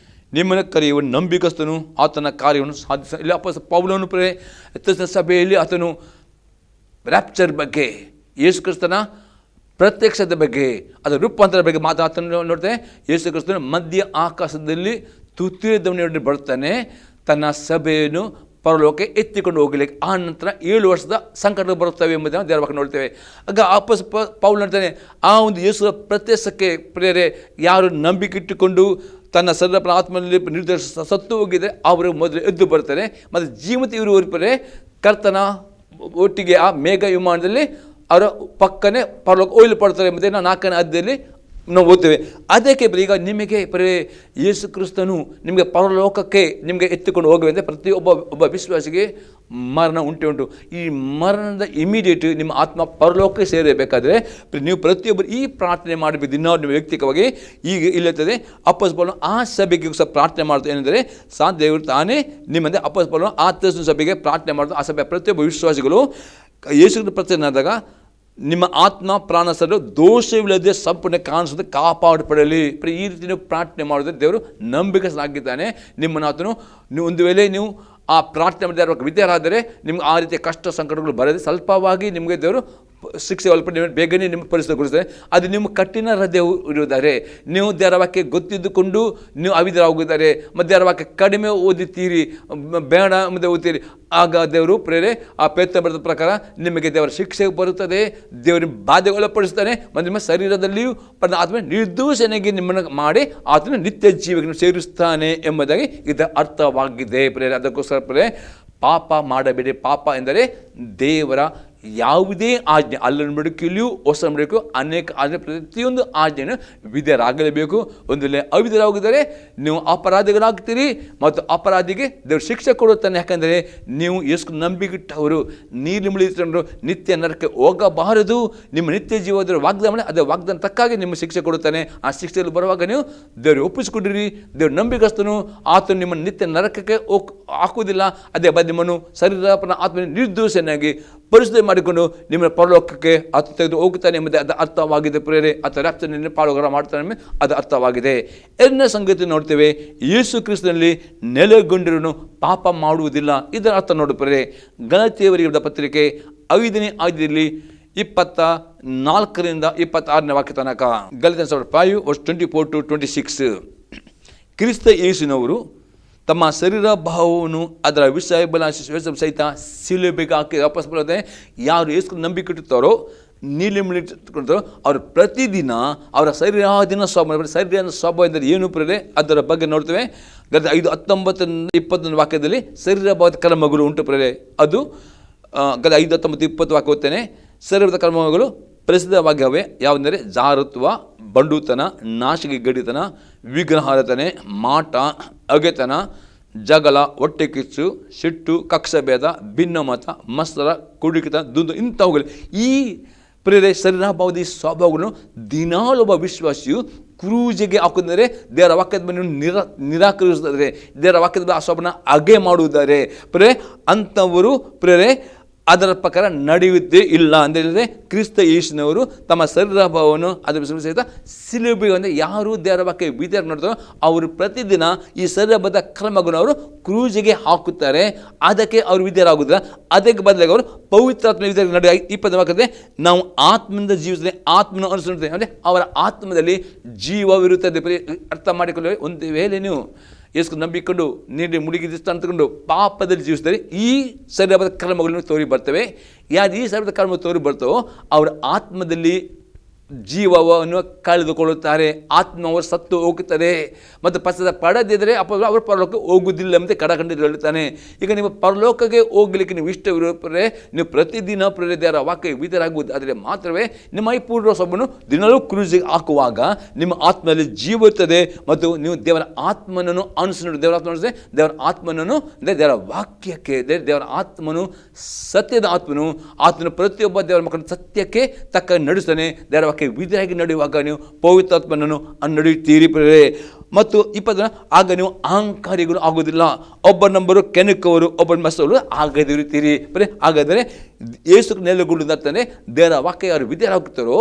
Speaker 3: ನಿಮ್ಮನ್ನು ಕರೆಯುವ ನಂಬಿಕಸ್ಥನು ಆತನ ಕಾರ್ಯವನ್ನು ಸಾಧಿಸ. ಇಲ್ಲಿ ಪೌಲನು ಸಭೆಯಲ್ಲಿ ಆತನು ರ್ಯಾಪ್ಚರ್ ಬಗ್ಗೆ, ಯೇಸು ಕ್ರಿಸ್ತನ ಪ್ರತ್ಯಕ್ಷದ ಬಗ್ಗೆ, ಅದರ ರೂಪಾಂತರ ಬಗ್ಗೆ ಮಾತಾಡ್ತಾನೆ. ನೋಡ್ತೇವೆ, ಯೇಸು ಕ್ರಿಸ್ತನು ಮಧ್ಯ ಆಕಾಶದಲ್ಲಿ ತುತ್ತಿರದವನಿಗೆ ಬರ್ತಾನೆ, ತನ್ನ ಸಭೆಯನ್ನು ಪರಲೋಕ ಎತ್ತಿಕೊಂಡು ಹೋಗಲಿಕ್ಕೆ. ಆ ನಂತರ 7 ವರ್ಷದ ಸಂಕಟ ಬರುತ್ತವೆ ಎಂಬುದನ್ನು ದೇವರ ವಾಕ್ಯ ನೋಡ್ತೇವೆ. ಆಗ ಪೌಲ್ ಹೇಳ್ತಾನೆ, ಆ ಒಂದು ಯೇಸುವ ಪ್ರತ್ಯಕ್ಷಕ್ಕೆ ಯಾರು ನಂಬಿಕೆ ಇಟ್ಟುಕೊಂಡು ತನ್ನ ಶರೀರ ಆತ್ಮನಲ್ಲಿ ನಿರ್ದೇಶ ಸತ್ತು ಹೋಗಿದ್ರೆ ಅವರು ಮೊದಲು ಎದ್ದು ಬರ್ತಾರೆ. ಮತ್ತು ಜೀವಂತ ಇರುವವರೇ ಕರ್ತನ ಒಟ್ಟಿಗೆ ಆ ಮೇಘ ವಿಮಾನದಲ್ಲಿ ಅವರ ಪಕ್ಕನೆ ಪರಲೋಕ ಒಯ್ಲು ಪಡ್ತಾರೆ ಎಂಬುದೇ ನಾವು 4ನೇ ಅಧ್ಯಾಯದಲ್ಲಿ ನಾವು ಓದ್ತೇವೆ. ಅದಕ್ಕೆ ಈಗ ನಿಮಗೆ ಯೇಸು ಕ್ರಿಸ್ತನು ನಿಮಗೆ ಪರಲೋಕಕ್ಕೆ ನಿಮಗೆ ಎತ್ತಿಕೊಂಡು ಹೋಗುವಂತೆ ಒಬ್ಬ ವಿಶ್ವಾಸಿಗೆ ಮರಣ ಉಂಟು. ಈ ಮರಣದ ಇಮಿಡಿಯೇಟ್ ನಿಮ್ಮ ಆತ್ಮ ಪರಲೋಕಕ್ಕೆ ಸೇರಬೇಕಾದ್ರೆ ನೀವು ಪ್ರತಿಯೊಬ್ಬರು ಈ ಪ್ರಾರ್ಥನೆ ಮಾಡಬೇಕು. ದಿನ ನಿಮ್ಮ ವ್ಯಕ್ತಿಗತವಾಗಿ ಈಗ ಇಲ್ಲತ್ತದೆ. ಅಪೊಸ್ತಲನು ಪೌಲನು ಆ ಸಭೆಗೆ ಸಹ ಪ್ರಾರ್ಥನೆ ಮಾಡ್ತಾರೆ. ಏನೆಂದರೆ ದೇವರು ತಾನೇ ನಿಮ್ಮಂತೆ ಅಪೊಸ್ತಲನು ಪೌಲನು ಆ ಥೆಸಲೋನಿಕ ಸಭೆಗೆ ಪ್ರಾರ್ಥನೆ ಮಾಡ್ತಾರೆ. ಆ ಸಭೆಯ ಪ್ರತಿಯೊಬ್ಬ ವಿಶ್ವಾಸಿಗಳು ಯೇಸು ಪ್ರತಿಜ್ಞೆ ಆದಾಗ ನಿಮ್ಮ ಆತ್ಮ ಪ್ರಾಣ ಸರು ದೋಷವಿಲ್ಲದೆ ಸಂಪೂರ್ಣ ಕಾಣಿಸೋದು ಕಾಪಾಡಪಡಲಿ. ಈ ರೀತಿ ನೀವು ಪ್ರಾರ್ಥನೆ ಮಾಡಿದ್ರೆ ದೇವರು ನಂಬಿಕೆಯಾಗಿದ್ದಾನೆ. ನಿಮ್ಮನ್ನು ಆತನು ನೀವು ಒಂದು ವೇಳೆ ನೀವು ಆ ಪ್ರಾರ್ಥನೆ ಮಾಡಿದ ವಿದ್ಯಾರಾದರೆ ನಿಮ್ಗೆ ಆ ರೀತಿಯ ಕಷ್ಟ ಸಂಕಟಗಳು ಬರದೆ ಸ್ವಲ್ಪವಾಗಿ ನಿಮಗೆ ದೇವರು ಶಿಕ್ಷೆ ಒಳಪಟ್ಟು ಬೇಗನೆ ನಿಮ್ಮ ಪರಿಸ್ಥಿತಿ ಗುರುಸ್ತಾರೆ. ಅದು ನಿಮ್ಮ ಕಠಿಣ ಹೃದಯ ಇರುವುದಾರೆ, ನೀವು ದೇವರ ವಾಕ್ಯ ಗೊತ್ತಿದ್ದುಕೊಂಡು ನೀವು ಅವಿಧರಾಗಿದ್ದಾರೆ ಮತ್ತು ದೇವರ ವಾಕ್ಯ ಕಡಿಮೆ ಓದುತ್ತೀರಿ, ಬೇಡ ಮುಂದೆ ಓದ್ತೀರಿ, ಆಗ ದೇವರು ಪ್ರೇರೆ ಆ ಪೇತ್ರ ಬರೆದ ಪ್ರಕಾರ ನಿಮಗೆ ದೇವರ ಶಿಕ್ಷೆ ಬರುತ್ತದೆ, ದೇವರ ಬಾಧೆಗೆ ಒಳಪಡಿಸ್ತಾನೆ ಮತ್ತು ನಿಮ್ಮ ಶರೀರದಲ್ಲಿಯೂ ಆತ್ಮ ನಿರ್ದೋಷನೆಗೆ ನಿಮ್ಮನ್ನು ಮಾಡಿ ಆತನ ನಿತ್ಯ ಜೀವಕ್ಕೆ ಸೇರಿಸ್ತಾನೆ ಎಂಬುದಾಗಿ ಇದರ ಅರ್ಥವಾಗಿದೆ. ಪ್ರೇರೆ ಅದಕ್ಕೋಸ್ಕರ ಪ್ರೇರೆ ಪಾಪ ಮಾಡಬೇಡಿ. ಪಾಪ ಎಂದರೆ ದೇವರ ಯಾವುದೇ ಆಜ್ಞೆ ಅಲ್ಲನ್ನು ಮಡುಕಿಲಿಯೂ ಹೊಸ ಮಡುಕು ಅನೇಕ ಆಜ್ಞೆ ಪ್ರತಿಯೊಂದು ಆಜ್ಞೆಯನ್ನು ವಿಧೇಯರಾಗಲೇಬೇಕು. ಒಂದು ವೇಳೆ ಅವಿಧೇಯರಾಗಿದ್ದರೆ ನೀವು ಅಪರಾಧಿಗಳಾಗ್ತೀರಿ ಮತ್ತು ಅಪರಾಧಿಗೆ ದೇವರು ಶಿಕ್ಷೆ ಕೊಡುತ್ತಾನೆ. ಯಾಕಂದರೆ ನೀವು ಎಷ್ಟು ನಂಬಿಗಿಟ್ಟವರು ನೀರು ಮುಳಿತರು ನಿತ್ಯ ನರಕ್ಕೆ ಹೋಗಬಾರದು. ನಿಮ್ಮ ನಿತ್ಯ ಜೀವದ ವಾಗ್ದಾನ ಅದೇ ವಾಗ್ದಾನ ತಕ್ಕಾಗಿ ನಿಮ್ಮ ಶಿಕ್ಷೆ ಕೊಡುತ್ತಾನೆ. ಆ ಶಿಕ್ಷೆಯಲ್ಲಿ ಬರುವಾಗ ನೀವು ದೇವರು ಒಪ್ಪಿಸಿಕೊಂಡಿರಿ, ದೇವರು ನಂಬಿಕಸ್ತನು, ಆತನು ನಿಮ್ಮನ್ನು ನಿತ್ಯ ನರಕಕ್ಕೆ ಹಾಕುವುದಿಲ್ಲ. ಅದೇ ನಿಮ್ಮನ್ನು ಶರೀರ ಆತ್ಮ ನಿರ್ದೋಷನಾಗಿ ಪರಿಶುದ್ಧ ಮಾಡಿಕೊಂಡು ನಿಮ್ಮ ಪರಲೋಕಕ್ಕೆ ಆತ ತೆಗೆದು ಹೋಗುತ್ತಾನೆ ಎಂಬುದೇ ಅದು ಅರ್ಥವಾಗಿದೆ. ಪ್ರೇರೆ ಆತ ರಕ್ತದಿಂದ ಪಾಲುಗಾರ ಮಾಡ್ತಾನೆ, ಅದು ಅರ್ಥವಾಗಿದೆ. ಎರಡನೇ ಸಂಗತಿ ನೋಡ್ತೇವೆ, ಯೇಸು ಕ್ರಿಸ್ತನಲ್ಲಿ ನೆಲೆಗೊಂಡಿರೋನು ಪಾಪ ಮಾಡುವುದಿಲ್ಲ. ಇದರ ಅರ್ಥ ನೋಡು ಪ್ರೇರೆ. ಗಲಾತ್ಯಯವರಿಗೆ ಪತ್ರಿಕೆ 5ನೇ ಅಧ್ಯಾಯದಲ್ಲಿ 24ರಿಂದ 26ನೇ ವಾಕ್ಯ ತನಕ. ಗಲಾತ್ಯ 5:24-26. ಕ್ರಿಸ್ತ ಯೇಸುವಿನವರು ತಮ್ಮ ಶರೀರ ಭಾವವನ್ನು ಅದರ ವಿಷಯ ಸಹಿತ ಸಿಲುಬೆಗೆ ಹಾಕಿ ವಾಪಸ್ ಬರೋದೆ. ಯಾರು ಯೇಸು ನಂಬಿಕೆಟ್ಟಿರ್ತಾರೋ ನೀಲಿ ಮುಳಿಟ್ಕೊಳ್ತಾರೋ ಅವರು ಪ್ರತಿದಿನ ಅವರ ಶರೀರಾಧೀನ ಸ್ವಭಾವ, ಶರೀರ ಸ್ವಭಾವ ಎಂದರೆ ಏನು ಪ್ರೇರೆ ಅದರ ಬಗ್ಗೆ ನೋಡ್ತೇವೆ. 5:19-21 ವಾಕ್ಯದಲ್ಲಿ ಶರೀರ ಭಾವದ ಕರ್ಮಗಳು ಉಂಟು ಪ್ರೇರೆ. ಅದು 5:19-20 ವಾಕ್ಯ ಓದ್ತೇನೆ. ಶರೀರದ ಕರ್ಮಗಳು ಪ್ರಸಿದ್ಧವಾಗಿವೆ. ಯಾವುದೆಂದರೆ ಜಾರತ್ವ, ಬಂಡುತನ, ನಾಶಿಕೆ ಗಡಿತನ, ವಿಗ್ರಹಾರಾಧನೆ, ಮಾಟ, ಅಗೆತನ, ಜಗಳ, ಹೊಟ್ಟೆ ಕಿಚ್ಚು, ಸಿಟ್ಟು, ಕಕ್ಷಭೇದ, ಭಿನ್ನಮತ, ಮತ್ಸರ, ಕುಡಿಕಿತ, ದುಂದು ಇಂಥವುಗಳು ಈ ಪ್ರೇರೆ ಶರೀರಭಾವದ ಸ್ವಭಾವಗಳನ್ನು ದಿನಾಲೊಬ್ಬ ವಿಶ್ವಾಸಿಯು ಕ್ರೂಜಿಗೆ ಹಾಕುವುದಾದರೆ ದೇವರ ವಾಕ್ಯದ ಮೇಲೆ ನಿರಾಕರಿಸುತ್ತಾರೆ, ದೇವರ ವಾಕ್ಯದ ಆ ಸ್ವಭಾವನ ಅಗೆ ಮಾಡುವುದಾರೆ ಪ್ರೇರೆ ಅಂಥವರು ಪ್ರೇರೆ ಅದರ ಪ್ರಕಾರ ನಡೆಯುವುದೇ ಇಲ್ಲ. ಅಂದರೆ ಕ್ರಿಸ್ತ ಯೇಸುವಿನವರು ತಮ್ಮ ಶರೀರಭಾವವನ್ನು ಅದರ ಸಹಿತ ಸಿಲುಬೆಗೆ ಅಂದರೆ ಯಾರು ದೇವರ ವಾಕ್ಯ ವಿದ್ಯಾರ ನೋಡ್ತಾರೋ ಅವರು ಪ್ರತಿದಿನ ಈ ಶರೀರಬದ್ಧ ಕ್ರಮಗಳನ್ನು ಅವರು ಕ್ರೂಜಿಗೆ ಹಾಕುತ್ತಾರೆ. ಅದಕ್ಕೆ ಅವರು ವಿದ್ಯಾರಾಗುವುದಿಲ್ಲ. ಅದಕ್ಕೆ ಬದಲಾಗಿ ಅವರು ಪವಿತ್ರಾತ್ಮ ವಿದ್ಯಾರ್ಥಿ ನಡೆಯ 20 ವಾಕ್ಯದಲ್ಲಿ ನಾವು ಆತ್ಮದಿಂದ ಜೀವಿಸಿದ್ರೆ ಆತ್ಮನ ಅನುಸರಿಸುತ್ತೇವೆ. ಅಂದರೆ ಅವರ ಆತ್ಮದಲ್ಲಿ ಜೀವವಿರುತ್ತದೆ. ಅರ್ಥ ಮಾಡಿಕೊಳ್ಳಿ. ಒಂದು ವೇಳೆ ನೀವು ಯೇಸು ನಂಬಿಕೊಂಡು ನೀಡಿ ಮುಳುಗಿದ ಅಂತಕೊಂಡು ಪಾಪದಲ್ಲಿ ಜೀವಿಸಿದರೆ ಈ ಶರೀರದ ಕರ್ಮಗಳನ್ನು ತೋರಿ ಬರ್ತವೆ. ಯಾರು ಈ ಶರೀರದ ಕರ್ಮ ತೋರಿ ಬರ್ತವೋ ಅವರ ಆತ್ಮದಲ್ಲಿ ಜೀವವನ್ನು ಕಳೆದುಕೊಳ್ಳುತ್ತಾರೆ, ಆತ್ಮವರು ಸತ್ತು ಹೋಗುತ್ತದೆ ಮತ್ತು ಪಶ್ಚಾತ್ತಾಪ ಪಡದಿದ್ದರೆ ಅವರು ಪರಲೋಕಕ್ಕೆ ಹೋಗುವುದಿಲ್ಲ ಅಂತ ಕಡಕಂಡು ಹೇಳುತ್ತಾನೆ. ಈಗ ನೀವು ಪರಲೋಕಕ್ಕೆ ಹೋಗಲಿಕ್ಕೆ ನೀವು ಇಷ್ಟವಿರುವರೆ ನೀವು ಪ್ರತಿದಿನ ದೇವರ ವಾಕ್ಯ ವಿಧರಾಗುವುದು ಆದರೆ ಮಾತ್ರವೇ ನಿಮ್ಮ ಈ ಪೂರ್ವ ಸ್ವಭಾವವನ್ನು ದಿನವೂ ಕ್ರೂಜಿಗೆ ಹಾಕುವಾಗ ನಿಮ್ಮ ಆತ್ಮದಲ್ಲಿ ಜೀವ ಇರ್ತದೆ ಮತ್ತು ನೀವು ದೇವರ ಆತ್ಮನನ್ನು ಅನುಸರಿಸಿ ದೇವರ ಆತ್ಮನನ್ನು ದೇವರ ವಾಕ್ಯಕ್ಕೆ ದೇವರ ಆತ್ಮನು ಸತ್ಯದ ಆತ್ಮನು ಪ್ರತಿಯೊಬ್ಬ ದೇವರ ಮಕ್ಕಳನ್ನು ಸತ್ಯಕ್ಕೆ ತಕ್ಕ ನಡೆಸ್ತಾನೆ. ದೇವರ ವಾಕ್ಯ ವಿಧಿಯಾಗಿ ನಡೆಯುವಾಗ ನೀವು ಪವಿತ್ರಾತ್ಮನನ್ನು ನಡೆಯುತ್ತೀರಿ ಪ್ರೇರೆ. ಮತ್ತು 20 ಆಗ ನೀವು ಅಹಂಕಾರಿಗಳು ಆಗುವುದಿಲ್ಲ, ಒಬ್ಬನೊಬ್ಬರು ಕೆಣಕವರು ಒಬ್ಬನ ಮಸವರು ಆಗದಿರುತ್ತೀರಿ ಪ್ರೇರೆ. ಹಾಗಾದರೆ ಯೇಸು ನೆಲೆಗೊಳ್ಳುವುದಂತಾನೆ ದೇವರ ವಾಕ್ಯ ಯಾರು ವಿಧೇಯರಾಗುತ್ತಾರೋ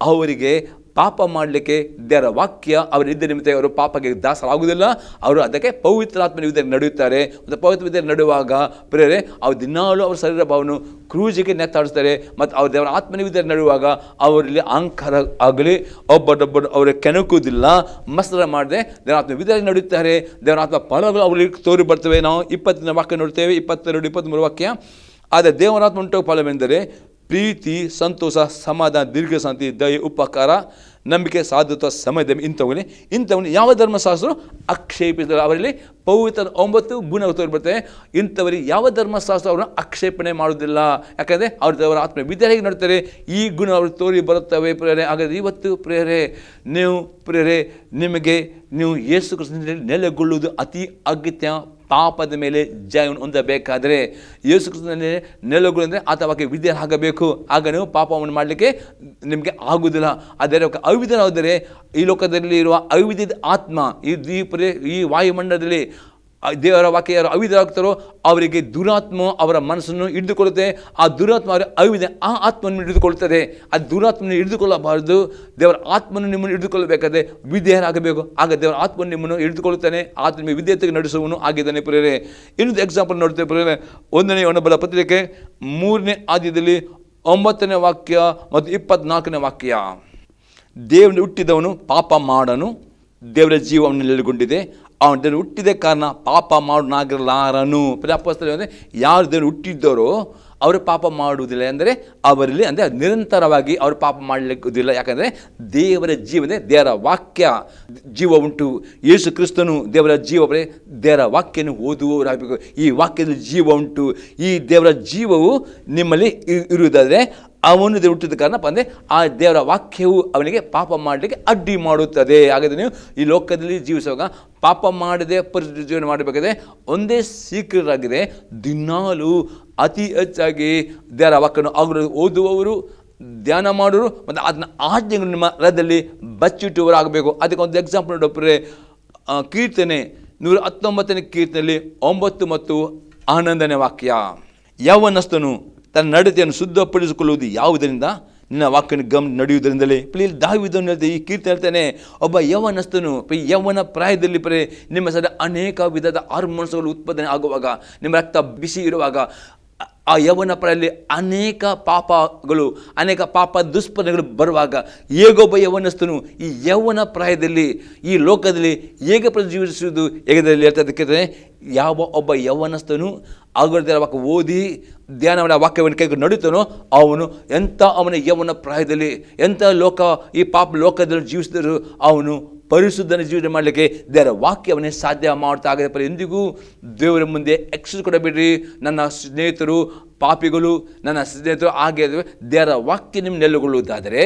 Speaker 3: ಅವರಿಗೆ ಪಾಪ ಮಾಡಲಿಕ್ಕೆ ದೇವರ ವಾಕ್ಯ ಅವರ ಇದ್ದ ನಿಮಿತ್ತ ಅವರು ಪಾಪಕ್ಕೆ ದಾಸರಾಗುವುದಿಲ್ಲ. ಅವರು ಅದಕ್ಕೆ ಪವಿತ್ರಾತ್ಮನ ವಿದ್ಯೆ ನಡೆಯುತ್ತಾರೆ. ಮತ್ತು ಪವಿತ್ರ ವಿದ್ಯೆ ನಡೆಯುವಾಗ ಪ್ರೇರೆ ಅವ್ರು ದಿನಾಲೂ ಅವರ ಶರೀರ ಭಾವವನ್ನು ಕ್ರೂಜಿಗೆ ನೆತ್ತಾಡಿಸ್ತಾರೆ. ಮತ್ತು ಅವ್ರ ದೇವರ ಆತ್ಮನ ವಿದ್ಯೆ ನಡೆಯುವಾಗ ಅವರಲ್ಲಿ ಅಹಂಕಾರ ಆಗಲಿ ಒಬ್ಬರೊಬ್ಬರು ಅವರ ಕೆಣಕುವುದಿಲ್ಲ, ಮತ್ಸರ ಮಾಡದೆ ದೇವರ ಆತ್ಮ ವಿದ್ಯೆ ನಡೆಯುತ್ತಾರೆ. ದೇವರ ಆತ್ಮ ಫಲಗಳು ಅವರಿಗೆ ತೋರಿ ಬರ್ತವೆ. ನಾವು 20ನೇ ವಾಕ್ಯ ನೋಡ್ತೇವೆ, 22-23 ವಾಕ್ಯ. ಆದರೆ ದೇವರಾತ್ಮ ಉಂಟು ಫಲವೆಂದರೆ ಪ್ರೀತಿ, ಸಂತೋಷ, ಸಮಾಧಾನ, ದೀರ್ಘಶಾಂತಿ, ದಯೆ, ಉಪಕಾರ, ನಂಬಿಕೆ ಸಾಧುತ್ವ ಸಮಯದಲ್ಲಿ ಇಂಥವನ್ನೇ ಯಾವ ಧರ್ಮಶಾಸ್ತ್ರ ಆಕ್ಷೇಪಿಸಿದ್ರು. ಅವರಲ್ಲಿ ಪವಿತ್ರ 9 ಗುಣ ಬರ್ತವೆ. ಇಂಥವರಿಗೆ ಯಾವ ಧರ್ಮಶಾಸ್ತ್ರ ಅವರನ್ನು ಆಕ್ಷೇಪಣೆ ಮಾಡುವುದಿಲ್ಲ. ಯಾಕಂದರೆ ಅವರ ಆತ್ಮ ವಿದ್ಯಾರ್ಥಿ ನೋಡ್ತಾರೆ, ಈ ಗುಣ ಅವ್ರಿಗೆ ತೋರಿ ಬರುತ್ತವೆ ಪ್ರೇರೆ. ಹಾಗಾದರೆ ಇವತ್ತು ಪ್ರೇರೆ ನೀವು ಯೇಸು ಕ್ರಿಸ್ತನಲ್ಲಿ ನೆಲೆಗೊಳ್ಳುವುದು ಅತಿ ಅಗತ್ಯ. ಪಾಪದ ಮೇಲೆ ಜಯವನ್ನು ಹೊಂದಬೇಕಾದರೆ ಯೇಸು ಕ್ರಿಸ್ತನಲ್ಲಿ ನೆಲೆಗೊಳ್ಳುವುದಂದರೆ ಆತ ವಾಕ್ಯ ವಿದ್ಯೆ ಆಗಬೇಕು. ಆಗ ನೀವು ಪಾಪವನ್ನು ಮಾಡಲಿಕ್ಕೆ ನಿಮಗೆ ಆಗುವುದಿಲ್ಲ. ಆದರೆ ಅವಿದ್ಯರಾದರೆ ಈ ಲೋಕದಲ್ಲಿ ಇರುವ ಅವಿದ್ಯದ ಆತ್ಮ ಈ ವಾಯುಮಂಡಲದಲ್ಲಿ ದೇವರ ವಾಕ್ಯ ಯಾರು ಅವಿದ್ಯರಾಗ್ತಾರೋ ಅವರಿಗೆ ದುರಾತ್ಮ ಅವರ ಮನಸ್ಸನ್ನು ಹಿಡಿದುಕೊಳ್ಳುತ್ತೆ. ಆ ದುರಾತ್ಮ ಅವರ ಅವಿದ್ಯೆ ಆ ಆತ್ಮವನ್ನು ಹಿಡಿದುಕೊಳ್ಳುತ್ತದೆ. ಆ ದುರಾತ್ಮನ್ನು ಹಿಡಿದುಕೊಳ್ಳಬಾರದು. ದೇವರ ಆತ್ಮನ್ನು ನಿಮ್ಮನ್ನು ಹಿಡಿದುಕೊಳ್ಳಬೇಕಾದ್ರೆ ವಿಧೇಯರಾಗಬೇಕು. ಆಗ ದೇವರ ಆತ್ಮನ್ನು ನಿಮ್ಮನ್ನು ಹಿಡಿದುಕೊಳ್ಳುತ್ತಾನೆ. ಆತ್ಮ ವಿಧೇಯತೆಗೆ ನಡೆಸುವನು ಆಗಿದ್ದಾನೆ ಪ್ರೇರೆ. ಇನ್ನೊಂದು ಎಕ್ಸಾಂಪಲ್ ನೋಡ್ತೇವೆ ಪ್ರೇರೆ. 1ನೇ ಯೋಹನ ಪತ್ರಿಕೆ 3ನೇ ಅಧ್ಯಾಯದಲ್ಲಿ 9ನೇ ವಾಕ್ಯ ಮತ್ತು 24ನೇ ವಾಕ್ಯ. ದೇವರನ್ನು ಹುಟ್ಟಿದವನು ಪಾಪ ಮಾಡನು, ದೇವರ ಜೀವವನ್ನು ನೆಲೆಗೊಂಡಿದೆ. ಅವನು ಹುಟ್ಟಿದ ಕಾರಣ ಪಾಪ ಮಾಡೋನಾಗಿರಲಾರನು. ಅಪೊಸ್ತಲರು ಅಂದರೆ ಯಾರು ದೇವರು ಹುಟ್ಟಿದ್ದರೋ ಅವರು ಪಾಪ ಮಾಡುವುದಿಲ್ಲ. ಅಂದರೆ ಅವರಲ್ಲಿ ಅಂದರೆ ನಿರಂತರವಾಗಿ ಅವರು ಪಾಪ ಮಾಡಲಿಕ್ಕಿಲ್ಲ. ಯಾಕಂದರೆ ದೇವರ ಜೀವನೇ ದೇವರ ವಾಕ್ಯ ಜೀವ ಉಂಟು. ಯೇಸು ಕ್ರಿಸ್ತನು ದೇವರ ಜೀವವೇ. ದೇವರ ವಾಕ್ಯನ ಓದುವವರಾಗಬೇಕು. ಈ ವಾಕ್ಯದಲ್ಲಿ ಜೀವ ಉಂಟು. ಈ ದೇವರ ಜೀವವು ನಿಮ್ಮಲ್ಲಿ ಇರುವುದಾದರೆ ಅವನು ದೇವರು ಹುಟ್ಟಿದ ಕಾರಣ ಅಂದರೆ ಆ ದೇವರ ವಾಕ್ಯವು ಅವನಿಗೆ ಪಾಪ ಮಾಡಲಿಕ್ಕೆ ಅಡ್ಡಿ ಮಾಡುತ್ತದೆ. ಹಾಗಾದರೆ ನೀವು ಈ ಲೋಕದಲ್ಲಿ ಜೀವಿಸುವಾಗ ಪಾಪ ಮಾಡದೆ ಜೀವನ ಮಾಡಬೇಕಾದ್ರೆ ಒಂದೇ ಸೀಕ್ರೆಟ್ ಆಗಿದೆ, ದಿನಾಲು ಅತಿ ಹೆಚ್ಚಾಗಿ ದೇವರ ವಾಕ್ಯವನ್ನು ಅವರು ಓದುವವರು, ಧ್ಯಾನ ಮಾಡೋರು ಮತ್ತು ಅದನ್ನ ಆಜ್ಞೆಗಳು ನಿಮ್ಮ ಹೃದಯದಲ್ಲಿ ಬಚ್ಚಿಟ್ಟುವರು ಆಗಬೇಕು. ಅದಕ್ಕೆ ಒಂದು ಎಕ್ಸಾಂಪಲ್ ನೋಡೋಪ್ರೆ, ಕೀರ್ತನೆ 119ನೇ ಕೀರ್ತನೆಯಲ್ಲಿ 9 ಮತ್ತು 11ನೇ ವಾಕ್ಯ. ಯೌವನಸ್ಥನು ತನ್ನ ನಡತೆಯನ್ನು ಶುದ್ಧಪಡಿಸಿಕೊಳ್ಳುವುದು ಯಾವುದರಿಂದ? ನಿನ್ನ ವಾಕ್ಯನ ನಡೆಯುವುದರಿಂದಲೇ. ದಾವೀದನು ಹೇಳ್ತೇನೆ, ಈ ಕೀರ್ತನೆ ಹೇಳ್ತಾನೆ, ಒಬ್ಬ ಯೌವನಸ್ಥನು ಯೌವನ ಪ್ರಾಯದಲ್ಲಿ ನಿಮ್ಮ ಸದ ಅನೇಕ ವಿಧದ ಹಾರ್ಮೋನ್ಸ್ಗಳು ಉತ್ಪಾದನೆ ಆಗುವಾಗ, ನಿಮ್ಮ ರಕ್ತ ಬಿಸಿ ಇರುವಾಗ, ಆ ಯೌವನ ಪ್ರಾಯದಲ್ಲಿ ಅನೇಕ ಪಾಪಗಳು, ಅನೇಕ ಪಾಪ ದುಷ್ಪರ್ಣಗಳು ಬರುವಾಗ ಹೇಗೊಬ್ಬ ಯೌವನಸ್ಥನು ಈ ಯೌವನ ಪ್ರಾಯದಲ್ಲಿ ಈ ಲೋಕದಲ್ಲಿ ಹೇಗೆ ಜೀವಿಸುವುದು ಹೇಗೆ ಹೇಳ್ತದಕ್ಕೆ, ಯಾವ ಒಬ್ಬ ಯೌವನಸ್ಥನು ಆಗುವ ವಾಕ್ಯ ಓದಿ ಧ್ಯಾನ ವಾಕ್ಯವನ್ನು ಕೈಗೆ ನಡೀತಾನೋ ಅವನ ಯೌವನ ಪ್ರಾಯದಲ್ಲಿ ಎಂಥ ಈ ಪಾಪ ಲೋಕದಲ್ಲಿ ಜೀವಿಸಿದರೂ ಅವನು ಪರಿಶುದ್ಧನ ಜೀವನ ಮಾಡಲಿಕ್ಕೆ ದೇವರ ವಾಕ್ಯವನ್ನೇ ಸಾಧ್ಯ ಮಾಡ್ತಾ ಆಗಿದೆ. ಎಂದಿಗೂ ದೇವರ ಮುಂದೆ ಎಕ್ಸ್ಕ್ಯೂಸ್ ಕೊಡಬೇಡ್ರಿ. ನನ್ನ ಸ್ನೇಹಿತರು ಪಾಪಿಗಳು, ನನ್ನ ಸ್ನೇಹಿತರು ಹಾಗೆ ದೇವರ ವಾಕ್ಯ ನಿಮ್ಮ ನೆಲೆಗೊಳ್ಳುವುದಾದರೆ,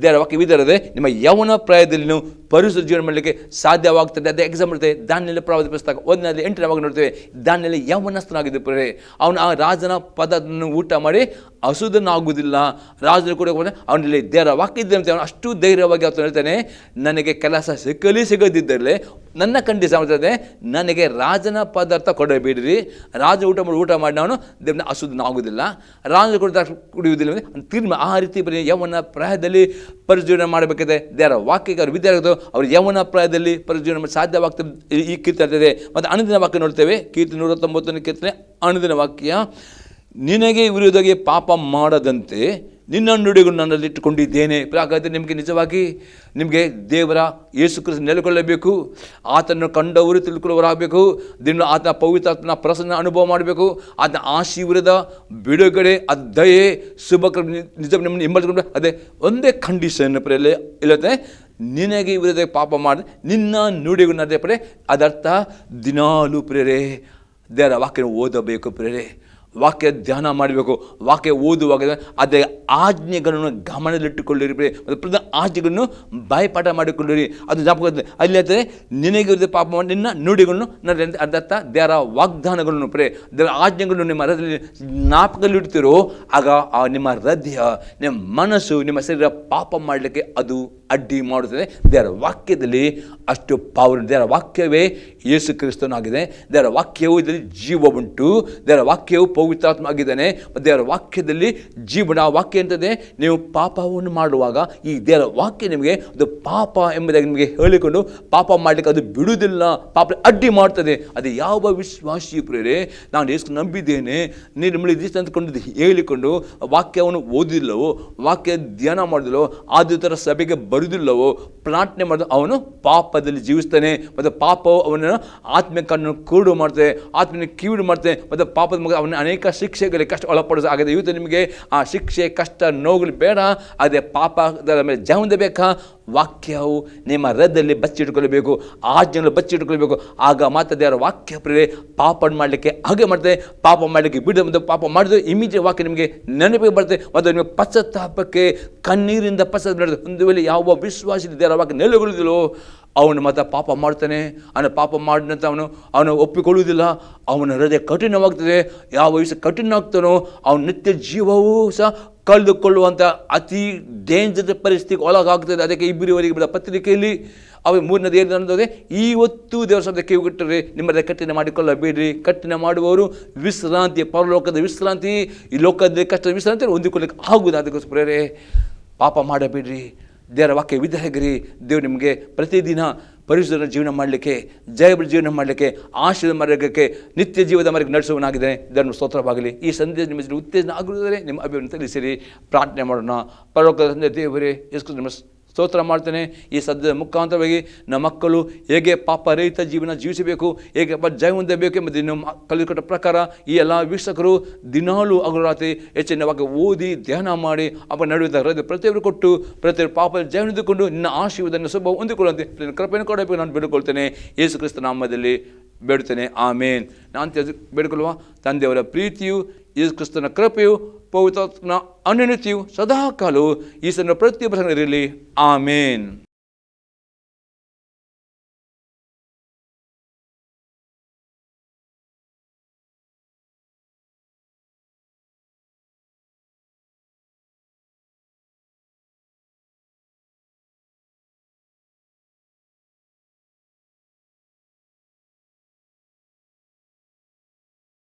Speaker 3: ದೇವರ ವಾಕ್ಯವಿದ್ದರೆ ನಿಮ್ಮ ಯೌವನ ಪ್ರಾಯದಲ್ಲಿ ನೀವು ಪರಿಶುದ್ಧ ಜೀವನ ಮಾಡಲಿಕ್ಕೆ ಸಾಧ್ಯವಾಗ್ತದೆ. ಅದೇ ಎಕ್ಸಾಂಪಲ್ ಇರ್ತದೆ, ದಾನಿಯೇಲನ ಪ್ರವಾದಿ ಪುಸ್ತಕ 1ನೇ 8ನೇ ವಾಕ್ಯ ನೋಡ್ತೇವೆ. ದಾನಿಯೇಲ ಯೌವನಸ್ಥನಾಗಿದ್ದು ಪ್ರೇರೆ. ಅವನು ಆ ರಾಜನ ಪದವನ್ನು ಊಟ ಮಾಡಿ ಅಸುಧನಾಗುವುದಿಲ್ಲ. ರಾಜರು ಕೂಡ ಅವನಲ್ಲಿ ದೇವರ ವಾಕ್ಯ ಇದ್ದಂತೆ ಅವನು ಅಷ್ಟು ಧೈರ್ಯವಾಗಿ ಅವನು ಹೇಳ್ತಾನೆ, ನನಗೆ ಕೆಲಸ ಸಿಗದಿದ್ದರೆ ನನ್ನ ಕಂಡೀಷನ್ ಆಗ್ತದೆ, ನನಗೆ ರಾಜನ ಪದಾರ್ಥ ಕೊಡಬೇಡ್ರಿ. ರಾಜ ಊಟ ಮಾಡಿ ಅವನು ದೇವನ ಅಸುಧನಾಗುವುದಿಲ್ಲ, ರಾಜ ಕುಡಿಯುವುದಿಲ್ಲ ತೀರ್ಮಾನ. ಆ ರೀತಿ ಬರೀ ಯೌವನ ಪ್ರಾಯದಲ್ಲಿ ಪರಿಜೀವನ ಮಾಡಬೇಕಾದ್ರೆ ದೇವರ ವಾಕ್ಯಕ್ಕೆ ಅವರು ವಿದ್ಯಾರ್ಥಿಗಳು ಅವರು ಯೌವನ ಪ್ರಾಯದಲ್ಲಿ ಪರಿಜೀವನ ಸಾಧ್ಯವಾಗ್ತದೆ. ಈ ಕೀರ್ತನೆ ಮತ್ತು ಅನುದಿನ ವಾಕ್ಯ ನೋಡ್ತೇವೆ. ಕೀರ್ತನೆ 119ನೇ ಕೀರ್ತನೆ ಅನುದಿನ ವಾಕ್ಯ. ನಿನಗೆ ವಿರೋಧವಾಗಿ ಪಾಪ ಮಾಡದಂತೆ ನಿನ್ನ ನುಡಿಗಳು ನನ್ನಲ್ಲಿ ಇಟ್ಟುಕೊಂಡಿದ್ದೇನೆ. ಹಾಗಾದರೆ ನಿಮಗೆ ನಿಮಗೆ ದೇವರ ಯೇಸು ಕ್ರಿಸ್ತ ನೆಲೆಗೊಳ್ಳಬೇಕು. ಆತನನ್ನು ಕಂಡವರು ತಿಳ್ಕೊಳ್ಳೋರಾಗಬೇಕು. ದಿನ ಆತನ ಪವಿತ್ರಾತ್ಮನ ಪ್ರಸನ್ನ ಅನುಭವ ಮಾಡಬೇಕು. ಆತನ ಆಶೀರ್ವಾದ, ಬಿಡುಗಡೆ, ದಯೆ, ಶುಭ ನಿಜ ನಿಮ್ಮನ್ನು ಹಿಂಬಾಲಿಸಿಕೊಂಡು ಅದೇ ಒಂದೇ ಕಂಡೀಷನ್ ಪ್ರೇಲೆ ಇಲ್ಲತ್ತೆ, ನಿನಗೆ ವಿರೋಧ ಪಾಪ ಮಾಡಿ ನಿನ್ನ ನುಡಿಗಳು ನಡೆ ಪಡೆ. ಅದರ್ಥ ದಿನಾಲು ಪ್ರೇರೆ ದೇವರ ವಾಕ್ಯನ ಓದಬೇಕು ಪ್ರೇರೆ. ವಾಕ್ಯ ಧ್ಯಾನ ಮಾಡಬೇಕು. ವಾಕ್ಯ ಓದುವಾಗ ಅದೇ ಆಜ್ಞೆಗಳನ್ನು ಗಮನದಲ್ಲಿಟ್ಟುಕೊಳ್ಳಿರಿ ಮತ್ತು ಪ್ರತಿ ಆಜ್ಞೆಗಳನ್ನು ಬಾಯ್ಪಾಠ ಮಾಡಿಕೊಳ್ಳಿರಿ. ಅದು ಜ್ಞಾಪಕ ಅಲ್ಲಿ ಹೇಳ್ತಾರೆ, ನಿನಗೆ ಪಾಪ ಮಾಡಿ ನಿನ್ನ ನುಡಿಗಳನ್ನು ಅದರ್ಥ ದೇವರ ವಾಗ್ದಾನಗಳನ್ನು ದೇವರ ಆಜ್ಞೆಗಳನ್ನು ನಿಮ್ಮ ಹೃದಯದಲ್ಲಿ ಜ್ಞಾಪಕದಲ್ಲಿಡ್ತಿರೋ ಆಗ ನಿಮ್ಮ ಹೃದಯ, ನಿಮ್ಮ ಮನಸ್ಸು, ನಿಮ್ಮ ಶರೀರ ಪಾಪ ಮಾಡಲಿಕ್ಕೆ ಅದು ಅಡ್ಡಿ ಮಾಡುತ್ತದೆ. ದೇವರ ವಾಕ್ಯದಲ್ಲಿ ಅಷ್ಟು ಪವರ್. ದೇವರ ವಾಕ್ಯವೇ ಯೇಸು ಕ್ರಿಸ್ತನಾಗಿದೆ. ದೇವರ ವಾಕ್ಯವು ಇದರಲ್ಲಿ ಜೀವ ಉಂಟು. ದೇವರ ವಾಕ್ಯವು ಪವಿತ್ರಾತ್ಮ ಆಗಿದ್ದಾನೆ. ದೇವರ ವಾಕ್ಯದಲ್ಲಿ ಜೀವನ. ವಾಕ್ಯ ಅಂತಂದರೆ ನೀವು ಪಾಪವನ್ನು ಮಾಡುವಾಗ ಈ ದೇವರ ವಾಕ್ಯ ನಿಮಗೆ ಅದು ಪಾಪ ಎಂಬುದಾಗಿ ನಿಮಗೆ ಹೇಳಿಕೊಂಡು ಪಾಪ ಮಾಡಲಿಕ್ಕೆ ಅದು ಬಿಡುವುದಿಲ್ಲ, ಪಾಪ ಅಡ್ಡಿ ಮಾಡ್ತದೆ. ಅದು ಯಾವ ವಿಶ್ವಾಸಿ ಪ್ರೇರೆ ನಾನು ಎಷ್ಟು ನಂಬಿದ್ದೇನೆ, ನೀನು ನಿಮ್ಮಲ್ಲಿ ದಿವಸ ಅಂದ್ಕೊಂಡು ಹೇಳಿಕೊಂಡು ವಾಕ್ಯವನ್ನು ಓದಿಲ್ಲವೋ, ವಾಕ್ಯ ಧ್ಯಾನ ಮಾಡಿದಲ್ಲೋ, ಆದುತರ ಸಭೆಗೆ ಬರುವುದಿಲ್ಲವೋ, ಪ್ರಾರ್ಥನೆ ಮಾಡಿದ ಅವನು ಪಾಪದಲ್ಲಿ ಜೀವಿಸ್ತಾನೆ. ಮತ್ತು ಪಾಪವು ಅವನನ್ನು ಆತ್ಮ ಕಣ್ಣು ಕೂಡು ಮಾಡ್ತದೆ, ಆತ್ಮನ ಕಿವಿಡು ಮಾಡ್ತದೆ. ಮತ್ತು ಪಾಪದ ಮಗ ಅವನ ಅನೇಕ ಶಿಕ್ಷೆಗಳಿಗೆ ಕಷ್ಟ ಒಳಪಡಿಸ ಆಗಿದೆ. ಇವತ್ತು ನಿಮಗೆ ಆ ಶಿಕ್ಷೆ, ಕಷ್ಟ, ನೋವುಗಳು ಬೇಡ. ಅದೇ ಪಾಪದ ಮೇಲೆ ಜೀವನ ಬೇಕಾ, ವಾಕ್ಯವು ನಿಮ್ಮ ಹೃದಯದಲ್ಲಿ ಬಚ್ಚಿಟ್ಕೊಳ್ಬೇಕು, ಆಜ್ಞೆಗಳು ಬಚ್ಚಿಟ್ಕೊಳ್ಬೇಕು. ಆಗ ಮಾತ್ರ ದೇವರ ವಾಕ್ಯ ಪ್ರೇರೆ ಪಾಪ ಮಾಡಲಿಕ್ಕೆ ಹಾಗೆ ಮಾಡ್ತದೆ. ಪಾಪ ಮಾಡಲಿಕ್ಕೆ ಬಿಡದೆ ಮತ್ತು ಪಾಪ ಮಾಡಿದ್ರೆ ಇಮಿಡಿಯೇಟ್ ವಾಕ್ಯ ನಿಮಗೆ ನೆನಪಿಗೆ ಬರ್ತದೆ ಮತ್ತು ನಿಮಗೆ ಪಶ್ಚಾತ್ತಾಪಕ್ಕೆ ಕಣ್ಣೀರಿಂದ ಪಶ್ಚಾತ್ತಾಪ ನಡೆದು. ಒಂದು ವೇಳೆ ಯಾವ ವಿಶ್ವಾಸ ದೇವರ ವಾಕ್ಯ ನೆಲೆಗೊಳ್ಳುವುದಿಲ್ಲೋ ಅವನು ಮತ್ತೆ ಪಾಪ ಮಾಡ್ತಾನೆ. ಅವನು ಪಾಪ ಮಾಡಿದಂತ ಅವನು ಒಪ್ಪಿಕೊಳ್ಳುವುದಿಲ್ಲ. ಅವನ ಹೃದಯ ಕಠಿಣವಾಗ್ತದೆ. ಯಾವ ವಿಷಯ ಕಠಿಣ ಆಗ್ತಾನೋ ಅವನ ನಿತ್ಯ ಜೀವವೂ ಸಹ ಕಳೆದುಕೊಳ್ಳುವಂಥ ಅತಿ ಡೇಂಜರ್ ಪರಿಸ್ಥಿತಿಗೆ ಒಳಗಾಗ್ತದೆ. ಅದಕ್ಕೆ ಇಬ್ಬರಿವರೆಗೆ ಬರೆದ ಪತ್ರಿಕೆಯಲ್ಲಿ ಅವ ಮೂರನೇದು ಏನಂದರೆ, ಇವತ್ತು ದೇವರ ಶಬ್ದ ಕಿವಿಗೊಟ್ಟರೆ ನಿಮ್ಮದೇ ಕಠಿಣ ಮಾಡಿಕೊಳ್ಳಬೇಡ್ರಿ. ಕಠಿಣ ಮಾಡುವವರು ವಿಶ್ರಾಂತಿ, ಪರಲೋಕದ ವಿಶ್ರಾಂತಿ, ಈ ಲೋಕದ ಕಷ್ಟದ ವಿಶ್ರಾಂತಿ ಹೊಂದಿಕೊಳ್ಳಿಕ್ಕೆ ಆಗುವುದು. ಅದಕ್ಕೋಸ್ಕರ ಪಾಪ ಮಾಡಬೇಡ್ರಿ, ದೇವರ ವಾಕ್ಯ ವಿಧೇಯಗಿರಿ. ದೇವರು ನಿಮಗೆ ಪ್ರತಿದಿನ ಪರಿಶುದ್ಧ ಜೀವನ ಮಾಡಲಿಕ್ಕೆ, ಜಯಬಲ ಜೀವನ ಮಾಡಲಿಕ್ಕೆ, ಆಶೀರ್ವಾದ ಮಾರ್ಗಕ್ಕೆ, ನಿತ್ಯ ಜೀವದ ಮಾರ್ಗ ನಡೆಸುವನಾಗಿದ್ದಾನೆ. ದೇವರ ಸ್ತೋತ್ರವಾಗಲಿ. ಈ ಸಂದೇಶ ನಿಮ್ಮ ಉತ್ತೇಜನ ಆಗಿರುವುದರೆ ನಿಮ್ಮ ಅಭಿಪ್ರಾಯ ತಿಳಿಸಿರಿ. ಪ್ರಾರ್ಥನೆ ಮಾಡೋಣ. ಪರಲೋಕದ ತಂದೆ ದೇವರೇ, ಯೇಸು ನಿಮ್ಮ ಸ್ತೋತ್ರ ಮಾಡ್ತೇನೆ. ಈ ಸದ್ಯದ ಮುಖಾಂತರವಾಗಿ ನಮ್ಮ ಮಕ್ಕಳು ಹೇಗೆ ಪಾಪ ರಹಿತ ಜೀವನ ಜೀವಿಸಬೇಕು, ಹೇಗೆ ಜಯ ಹೊಂದಬೇಕು ಎಂಬುದು ನಿಮ್ಮ ಕಲಿಕೊಟ್ಟ ಪ್ರಕಾರ ಈ ಎಲ್ಲ ವೀಕ್ಷಕರು ದಿನಾಲೂ ಹಗಲು ರಾತ್ರಿ ಹೆಚ್ಚಿನ ವಾಕ್ಯ ಓದಿ ಧ್ಯಾನ ಮಾಡಿ ಅಪ್ಪ ನಡುವೆ ಹೃದಯ ಪ್ರತಿಯೊಬ್ಬರು ಕೊಟ್ಟು ಪ್ರತಿಯೊಬ್ಬರು ಪಾಪ ಜಯ ಹೊಂದಿಕೊಂಡು ನಿನ್ನ ಆಶೀರ್ವಾದವನ್ನು ಶುಭ ಹೊಂದಿಕೊಳ್ಳುವಂತೆ ನಿನ್ನ ಕೃಪೆಯನ್ನು ಕೊಡಬೇಕು ನಾನು ಬೇಡಿಕೊಳ್ತೇನೆ. ಯೇಸು ಕ್ರಿಸ್ತ ನಾಮದಲ್ಲಿ ಬೇಡುತ್ತೇನೆ, ಆಮೇನ್. ನಾನು ಬೇಡಿಕೊಳ್ಳುವ ತಂದೆಯವರ ಪ್ರೀತಿಯು, ಯೇಸು ಕ್ರಿಸ್ತನ ಕೃಪೆಯು, ಪವಿತ್ರಾತ್ಮನ ಅನ್ಯೋನ್ಯತೆಯು ಸದಾಕಾಲವು ಈ ಸಣ್ಣ ಪ್ರತಿಯೊಬ್ಬರ ಇರಲಿ. ಆಮೇನ್.